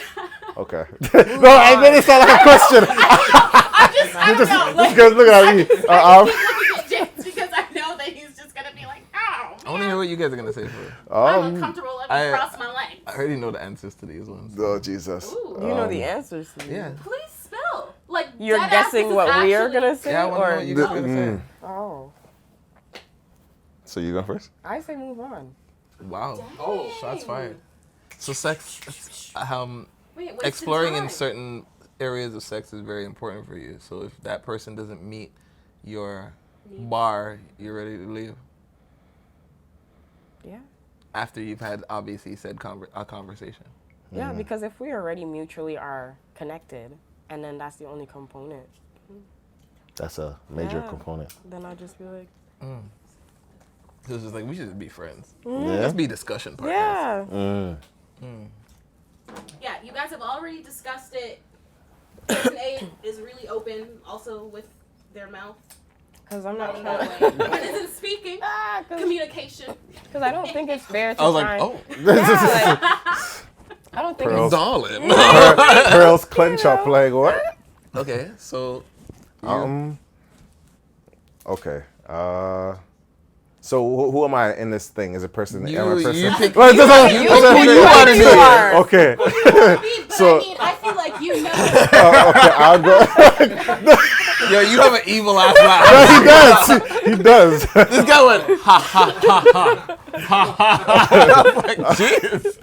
Okay. No, I made it sound like a question. I don't know. Like, Guys, look at me. I keep looking at James because I know that he's just gonna be like, "Oh, I want to hear what you guys are gonna say first. I'm uncomfortable. Let me I- cross my legs." I already know the answers to these ones. Oh, Jesus. Ooh. You know the answers. To Yeah. Please spill. Like You're dead guessing ass, this what is we are actually- gonna say, Yeah, I want to know or what you guys are gonna say. oh, So you go first? I say move on. Wow. Oh, Shots fired. So sex, Wait, wasted exploring in time. certain areas of sex is very important for you. So if that person doesn't meet your bar, you're ready to leave. Yeah. After you've had obviously said a conversation. Yeah, because if we already mutually are connected, and then that's the only component, That's a major Yeah. component. then I'll just be like, So it's just like we should just be friends. Yeah. Let's be discussion partners. yeah. Yeah, you guys have already discussed it. Person A is really open, also with their mouth. Because I'm not Not in trying that way. But isn't speaking. because Communication. I don't think it's fair to I was try. like, oh, Yeah, like, I don't think Pearls. it's darling. Pearls clench up like what? Okay, so Okay. So who am I in this thing? Is a person? You- am I a person? you pick- Well, it's just like- you it's pick just who like- you wanna be. Okay. But So- I mean, I feel like you know. Okay. I'll go. yo, you have an evil ass laugh. He does. This guy went ha ha ha ha ha ha. I was like, jeez.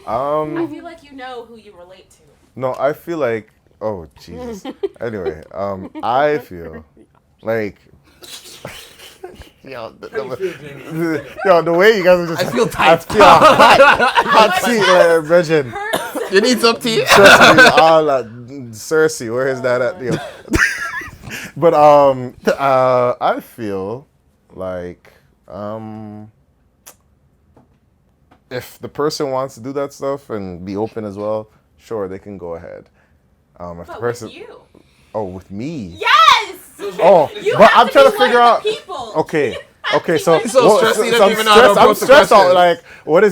I feel like you know who you relate to. No, I feel like. Oh Jesus. Anyway, I feel like. Yo, the way you guys are just. I feel tight. I feel hot seat, like Bridget. You need some tea? Trust me, all Cersei, where is that at? Yo. But I feel like if the person wants to do that stuff and be open as well, sure they can go ahead. If the But person, with you. oh, with me. Yes! Oh, You but have I'm to trying be to one figure of out. the people. Okay. You Okay, have to so, be so one of the stressed he people. doesn't even know how to I'm approach the stressed out. questions.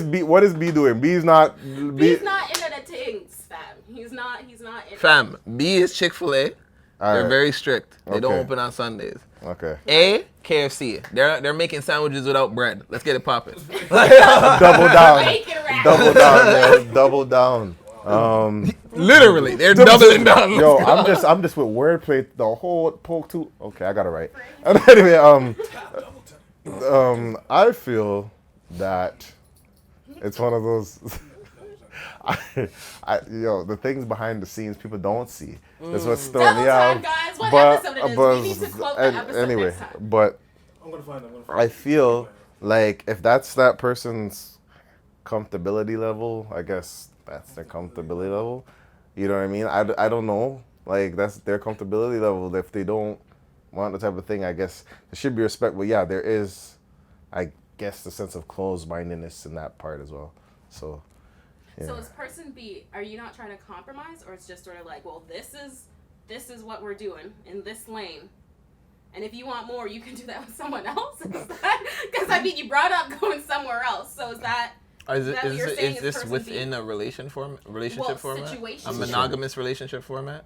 Like, what is B doing? B's not. He's not into the things, fam. He's not in Fam, B is Chick-fil-A. They're Alright. very strict. They don't Okay. open on Sundays. Okay. A, KFC. They're making sandwiches without bread. Let's get it popping. Double down. Bacon wrap. Double down, man. Double down. Literally, they're doubling down. Yo, I'm just with wordplay the whole poke too. Okay, I got it right. Anyway, I feel that it's one of those. The things behind the scenes people don't see. That's what's throwing Double me time, out. guys. What episode it is? We need to quote the episode anyway, next time. but I'm gonna find them. I feel like if that's that person's comfortability level, I guess that's their comfortability level. You know what I mean? I don't know. Like, that's their comfortability level. If they don't want the type of thing, I guess there should be respect. But yeah, there is, I guess, the sense of closed-mindedness in that part as well. So, yeah. So is person B, are you not trying to compromise, or it's just sort of like, well, this is what we're doing in this lane, and if you want more, you can do that with someone else? Because I mean, you brought up going somewhere else, so is that Is that what you're saying this person within B? a relationship format? Situationship. A monogamous relationship format?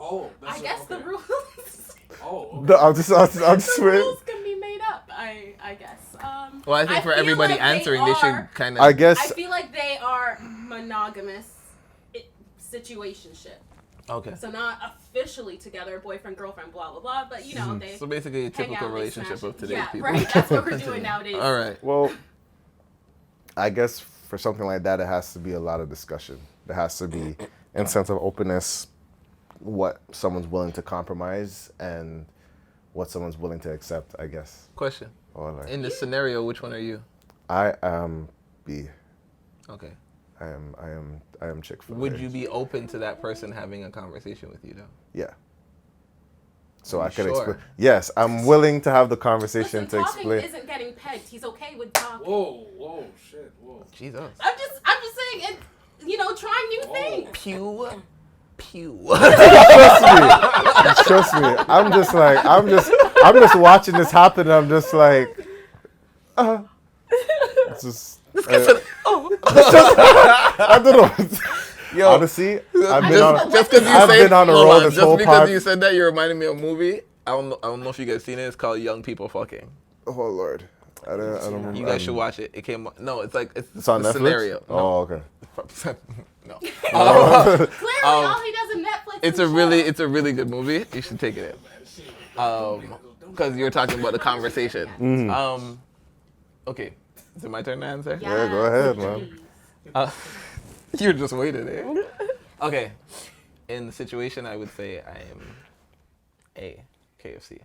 Oh, that's I guess okay. the rules. Oh, okay. No, I'm just The with. rules can be made up. I guess. Well, I think for feel everybody like answering, they should kind of. I guess. I feel like they are monogamous situationship. Okay. So not officially together, boyfriend, girlfriend, blah blah blah, but you know they So basically, a hang typical out, they relationship smash of it. today's yeah, people. right. That's what we're doing nowadays. All right. Well, I guess for something like that, it has to be a lot of discussion. There has to be a sense of openness, what someone's willing to compromise and what someone's willing to accept, I guess. Question. Or like, In this scenario, which one are you? I am B. Okay. I am Chick-fil-A. Would you be open to that person having a conversation with you, though? Yeah. So Are I you could sure? explain. Yes, I'm willing to have the conversation Listen, to talking explain. isn't getting pegged. He's okay with talking. Whoa, shit, whoa. Jesus. I'm just saying, trying new things. Pew. Trust me. I'm just watching this happen. And I'm just like, it's just. I don't know. Yo, Honestly, I've been on. just because you I've said, been on the hold road on, this just whole because pod. you said that, you reminded me of a movie. I don't know if you guys seen it. It's called Young People Fucking. Oh Lord, I don't remember. You guys should watch it. It came. No, it's It's on the Netflix. scenario. Oh, okay. No. Clearly, all he does is Netflix. It's a really good movie. You should take it in. Because you're talking about the conversation. Okay, is it my turn to answer? Yeah, go ahead, man. You're just waiting there. Okay. In the situation, I would say I am A, KFC.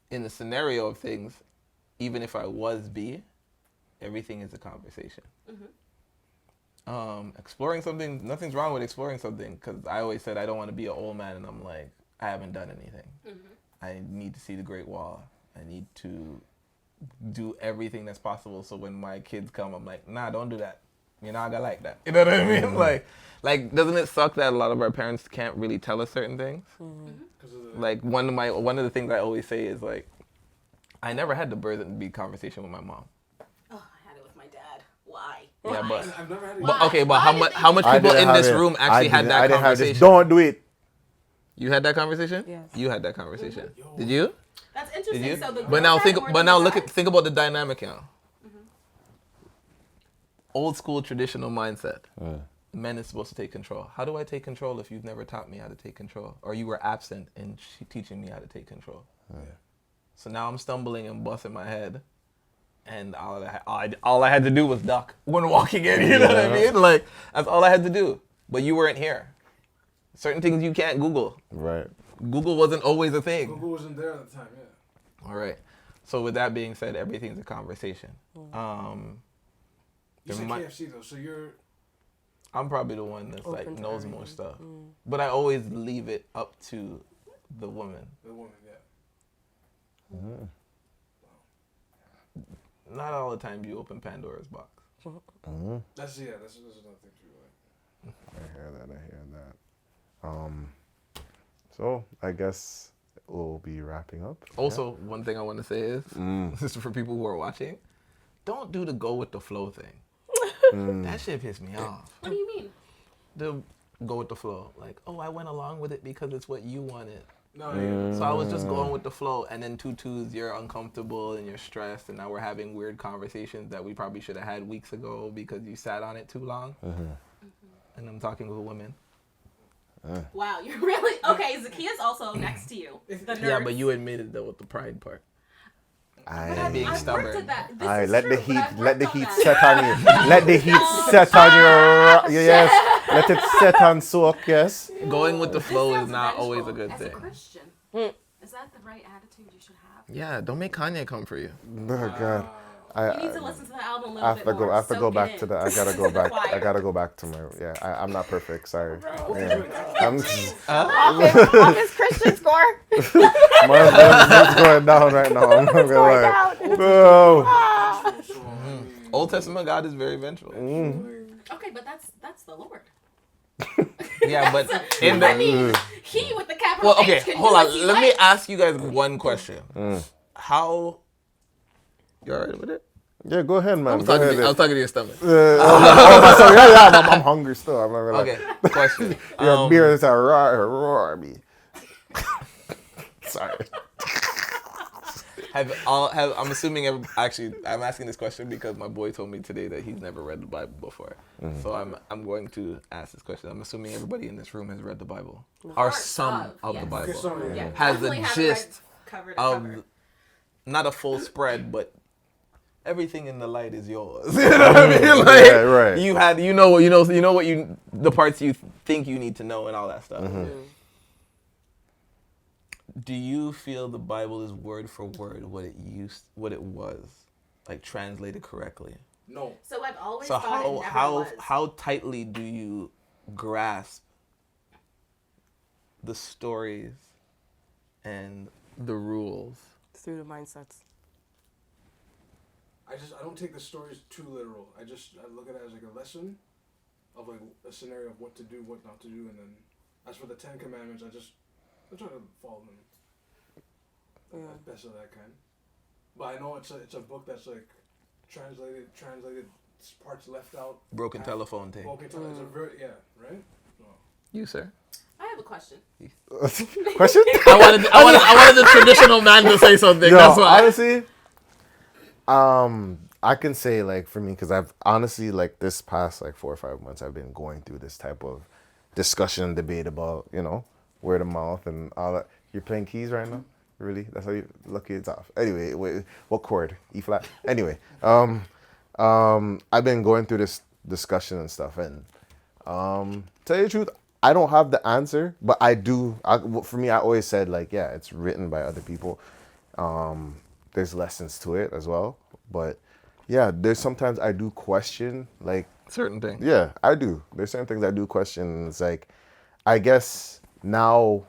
In the scenario of things, even if I was B, everything is a conversation. Exploring something, nothing's wrong with exploring something, because I always said I don't want to be an old man and I'm like, I haven't done anything. I need to see the Great Wall. I need to do everything that's possible so when my kids come, I'm like, nah, don't do that. You're not gonna like that. You know what I mean? Like, doesn't it suck that a lot of our parents can't really tell us certain things? Like one of the things I always say is like, I never had the birth and beat conversation with my mom. Oh, I had it with my dad. Why? Yeah, but I've never had it. but okay, but Why did how much I people didn't in have this it. room actually had that I didn't have this. conversation? Don't do it. You had that conversation? Yes. You had that conversation. Did you? That's Did interesting. you? So the But now girlfriend or the think about the dynamic now. Old school traditional mindset. Men is supposed to take control. How do I take control if you've never taught me how to take control, or you were absent in teaching me how to take control? So now I'm stumbling and busting my head, and all I had to do was duck when walking in. You know what I mean? Like, that's all I had to do. But you weren't here. Certain things you can't Google. Right. Google wasn't always a thing. Google wasn't there at the time, yeah. All right. So with that being said, everything's a conversation. You There said might- KFC though, so you're. I'm probably the one that's like Open to knows more everything. stuff, but I always leave it up to the woman. The woman, yeah. Not all the time you open Pandora's box. That's another thing too. Like, I hear that. So I guess we'll be wrapping up. Also, one thing I want to say is, this is for people who are watching, don't do the go with the flow thing. That shit pissed me off. What do you mean? The go with the flow. Like, oh, I went along with it because it's what you wanted. No, yeah. So I was just going with the flow, and then twos, you're uncomfortable and you're stressed, and now we're having weird conversations that we probably should have had weeks ago because you sat on it too long. And I'm talking with women. Wow, you're really okay. Zakia's also next to you. The nurse. Yeah, but you admitted that with the pride part. Being I've stubborn. worked at that. This Alright, is let true, the but heat, I've let the worked on heat that. set on you. Let the heat set on your, yes. Let it set and soak, yes. Going with the This flow is sounds not always a vengeful. good As thing. a Christian, is that the right attitude you should have? Yeah, don't make Kanye come for you. Oh God. You need to listen to the album a little I have bit to go. more. I have to go Soak it back in. to the. I gotta go back. I Choir. gotta go back to my. Yeah, I'm not perfect. Sorry. Yeah. I'm just, Office Christian score. my is going down right now. I'm not gonna lie. Down. No. Old Testament God is very vengeful. Okay, but that's the Lord. Yeah, but in I the mean, he with the capital well, okay, H can hold do on. as he Let me likes. ask you guys one question. How you alright with it? Yeah, go ahead, man. I was Go talking ahead. to your stomach. Sorry, yeah, I'm hungry still. I'm not gonna lie. Okay, question. Your beer is a roar me. Sorry. I'm assuming actually I'm asking this question because my boy told me today that he's never read the Bible before. So I'm going to ask this question. I'm assuming everybody in this room has read the Bible or Part some of yes. the Bible. Yeah, Has the definitely haven't gist read cover to cover. of not a full spread, but everything in the light is yours. You know what I mean? Like, Yeah, right. you know what the parts you think you need to know and all that stuff. Do you feel the Bible is word for word what it was, like translated correctly? No. So I've always So thought it never was. how tightly do you grasp the stories and the rules? Through the mindsets. I don't take the stories too literal. I look at it as like a lesson of like a scenario of what to do, what not to do, and then as for the 10 Commandments, I try to follow them as best of that kind. But I know it's a book that's like translated parts left out. Broken telephone tape. It's a very right. No. You, sir. I have a question. Question? I wanted the traditional man to say something. Yo, That's why. honestly, I can say like for me, because I've honestly like this past like 4 or 5 months, I've been going through this type of discussion, debate about word of mouth and all that. You're playing keys right now? Really? That's how you lucky it's off. Anyway, wait, what chord? E flat. Anyway, I've been going through this discussion and stuff, and tell you the truth, I don't have the answer, but I do. For me, I always said like, yeah, it's written by other people. There's lessons to it as well, but yeah, there's sometimes I do question like Certain things. yeah, I do. There's certain things I do question. It's like, I guess now,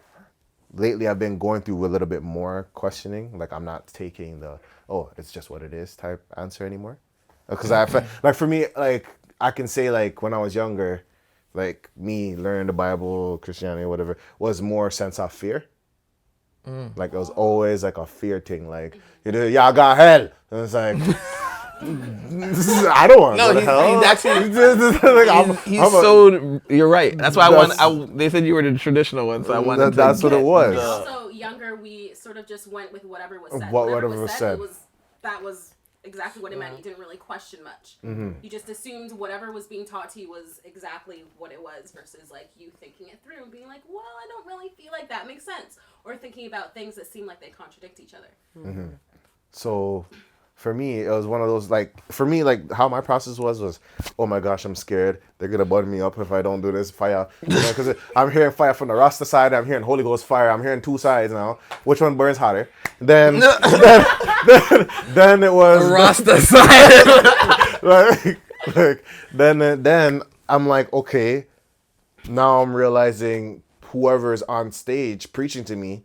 lately I've been going through a little bit more questioning. Like I'm not taking the, oh, it's just what it is type answer anymore. Because like for me, like I can say like when I was younger, like me learning the Bible, Christianity, whatever, was more sense of fear. Like it was always like a fear thing. Like, y'all got hell. And it's like, I don't want to go to hell. He's actually like, you're right. That's why they said you were the traditional one, so I wanted to that's what it was. Also, younger, we sort of just went with whatever was said. Whatever was said. That was exactly what it meant. You didn't really question much. You just assumed whatever was being taught to you was exactly what it was, versus like you thinking it through and being like, well, I don't really feel like that makes sense, or thinking about things that seem like they contradict each other. So for me, it was one of those, like, for me, like, how my process was, oh my gosh, I'm scared. They're going to bud me up if I don't do this fire. Because I'm hearing fire from the Rasta side. I'm hearing Holy Ghost fire. I'm hearing two sides now. Which one burns hotter? Then it was the Rasta side. then I'm like, okay, now I'm realizing whoever's on stage preaching to me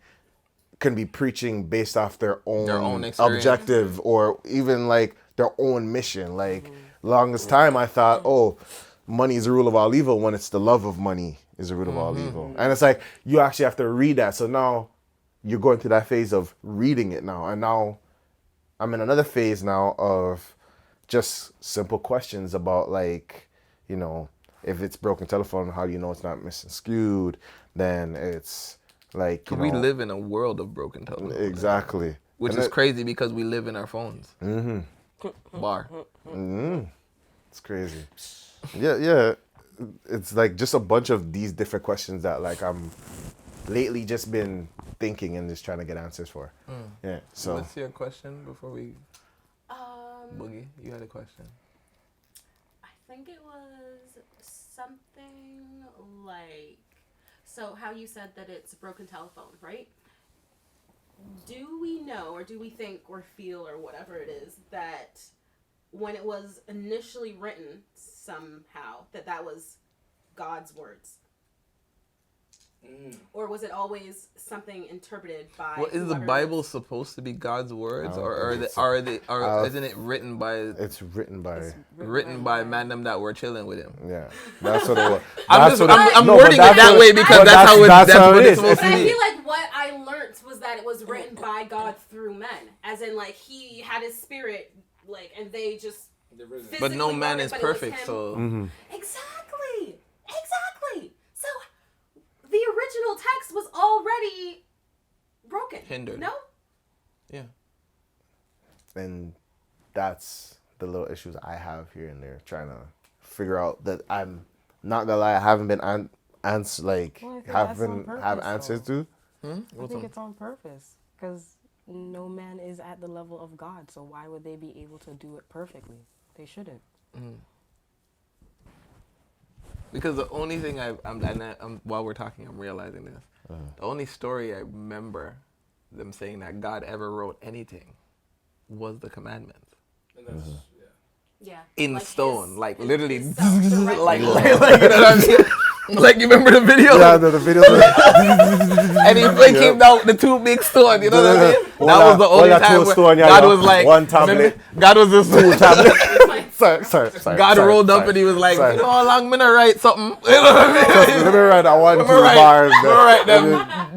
can be preaching based off their own objective or even like their own mission. Like longest time I thought, oh, money is the rule of all evil when it's the love of money is the root of all evil. And it's like, you actually have to read that. So now you're going through that phase of reading it now. And now I'm in another phase now of just simple questions about, like, you know, if it's broken telephone, how do you know it's not misskewed? Then it's like, you We know, live in a world of broken telephone. exactly. Which And is crazy because we live in our phones. Bar. It's crazy. Yeah. It's like just a bunch of these different questions that, like, I'm lately just been thinking and just trying to get answers for. Yeah. So What's your question before we Boogie? You had a question. I think it was something like, so how you said that it's a broken telephone, right? Do we know, or do we think or feel, or whatever it is, that when it was initially written somehow, that was God's words? Or was it always something interpreted by? Well, is the whoever- Bible supposed to be God's words, I or don't think isn't it written by it's written by man them that were chilling with him? yeah. That's what it was. I'm wording it that way because that's how it's supposed But to I be. feel like what I learned was that it was written by God through men, as in, like, he had his spirit, like, and they just. But no physically man wrote it, is but it was perfect, him. so Exactly. So the original text was already broken. Hindered. No? yeah. And that's the little issues I have here and there, trying to figure out that I'm not gonna lie, I haven't been Well, I think that's on purpose, have answers to. I think it's on purpose because no man is at the level of God. So why would they be able to do it perfectly? They shouldn't. Because the only thing I'm while we're talking, I'm realizing this. The only story I remember them saying that God ever wrote anything was the commandments. And that's, Yeah. In Like stone, his- like his literally, self directly. like you know what I mean? Like, you remember the video? Yeah, the video. And he came down with the two big stones, you know what I mean? One That was the only that time two where stone, yeah, God yeah. was like, One tablet. God was just sorry. God sorry, rolled up sorry. and he was like, Sorry. you know how long I'm gonna write something? You know what I mean? Let me write that 1, 2 Right. bars. All right,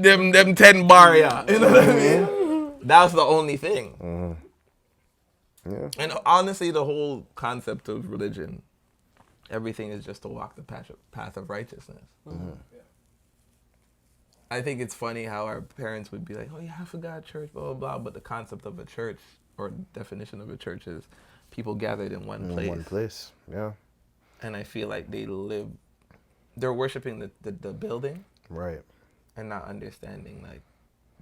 them 10 bar, yeah. You know what I mean? That's the only thing. Yeah. And honestly, the whole concept of religion, everything is just to walk the path of righteousness. I think it's funny how our parents would be like, oh, you have to go to church, blah, blah, blah. But the concept of a church, or definition of a church, is people gathered in one place. In one place, yeah. And I feel like they're worshiping the building Right. and not understanding, like,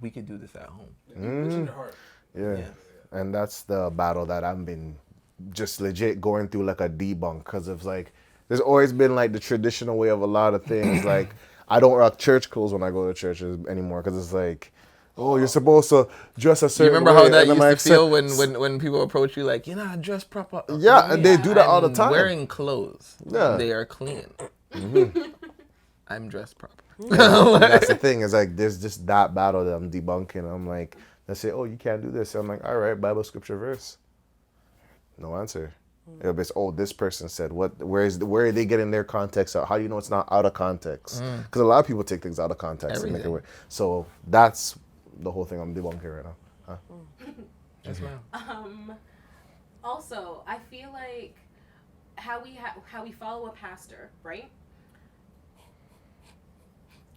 we could do this at home. It's in your heart. Yeah. Yes. And that's the battle that I've been just legit going through, like a debunk, because it's like, there's always been like the traditional way of a lot of things. Like, I don't rock church clothes when I go to churches anymore, because it's like, oh, you're supposed to dress a You certain remember way. how that and I'm used to like, feel when people approach you like, you're not dressed proper? Yeah, and they do that all the I'm time. wearing clothes. Yeah. They are clean. I'm dressed proper. That's the thing, is like, there's just that battle that I'm debunking. I'm like, they say, oh, you can't do this. I'm like, all right, Bible scripture verse. No answer. It'll be, oh, this person said, where are they getting their context out? How do you know it's not out of context? Because a lot of people take things out of context and make it Everything. work. So that's the whole thing I'm debunking right now. Huh? Yes, ma'am. Also, I feel like how we follow a pastor, right?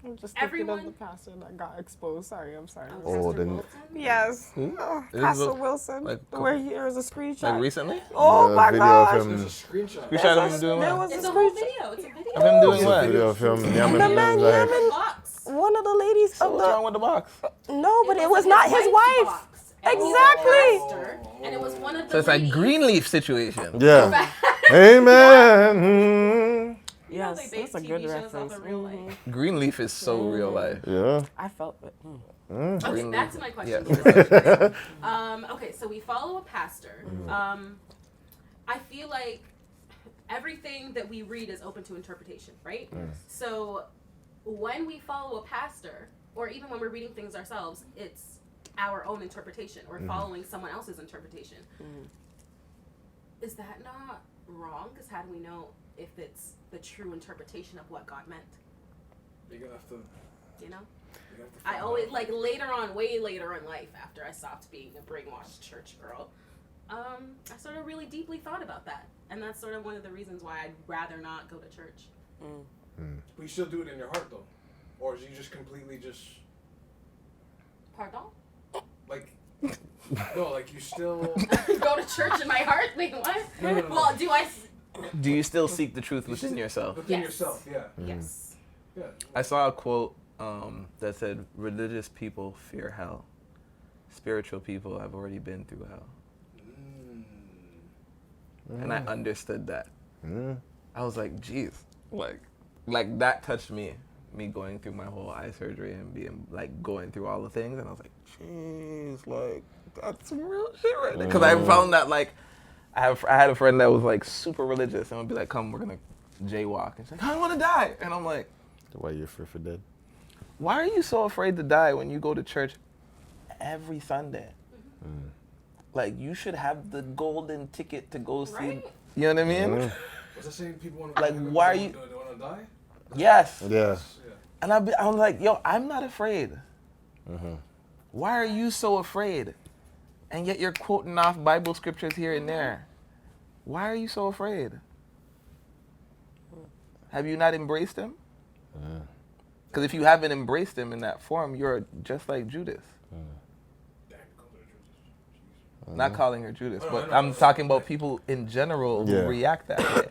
I'm just Everyone- thinking of the pastor that got exposed. Sorry, I'm sorry. Oh, Pastor then- Wilson? Yes. Who? Oh, This is Pastor a- Wilson. like, Where there was a screenshot. Like recently? Oh The my video gosh. of him. There's a screenshot. We shot him doing There what? was It's a a whole screenshot. video. It's a video. Of him doing There's a what? video of him And yamming the and man like, yamming. Box. One of the ladies So of what's wrong the with the box? no, but it was wasn't not his wife's wife. box. It was Exactly. a pastor, and it was one of the So it's like ladies. Greenleaf situation. yeah. Amen. You know Yes, they base that's a TV good shows off reference. of real life. Greenleaf is so real life. Yeah. I felt it. Okay, back to my question. Yeah. Okay, so we follow a pastor. I feel like everything that we read is open to interpretation, right? So when we follow a pastor, or even when we're reading things ourselves, it's our own interpretation or following someone else's interpretation. Is that not wrong? Because how do we know if it's the true interpretation of what God meant? You're gonna have to. You know? You're gonna have to I find always, out. like, later on, way later in life, after I stopped being a brainwashed church girl, I sort of really deeply thought about that. And that's sort of one of the reasons why I'd rather not go to church. But you still do it in your heart, though, or is you just completely just Pardon? like no, like you still Go to church in my heart? Wait, what? No. Well, do I... Do you still seek the truth within yourself? within Yes. yourself, yeah, Yes. yeah. I saw a quote that said, "Religious people fear hell. Spiritual people have already been through hell." And I understood that. I was like, "Geez, like that touched me." Me going through my whole eye surgery and being like going through all the things, and I was like, "Jeez, like that's some real shit right there." Because I found that like I had a friend that was like super religious and would be like, "Come, we're gonna jaywalk," and she's like, "I don't want to die," and I'm like, Why you're afraid for dead? "Why are you so afraid to die when you go to church every Sunday? Like you should have the golden ticket to go see." Right? You know what I mean? Was that saying people want to Like, why are you- They want to die? Yes. Yeah. And I'm like, yo, I'm not afraid. Why are you so afraid? And yet you're quoting off Bible scriptures here and there. Why are you so afraid? Have you not embraced him? Because if you haven't embraced him in that form, you're just like Judas. Not calling her Judas, but I'm talking about people in general who Yeah. react that way.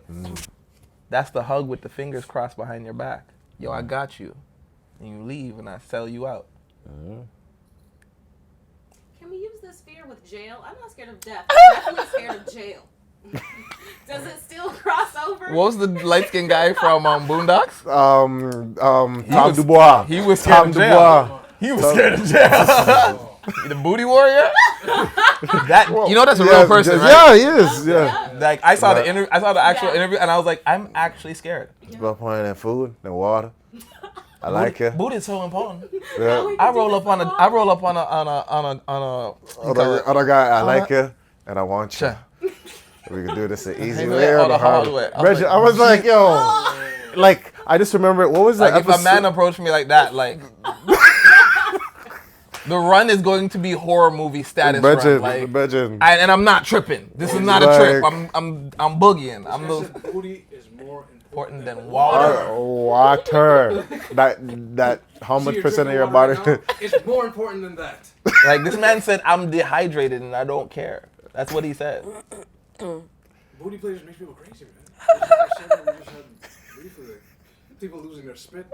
That's the hug with the fingers crossed behind your back. Yo, I got you. And you leave and I sell you out. Can we use this fear with jail? I'm not scared of death. I'm definitely scared of jail. Does it still cross over? What was the light-skinned guy from Boondocks? Tom Dubois. He was scared Tom of jail. Dubois. He was scared of jail. The booty warrior? You know that's a real person, right? Yeah, he is. Yeah. Like I saw the interview, I saw the actual interview, and I was like, I'm actually scared. It's about pouring that food and water. I like it. Booty is so important. Yeah. I roll up on a Other guy, I like you and I want you. We can do this the easy way or the hard way. I was like, yo, like I just remember what was that Like if a man approached me like that, like the run is going to be horror movie status run. Like, and I'm not tripping. This is not a trip. I'm boogieing. I'm the Booty is more important than water. Water. That how much percent of your body? It's more important than that. Like this man said, I'm dehydrated and I don't care. That's what he said. Booty play just makes people crazy, man. People losing their spit.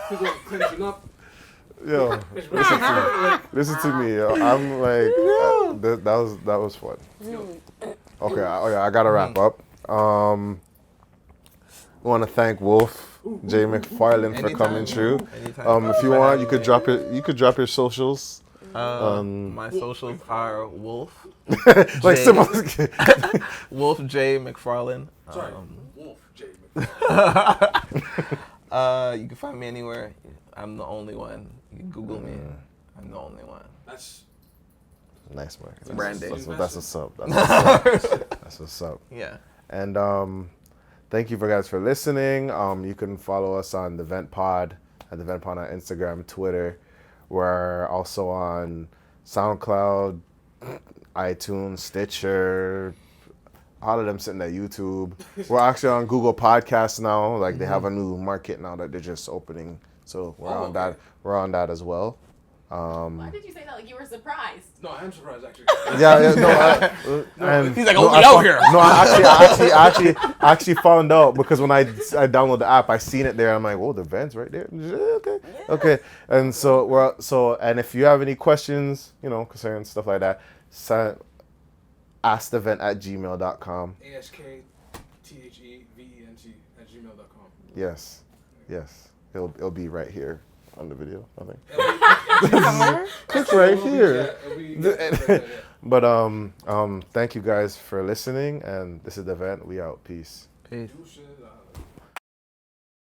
People clenching up. Yo, listen to me. Yo. I'm like, that was fun. Okay, I gotta wrap up. I want to thank Wolf J. McFarland for coming through. If you want, you could drop your socials. My socials are Wolf. Like simple. Wolf J. McFarland. Sorry, Wolf J. McFarland. You can find me anywhere. I'm the only one. You can Google me. I'm the only one. That's Nice, man. Branding. That's what's up. That's what's up. Yeah. And thank you guys for listening. You can follow us on the Vent Pod at the Vent Pod on Instagram, Twitter. We're also on SoundCloud, iTunes, Stitcher, all of them sitting at YouTube. We're actually on Google Podcasts now. Like they have a new market now that they're just opening. So we're on that. We're on that as well. Why did you say that like you were surprised? no, I am surprised actually. He's like, oh, we out here. No, I actually found out because when I downloaded the app, I seen it there. I'm like, oh, the Vent's right there. Okay. And and if you have any questions, concerning stuff like that, askthevent@gmail.com. ASKTHEVENT@gmail.com. Yes. It'll be right here on the video, I think. It's right here. But thank you guys for listening, and this is the Vent. We out. Peace. Peace. Deuces.